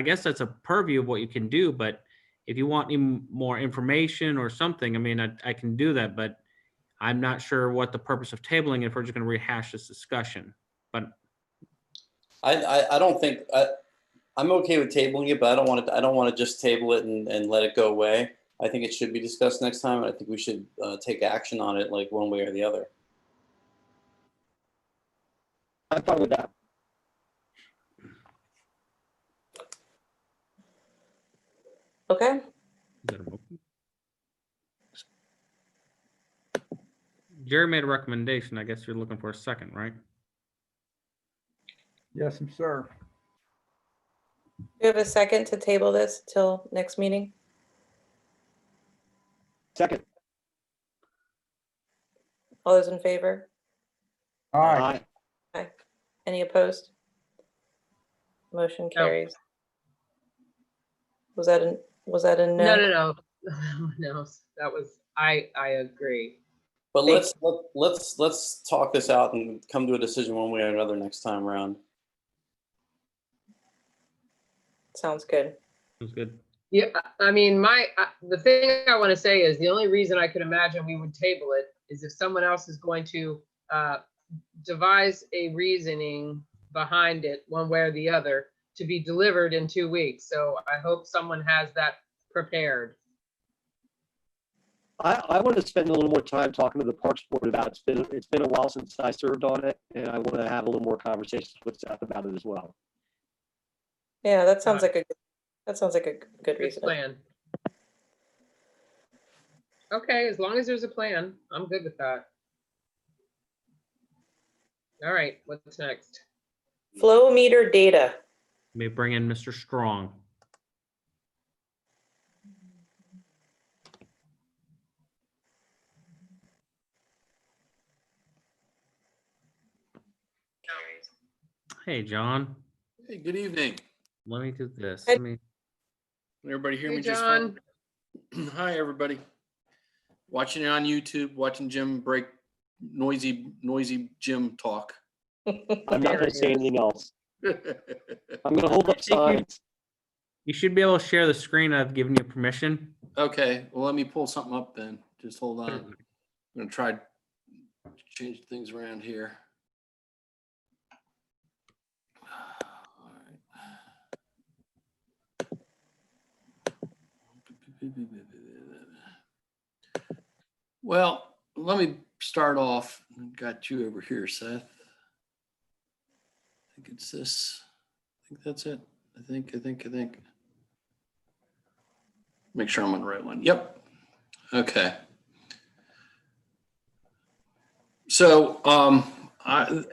Speaker 2: guess that's a purview of what you can do. But if you want any more information or something, I can do that. But I'm not sure what the purpose of tabling it if we're just going to rehash this discussion. But
Speaker 3: I don't think I'm okay with tabling it, but I don't want to just table it and let it go away. I think it should be discussed next time. And I think we should take action on it, like one way or the other.
Speaker 6: I'm fine with that.
Speaker 1: Okay.
Speaker 2: is that a motion? Jerry made a recommendation. I guess you're looking for a second, right?
Speaker 4: Yes, sir.
Speaker 1: Do you have a second to table this till next meeting?
Speaker 6: Second.
Speaker 1: All those in favor?
Speaker 4: All right,
Speaker 6: Aye.
Speaker 1: Any opposed? Motion
Speaker 5: No.
Speaker 1: carries. Was that a no?
Speaker 5: No. No, that was, I agree.
Speaker 3: But let's talk this out and come to a decision one way or another next time around.
Speaker 1: Sounds good.
Speaker 2: Sounds good.
Speaker 5: Yeah, I mean, the thing I want to say is the only reason I could imagine we would table it is if someone else is going to devise a reasoning behind it, one way or the other, to be delivered in 2 weeks. So I hope someone has that prepared.
Speaker 6: I want to spend a little more time talking to the Parks Board about it. It's been a while since I served on it, and I want to have a little more conversations with Seth about it as well.
Speaker 1: Yeah, that sounds like a good
Speaker 5: Good
Speaker 1: reason.
Speaker 5: plan. Okay, as long as there's a plan, I'm good with that. All right, what's next?
Speaker 1: Flow meter data.
Speaker 2: May bring in Mr. Strong. Hey, John,
Speaker 9: Hey, good evening.
Speaker 2: let me do this.
Speaker 1: Hey.
Speaker 2: Let me,
Speaker 9: Can everybody hear
Speaker 5: Hey,
Speaker 9: me just
Speaker 5: John.
Speaker 9: fine? Hi, everybody. Watching it on YouTube, watching Jim break noisy Jim talk.
Speaker 6: I'm not
Speaker 5: There
Speaker 6: going
Speaker 5: it
Speaker 6: to say
Speaker 5: is.
Speaker 6: anything else. I'm going to hold up signs.
Speaker 2: you should be able to share the screen. I've given you permission.
Speaker 9: Okay, well, let me pull something up then. Just hold on. I'm gonna try to change things around here. All right. Well, let me start off. I've got you over here, Seth. I think it's this. I think that's it. I think. Make sure I'm on the right one. Yep. Okay. So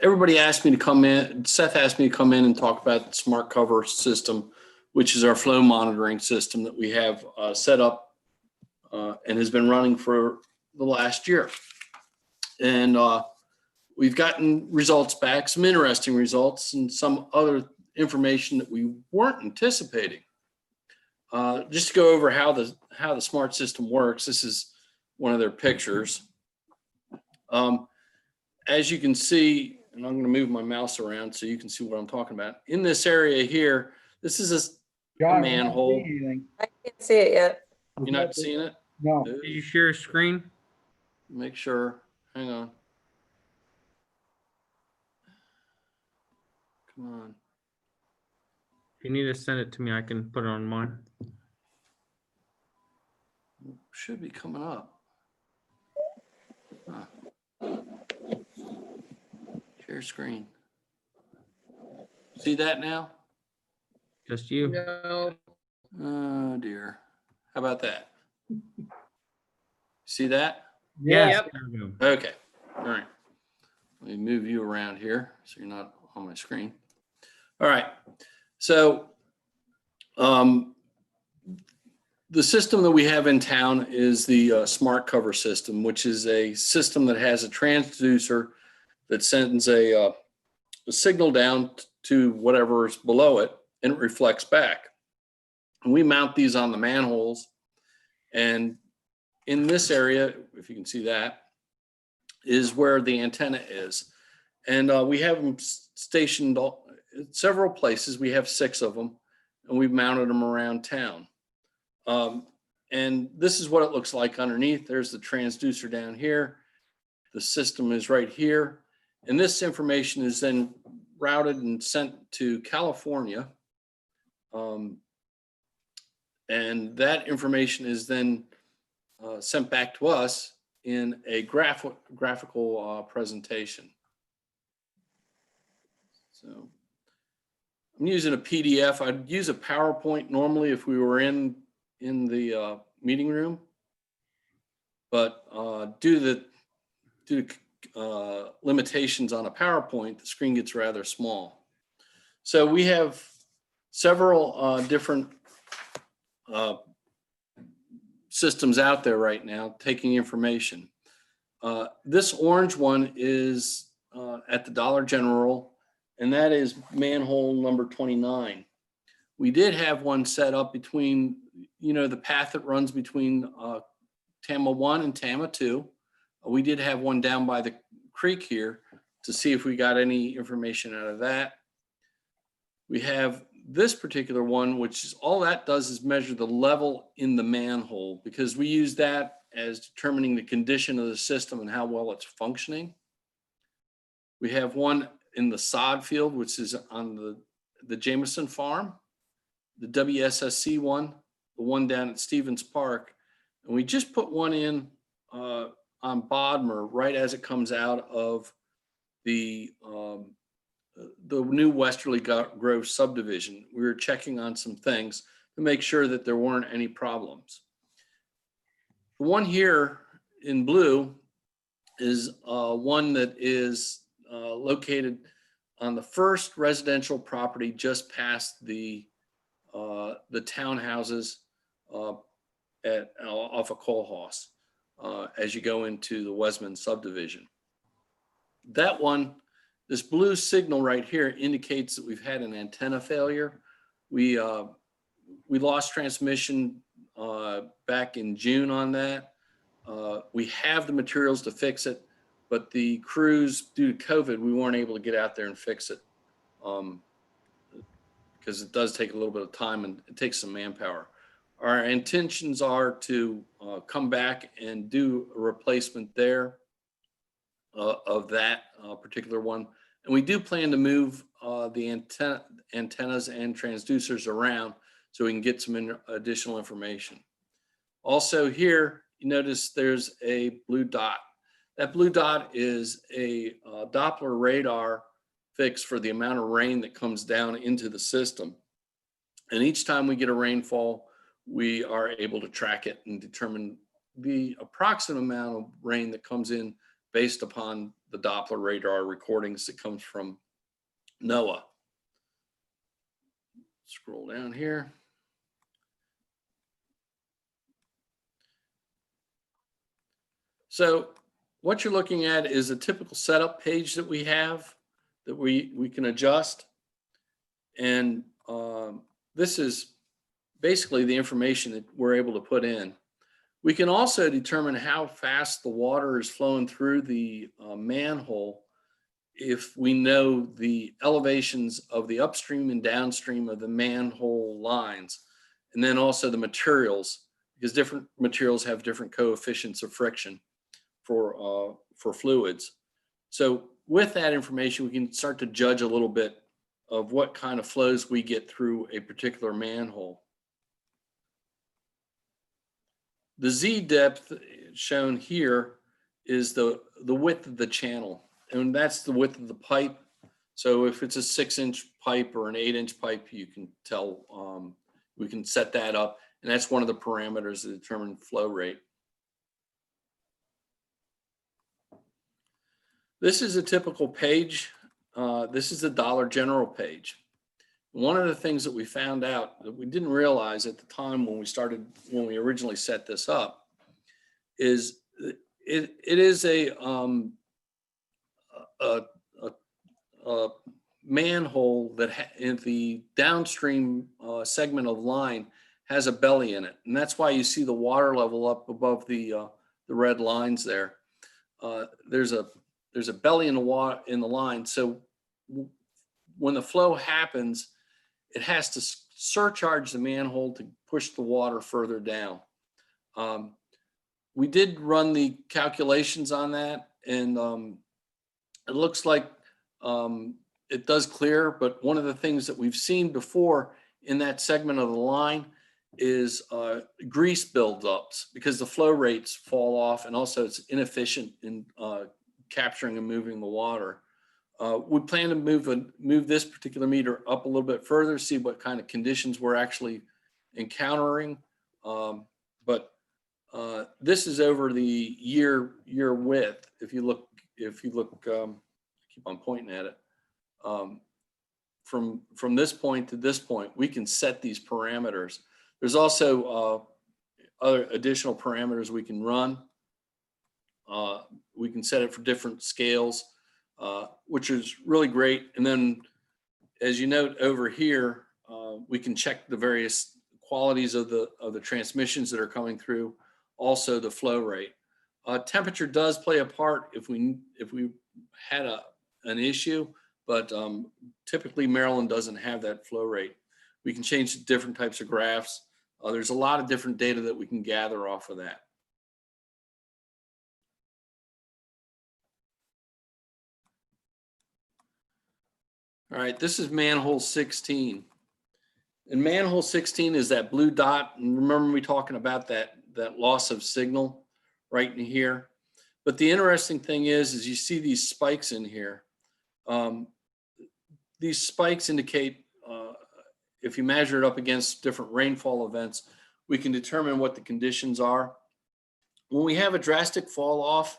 Speaker 9: everybody asked me to come in. Seth asked me to come in and talk about the Smart Cover system, which is our flow monitoring system that we have set up and has been running for the last year. And we've gotten results back, some interesting results and some other information that we weren't anticipating. Just to go over how the smart system works, this is one of their pictures. As you can see, and I'm going to move my mouse around so you can see what I'm talking about. In this area here, this is a
Speaker 4: John, we're not
Speaker 9: manhole.
Speaker 4: seeing anything.
Speaker 1: I can't see it yet.
Speaker 9: You're not seeing it?
Speaker 4: No,
Speaker 2: Did you share a screen?
Speaker 9: Make sure. Hang on. Come on.
Speaker 2: If you need to send it to me, I can put it on mine.
Speaker 9: Should be coming up. Huh. Share screen. See that now?
Speaker 2: Just you.
Speaker 5: No,
Speaker 9: Oh dear. How about that? See that?
Speaker 4: yeah,
Speaker 2: Yes. there we go.
Speaker 9: Okay. All right. Let me move you around here so you're not on my screen. All right. So the system that we have in town is the Smart Cover system, which is a system that has a transducer that sends a signal down to whatever is below it, and it reflects back. And we mount these on the manholes. And in this area, if you can see that, is where the antenna is. And we have them stationed at several places. We have 6 of them, and we've mounted them around town. And this is what it looks like underneath. There's the transducer down here. The system is right here. And this information is then routed and sent to California. And that information is then sent back to us in a graphical presentation. So I'm using a PDF. I'd use a PowerPoint normally if we were in the meeting room, but due to limitations on a PowerPoint, the screen gets rather small. So we have several different systems out there right now taking information. This orange one is at the Dollar General, and that is manhole number 29. We did have one set up between, the path that runs between Tama 1 and Tama 2. We did have one down by the creek here to see if we got any information out of that. We have this particular one, which is all that does is measure the level in the manhole, because we use that as determining the condition of the system and how well it's functioning. We have one in the sod field, which is on the Jameson farm, the WSSC one, the one down at Stevens Park. And we just put one in on Bodmer right as it comes out of the new Westerly Grove subdivision. We were checking on some things to make sure that there weren't any problems. The one here in blue is one that is located on the first residential property just past the townhouses off of Coalhouse as you go into the Wesman subdivision. That one, this blue signal right here indicates that we've had an antenna failure. We lost transmission back in June on that. We have the materials to fix it, but the crews, due to COVID, we weren't able to get out there and fix it because it does take a little bit of time and it takes some manpower. Our intentions are to come back and do a replacement there of that particular one. And we do plan to move the antennas and transducers around so we can get some additional information. Also here, you notice there's a blue dot. That blue dot is a Doppler radar fix for the amount of rain that comes down into the system. And each time we get a rainfall, we are able to track it and determine the approximate amount of rain that comes in based upon the Doppler radar recordings that comes from NOAA. Scroll down here. So what you're looking at is a typical setup page that we have that we can adjust. And this is basically the information that we're able to put in. We can also determine how fast the water is flowing through the manhole if we know the elevations of the upstream and downstream of the manhole lines, and then also the materials, because different materials have different coefficients of friction for fluids. So with that information, we can start to judge a little bit of what kind of flows we get through a particular manhole. The Z depth shown here is the width of the channel, and that's the width of the pipe. So if it's a 6-inch pipe or an 8-inch pipe, you can tell, we can set that up, and that's one of the parameters that determine flow rate. This is a typical page. This is the Dollar General page. One of the things that we found out that we didn't realize at the time when we originally set this up is it is a manhole that in the downstream segment of line has a belly in it, and that's why you see the water level up above the red lines there. There's a belly in the water in the line, so when the flow happens, it has to surcharge the manhole to push the water further down. We did run the calculations on that, and it looks like it does clear, but one of the things that we've seen before in that segment of the line is grease buildups because the flow rates fall off, and also it's inefficient in capturing and moving the water. We plan to move this particular meter up a little bit further, see what kind of conditions we're actually encountering. But this is over the year width. If you look, keep on pointing at it. From this point to this point, we can set these parameters. There's also other additional parameters we can run. We can set it for different scales, which is really great. And then, as you note over here, we can check the various qualities of the transmissions that are coming through, also the flow rate. Temperature does play a part if we had an issue, but typically Maryland doesn't have that flow rate. We can change different types of graphs. There's a lot of different data that we can gather off of that. All right, this is manhole 16. And manhole 16 is that blue dot. And remember me talking about that loss of signal right in here. But the interesting thing is you see these spikes in here. These spikes indicate, if you measure it up against different rainfall events, we can determine what the conditions are. When we have a drastic fall off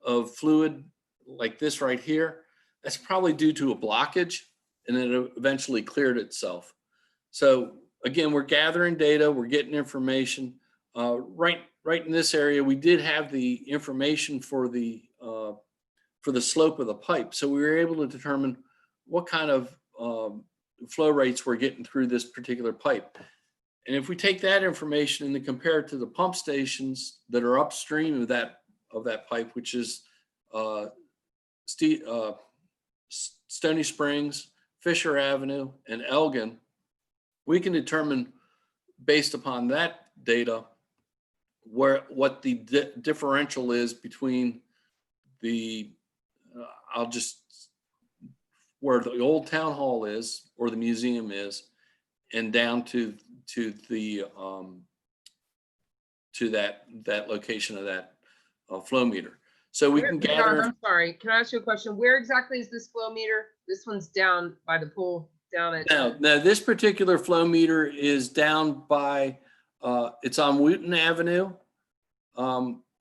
Speaker 9: of fluid like this right here, that's probably due to a blockage, and it eventually cleared itself. So again, we're gathering data, we're getting information. Right in this area, we did have the information for the slope of the pipe. So we were able to determine what kind of flow rates we're getting through this particular pipe. And if we take that information and then compare it to the pump stations that are upstream of that pipe, which is Stony Springs, Fisher Avenue, and Elgin, we can determine based upon that data what the differential is between the where the old town hall is or the museum is, and down to that location of that flow meter. So we can gather.
Speaker 5: I'm sorry, can I ask you a question? Where exactly is this flow meter? This one's down by the pool, down at.
Speaker 9: No, this particular flow meter is down by, it's on Wooten Avenue.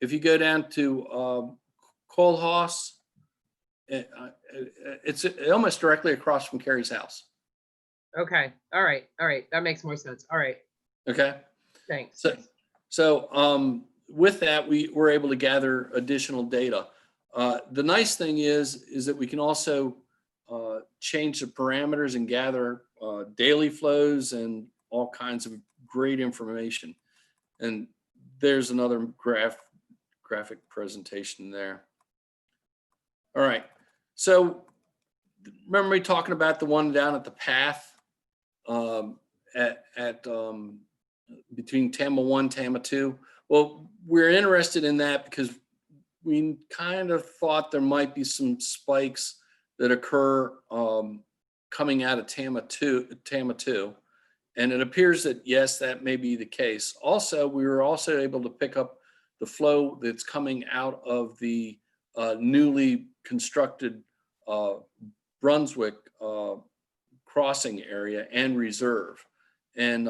Speaker 9: If you go down to Kohlhaas, it's almost directly across from Carrie's house.
Speaker 5: Okay, all right, that makes more sense. All right,
Speaker 9: Okay.
Speaker 5: thanks.
Speaker 9: So with that, we were able to gather additional data. The nice thing is that we can also change the parameters and gather daily flows and all kinds of great information. And there's another graphic presentation there. All right. So remember me talking about the one down at the path between TAMA 1, TAMA 2? Well, we're interested in that because we kind of thought there might be some spikes that occur coming out of TAMA 2. And it appears that, yes, that may be the case. Also, we were also able to pick up the flow that's coming out of the newly constructed Brunswick crossing area and reserve. And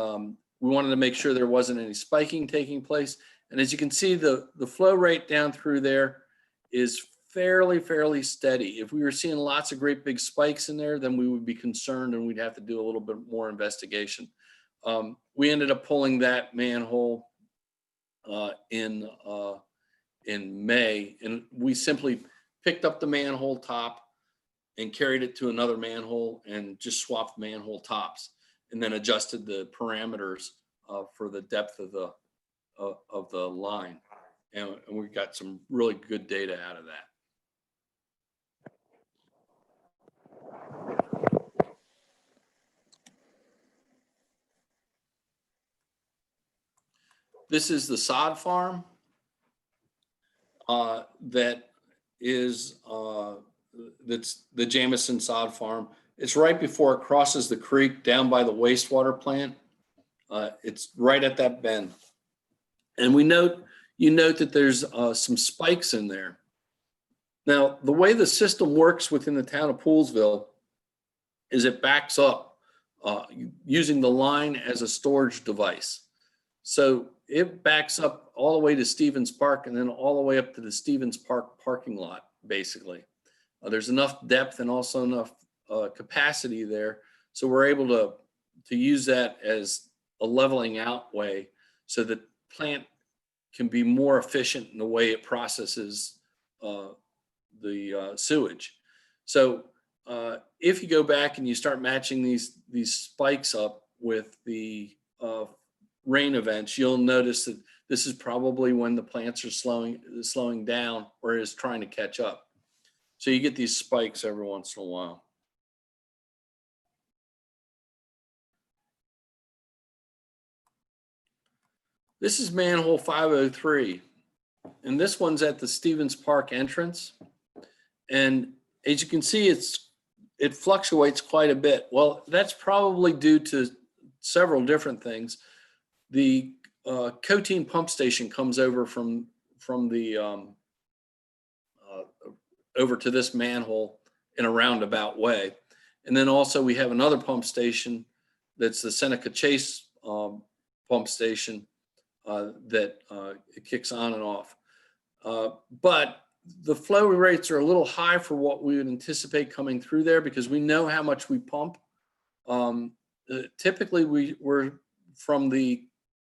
Speaker 9: we wanted to make sure there wasn't any spiking taking place. And as you can see, the flow rate down through there is fairly steady. If we were seeing lots of great big spikes in there, then we would be concerned and we'd have to do a little bit more investigation. We ended up pulling that manhole in May, and we simply picked up the manhole top and carried it to another manhole and just swapped manhole tops, and then adjusted the parameters for the depth of the line. And we got some really good data out of that. This is the sod farm that is that's the Jamison sod farm. It's right before it crosses the creek down by the wastewater plant. It's right at that bend. And you note that there's some spikes in there. Now, the way the system works within the town of Poolesville is it backs up using the line as a storage device. So it backs up all the way to Stevens Park and then all the way up to the Stevens Park parking lot, basically. There's enough depth and also enough capacity there. So we're able to use that as a leveling out way so that plant can be more efficient in the way it processes sewage. So if you go back and you start matching these spikes up with the rain events, you'll notice that this is probably when the plants are slowing down or is trying to catch up. So you get these spikes every once in a while. This is manhole 503, and this one's at the Stevens Park entrance. And as you can see, it fluctuates quite a bit. Well, that's probably due to several different things. The Coteine pump station comes over from the over to this manhole in a roundabout way. And then also we have another pump station that's the Seneca Chase pump station that it kicks on and off. But the flow rates are a little high for what we would anticipate coming through there because we know how much we pump. Typically we're from the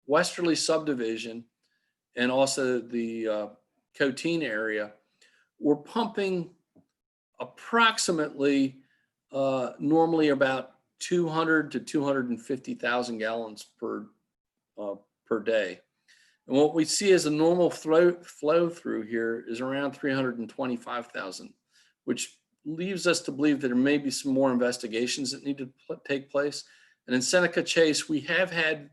Speaker 9: westerly subdivision and also the Coteine area. We're pumping approximately normally about 200 to 250,000 gallons per day. And what we see as a normal flow through here is around 325,000, which leaves us to believe that there may be some more investigations that need to take place. And in Seneca Chase, we have had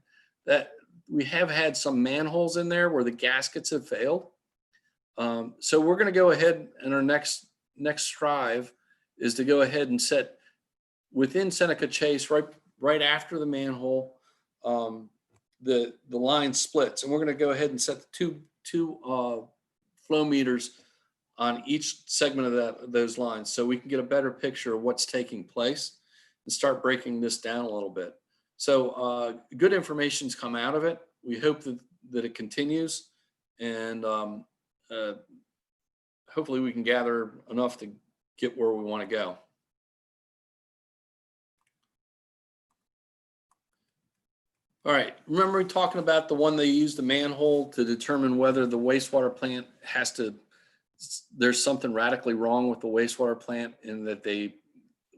Speaker 9: some manholes in there where the gaskets have failed. So we're going to go ahead, and our next strive is to go ahead and set within Seneca Chase right after the manhole. The line splits, and we're going to go ahead and set the two flow meters on each segment of those lines, so we can get a better picture of what's taking place and start breaking this down a little bit. So good information's come out of it. We hope that it continues, and hopefully we can gather enough to get where we want to go. All right, remember talking about the one they used the manhole to determine whether the wastewater plant there's something radically wrong with the wastewater plant, and that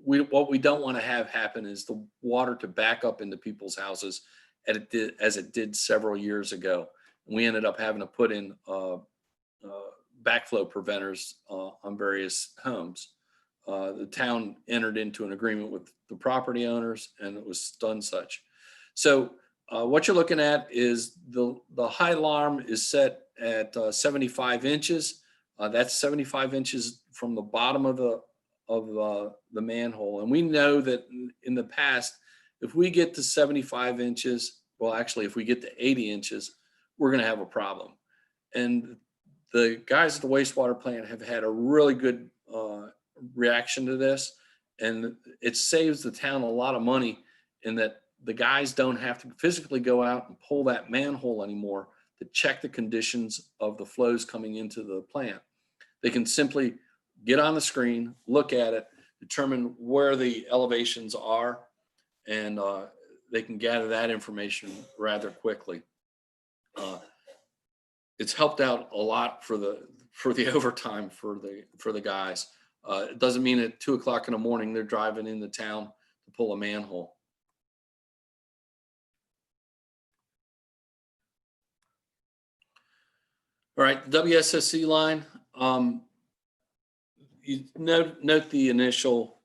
Speaker 9: what we don't want to have happen is the water to back up into people's houses as it did several years ago. And we ended up having to put in backflow preventers on various homes. The town entered into an agreement with the property owners, and it was done such. So what you're looking at is the high alarm is set at 75 inches. That's 75 inches from the bottom of the manhole. And we know that in the past, if we get to 75 inches, well, actually, if we get to 80 inches, we're going to have a problem. And the guys at the wastewater plant have had a really good reaction to this, and it saves the town a lot of money in that the guys don't have to physically go out and pull that manhole anymore to check the conditions of the flows coming into the plant. They can simply get on the screen, look at it, determine where the elevations are, and they can gather that information rather quickly. It's helped out a lot for the overtime for the guys. It doesn't mean at 2 o'clock in the morning they're driving into town to pull a manhole. All right, the WSSC line. You note the initial.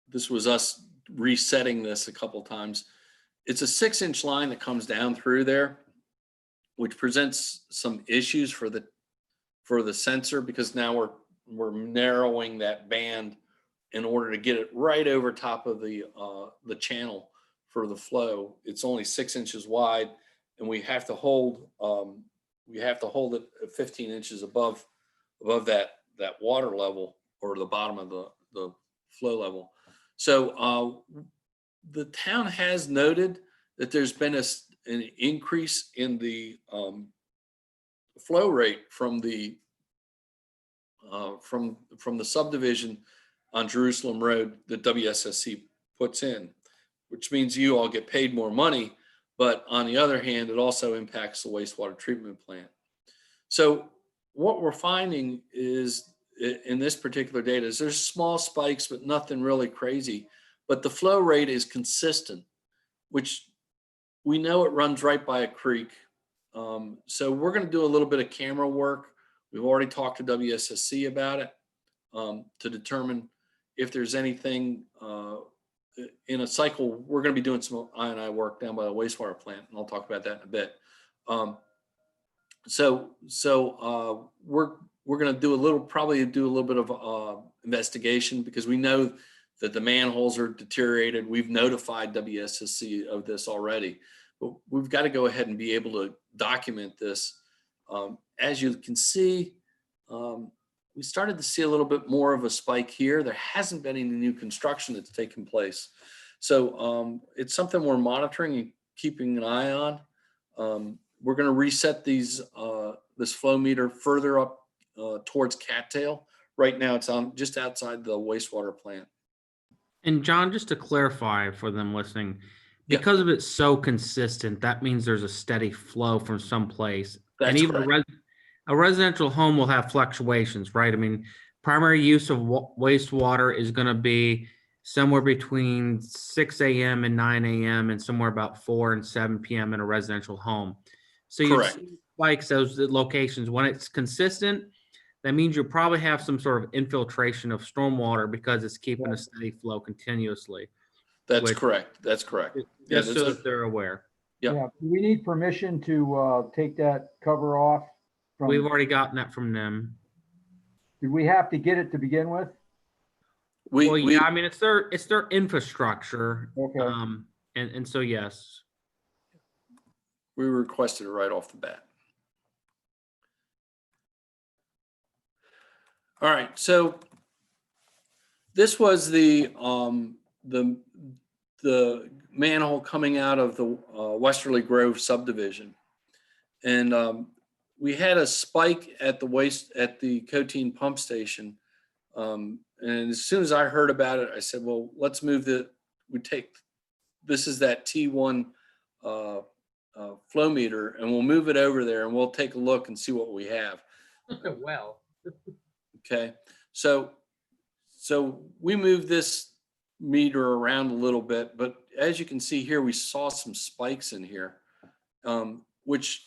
Speaker 9: This was us resetting this a couple times. It's a 6-inch line that comes down through there, which presents some issues for the sensor, because now we're narrowing that band in order to get it right over top of the channel for the flow. It's only 6 inches wide, and we have to hold it at 15 inches above that water level, or the bottom of the flow level. So the town has noted that there's been an increase in the flow rate from the subdivision on Jerusalem Road that WSSC puts in, which means you all get paid more money. But on the other hand, it also impacts the wastewater treatment plant. So what we're finding is in this particular data is there's small spikes, but nothing really crazy. But the flow rate is consistent, which we know it runs right by a creek. So we're going to do a little bit of camera work. We've already talked to WSSC about it to determine if there's anything in a cycle. We're going to be doing some I&I work down by the wastewater plant, and I'll talk about that in a bit. We're going to probably do a little bit of investigation, because we know that the manholes are deteriorated. We've notified WSSC of this already, but we've got to go ahead and be able to document this. As you can see, we started to see a little bit more of a spike here. There hasn't been any new construction that's taken place. So it's something we're monitoring and keeping an eye on. We're going to reset these this flow meter further up towards Cattail. Right now it's on just outside the wastewater plant.
Speaker 2: And John, just to clarify for them listening,
Speaker 9: Yeah.
Speaker 2: because of it's so consistent, that means there's a steady flow from someplace. And
Speaker 9: That's
Speaker 2: even
Speaker 9: correct.
Speaker 2: a residential home will have fluctuations, right? I mean, primary use of wastewater is going to be somewhere between 6 a.m. and 9 a.m. and somewhere about 4 and 7 p.m. in a residential home. So you
Speaker 9: Correct.
Speaker 2: see spikes those locations. When it's consistent, that means you probably have some sort of infiltration of stormwater because it's keeping a steady flow continuously.
Speaker 9: That's
Speaker 2: Which-
Speaker 9: correct. That's correct. Yeah,
Speaker 2: Just so that they're aware.
Speaker 9: Yep.
Speaker 4: Yeah, do we need permission to take that cover off?
Speaker 2: We've
Speaker 4: From,
Speaker 2: already gotten that from them.
Speaker 4: did we have to get it to begin with?
Speaker 2: Well, yeah, I mean, it's their infrastructure.
Speaker 4: Okay.
Speaker 2: And so, yes.
Speaker 9: we requested it right off the bat. All right, so this was the manhole coming out of the Westerly Grove subdivision, and we had a spike at the Coteine pump station, and as soon as I heard about it, I said, "Well, let's move this is that T1 flow meter, and we'll move it over there, and we'll take a look and see what we have."
Speaker 5: Well,
Speaker 9: Okay, so we moved this meter around a little bit, but as you can see here, we saw some spikes in here, which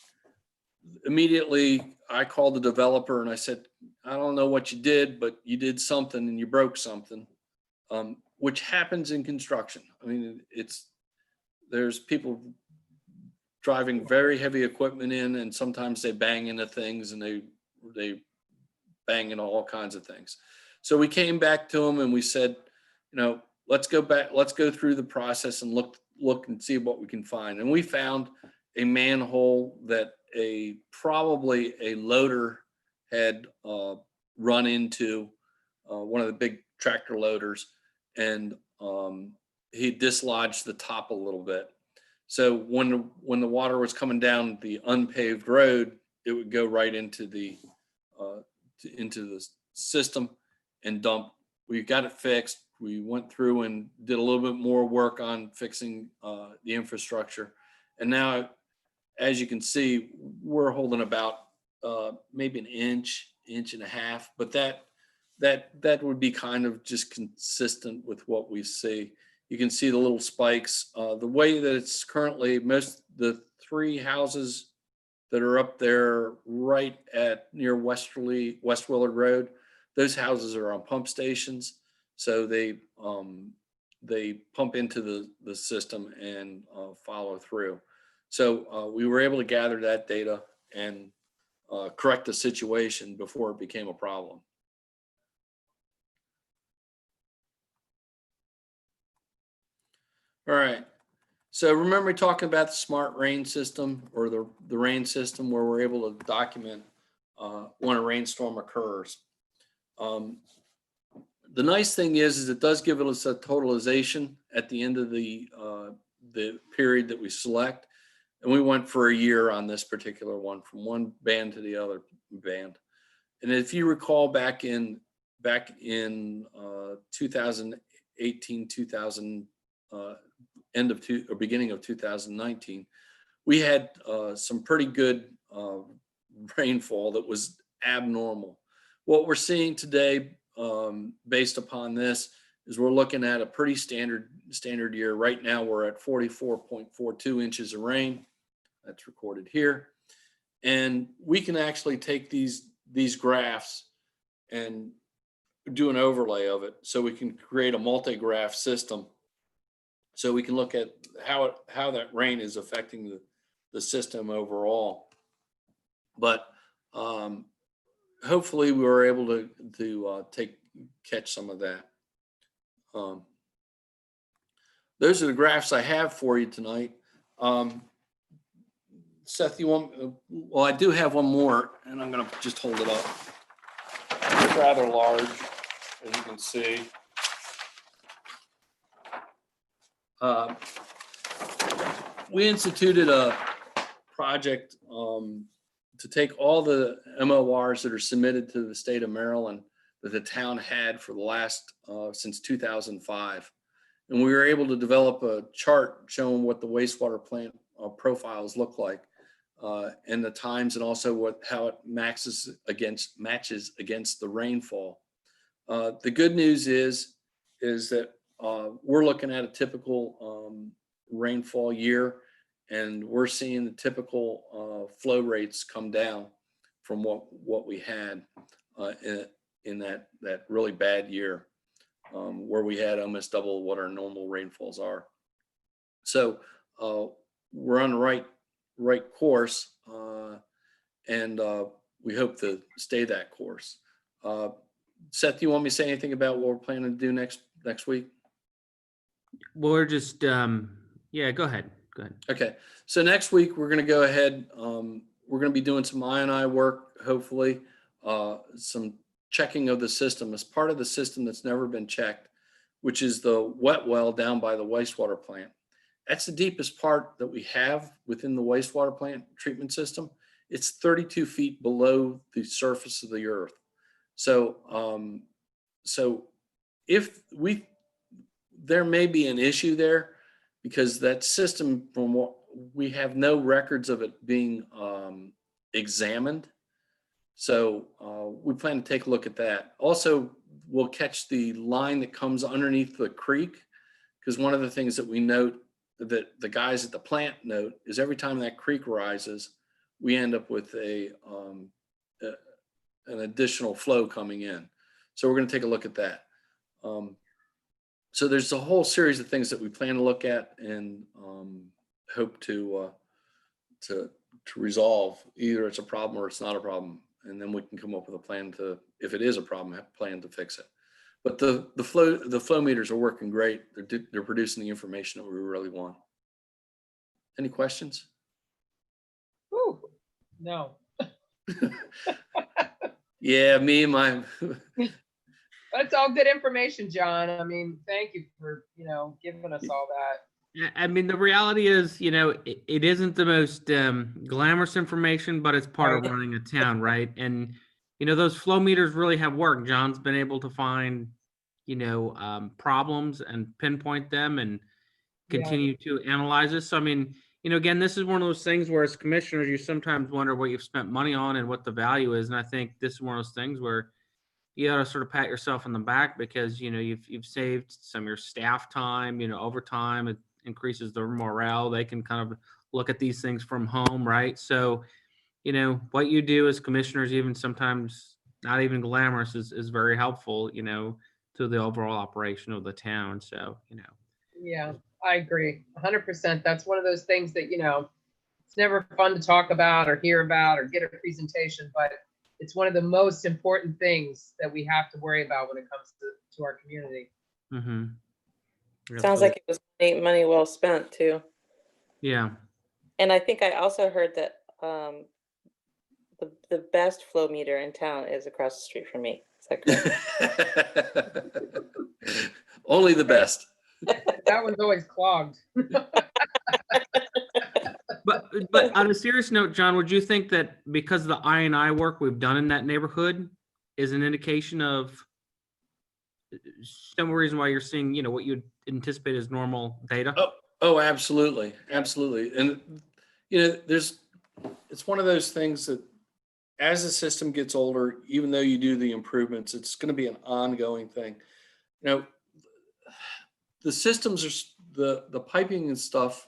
Speaker 9: immediately I called the developer and I said, "I don't know what you did, but you did something and you broke something," which happens in construction. I mean, there's people driving very heavy equipment in, and sometimes they bang into things, and they bang into all kinds of things. So we came back to them and we said, let's go back, let's go through the process and look and see what we can find. And we found a manhole that probably a loader had run into, one of the big tractor loaders, and he dislodged the top a little bit. So when the water was coming down the unpaved road, it would go right into the system and dump. We got it fixed. We went through and did a little bit more work on fixing the infrastructure. And now, as you can see, we're holding about maybe an inch and a half, but that would be kind of just consistent with what we see. You can see the little spikes. The way that it's currently, the 3 houses that are up there right near West Willard Road, those houses are on pump stations. So they pump into the system and follow through. So we were able to gather that data and correct the situation before it became a problem. All right. So remember talking about the smart rain system, or the rain system, where we're able to document when a rainstorm occurs. The nice thing is it does give us a totalization at the end of the period that we select. And we went for a year on this particular one, from one band to the other band. And if you recall back in 2018, beginning of 2019, we had some pretty good rainfall that was abnormal. What we're seeing today, based upon this, is we're looking at a pretty standard year. Right now, we're at 44.42 inches of rain. That's recorded here. And we can actually take these graphs and do an overlay of it. So we can create a multi-graph system. So we can look at how that rain is affecting the system overall. But hopefully we were able to catch some of that. Those are the graphs I have for you tonight. Seth, you want, well, I do have one more, and I'm gonna just hold it up. It's rather large, as you can see. We instituted a project to take all the MORs that are submitted to the state of Maryland that the town had for the last, since 2005. And we were able to develop a chart showing what the wastewater plant profiles look like, and the times, and also how it matches against the rainfall. The good news is that we're looking at a typical rainfall year, and we're seeing the typical flow rates come down from what we had in that really bad year, where we had almost double what our normal rainfalls are. So we're on the right course, and we hope to stay that course. Seth, do you want me to say anything about what we're planning to do next week?
Speaker 2: We're just, yeah, go ahead.
Speaker 9: Okay, so next week we're going to go ahead. We're going to be doing some I&I work, hopefully, some checking of the system as part of the system that's never been checked, which is the wet well down by the wastewater plant. That's the deepest part that we have within the wastewater plant treatment system. It's 32 feet below the surface of the earth. So, there may be an issue there, because that system, from what we have no records of it being examined. So we plan to take a look at that. Also, we'll catch the line that comes underneath the creek, because one of the things that we note, that the guys at the plant note, is every time that creek rises, we end up with an additional flow coming in. So we're going to take a look at that. So there's a whole series of things that we plan to look at, and hope to resolve. Either it's a problem or it's not a problem, and then we can come up with a plan to, if it is a problem, have a plan to fix it. But the flow meters are working great. They're producing the information that we really want. Any questions?
Speaker 5: Ooh, no.
Speaker 9: Yeah, me and my.
Speaker 5: That's all good information, John. I mean, thank you for, giving us all that.
Speaker 2: Yeah, I mean, the reality is, it isn't the most glamorous information, but it's part of running a town, right? And, those flow meters really have worked. John's been able to find, problems and pinpoint them and continue to analyze this. So, I mean, again, this is one of those things where as commissioners, you sometimes wonder what you've spent money on and what the value is. And I think this is one of those things where you got to sort of pat yourself on the back, because, you've saved some of your staff time, over time. It increases their morale. They can kind of look at these things from home, right? So, what you do as commissioners, even sometimes not even glamorous, is very helpful, to the overall operation of the town. So,
Speaker 5: Yeah, I agree 100%. That's one of those things that, it's never fun to talk about or hear about or get a presentation, but it's one of the most important things that we have to worry about when it comes to our community.
Speaker 2: mm-hmm.
Speaker 1: Sounds like it was money well spent too.
Speaker 2: Yeah.
Speaker 1: And I think I also heard that the best flow meter in town is across the street from me. Is that correct?
Speaker 9: Only the best.
Speaker 5: That one's always clogged.
Speaker 2: But on a serious note, John, would you think that because of the I&I work we've done in that neighborhood is an indication of some reason why you're seeing, what you'd anticipate as normal data?
Speaker 9: Oh, absolutely. Absolutely. And, it's one of those things that as the system gets older, even though you do the improvements, it's going to be an ongoing thing. You know, the systems are the piping and stuff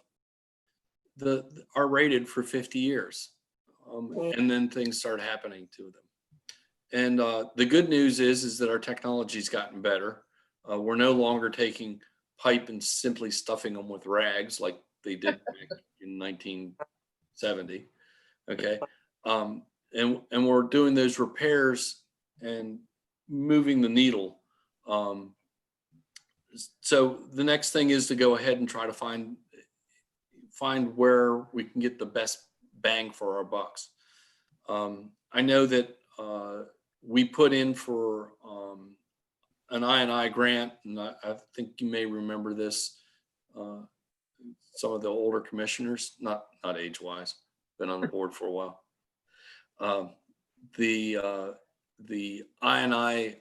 Speaker 9: are rated for 50 years. And then things start happening to them. And the good news is that our technology's gotten better. We're no longer taking pipe and simply stuffing them with rags like they did back in 1970. Okay. And we're doing those repairs and moving the needle. So the next thing is to go ahead and try to find where we can get the best bang for our bucks. I know that we put in for an I&I grant, and I think you may remember this. Some of the older commissioners, not age-wise, been on the board for a while. The I&I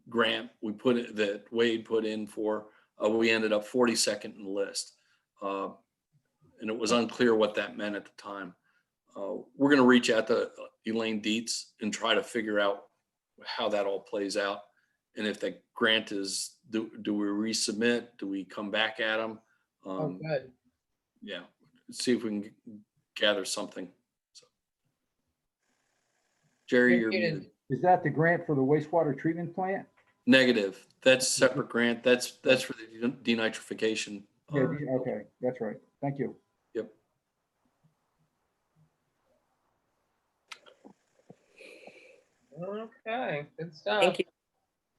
Speaker 9: grant that Wade put in for, we ended up 42nd in the list. And it was unclear what that meant at the time. We're going to reach out to Elaine Dietz and try to figure out how that all plays out. And if the grant is, do we resubmit? Do we come back at them?
Speaker 5: Oh, good.
Speaker 9: Yeah, see if we can gather something. So, Jerry, you're muted.
Speaker 4: Is that the grant for the wastewater treatment plant?
Speaker 9: Negative. That's a separate grant. That's for the denitrification.
Speaker 4: Yeah, okay, that's right. Thank you.
Speaker 9: Yep.
Speaker 5: Okay, good stuff.
Speaker 1: Thank you.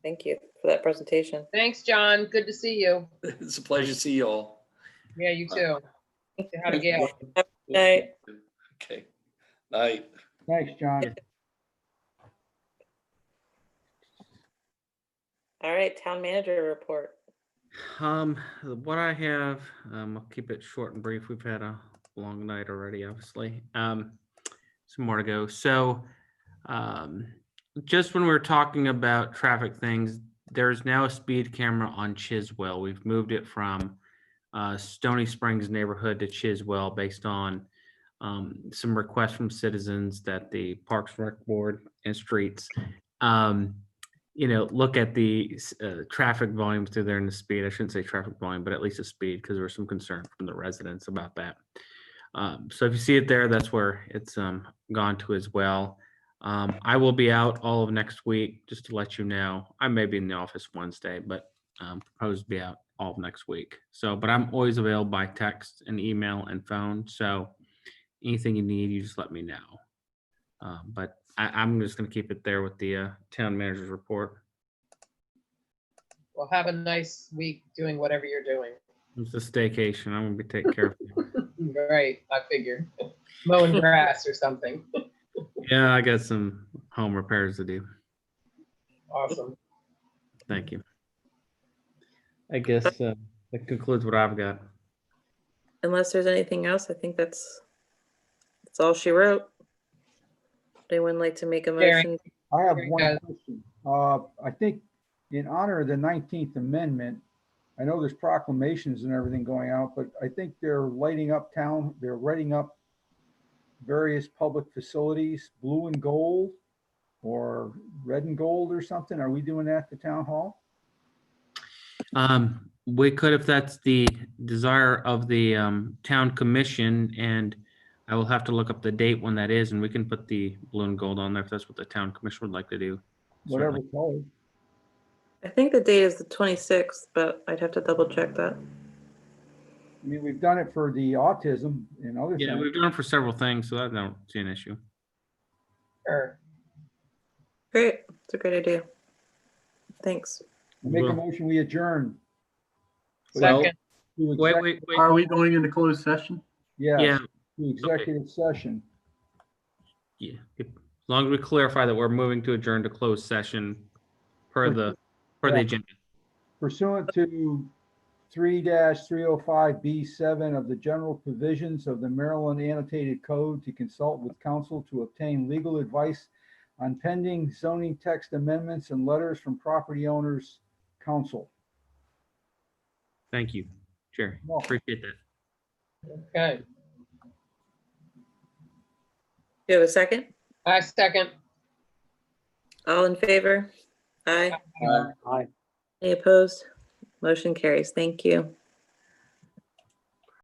Speaker 1: Thank you for that presentation.
Speaker 5: Thanks, John. Good to see you.
Speaker 9: It's a pleasure to see you all.
Speaker 5: Yeah, you too. Say hi to Gail.
Speaker 1: Have a good night.
Speaker 9: Okay. Night.
Speaker 4: Thanks, John.
Speaker 1: All right, town manager report.
Speaker 2: What I have, I'll keep it short and brief. We've had a long night already, obviously. Some more to go. So, just when we were talking about traffic things, there's now a speed camera on Chiswell. We've moved it from Stony Springs neighborhood to Chiswell based on some requests from citizens that the Parks and Rec Board and Streets, look at the traffic volumes through there and the speed. I shouldn't say traffic volume, but at least the speed, because there was some concern from the residents about that. So if you see it there, that's where it's gone to as well. I will be out all of next week, just to let you know. I may be in the office Wednesday, but proposed to be out all of next week. So, but I'm always available by text and email and phone. So anything you need, you just let me know. But I'm just going to keep it there with the town manager's report.
Speaker 5: Well, have a nice week doing whatever you're doing.
Speaker 2: It's a staycation. I'm going to be taking care of you.
Speaker 5: Right, I figured. Mowing grass or something.
Speaker 2: Yeah, I got some home repairs to do.
Speaker 5: Awesome.
Speaker 2: Thank you. I guess that concludes what I've got.
Speaker 1: Unless there's anything else, I think that's all she wrote. Would anyone like to make a
Speaker 5: Gary.
Speaker 1: motion?
Speaker 4: I have
Speaker 5: Very
Speaker 4: one
Speaker 5: good.
Speaker 4: question. I think in honor of the 19th Amendment, I know there's proclamations and everything going out, but I think they're lighting up town. They're lighting up various public facilities, blue and gold or red and gold or something. Are we doing that at the town hall?
Speaker 2: We could, if that's the desire of the town commission, and I will have to look up the date when that is, and we can put the blue and gold on there if that's what the town commission would like to do.
Speaker 4: Whatever
Speaker 2: Certainly.
Speaker 4: color.
Speaker 1: I think the date is the 26th, but I'd have to double check that.
Speaker 4: I mean, we've done it for the autism and other
Speaker 2: Yeah,
Speaker 4: things.
Speaker 2: we've done it for several things, so I don't see an issue.
Speaker 5: Sure.
Speaker 1: Great, it's a great idea. Thanks.
Speaker 4: Make a
Speaker 2: Well-
Speaker 4: motion, we adjourn.
Speaker 2: Well,
Speaker 5: Second.
Speaker 4: To
Speaker 2: Wait,
Speaker 4: exec-
Speaker 2: wait, wait.
Speaker 7: Are we going into closed session?
Speaker 2: Yeah,
Speaker 4: Yes, to executive session.
Speaker 2: yeah. As long as we clarify that we're moving to adjourn to closed session per the agenda.
Speaker 4: Pursuant to 3-305B7 of the general provisions of the Maryland Annotated Code, to consult with counsel to obtain legal advice on pending zoning text amendments and letters from property owners' counsel.
Speaker 2: Thank you, Jerry.
Speaker 4: Welcome.
Speaker 2: Appreciate that.
Speaker 5: Okay.
Speaker 1: Do you have a second?
Speaker 5: I second.
Speaker 1: All in favor? Aye.
Speaker 6: Aye.
Speaker 1: Any opposed? Motion carries. Thank you.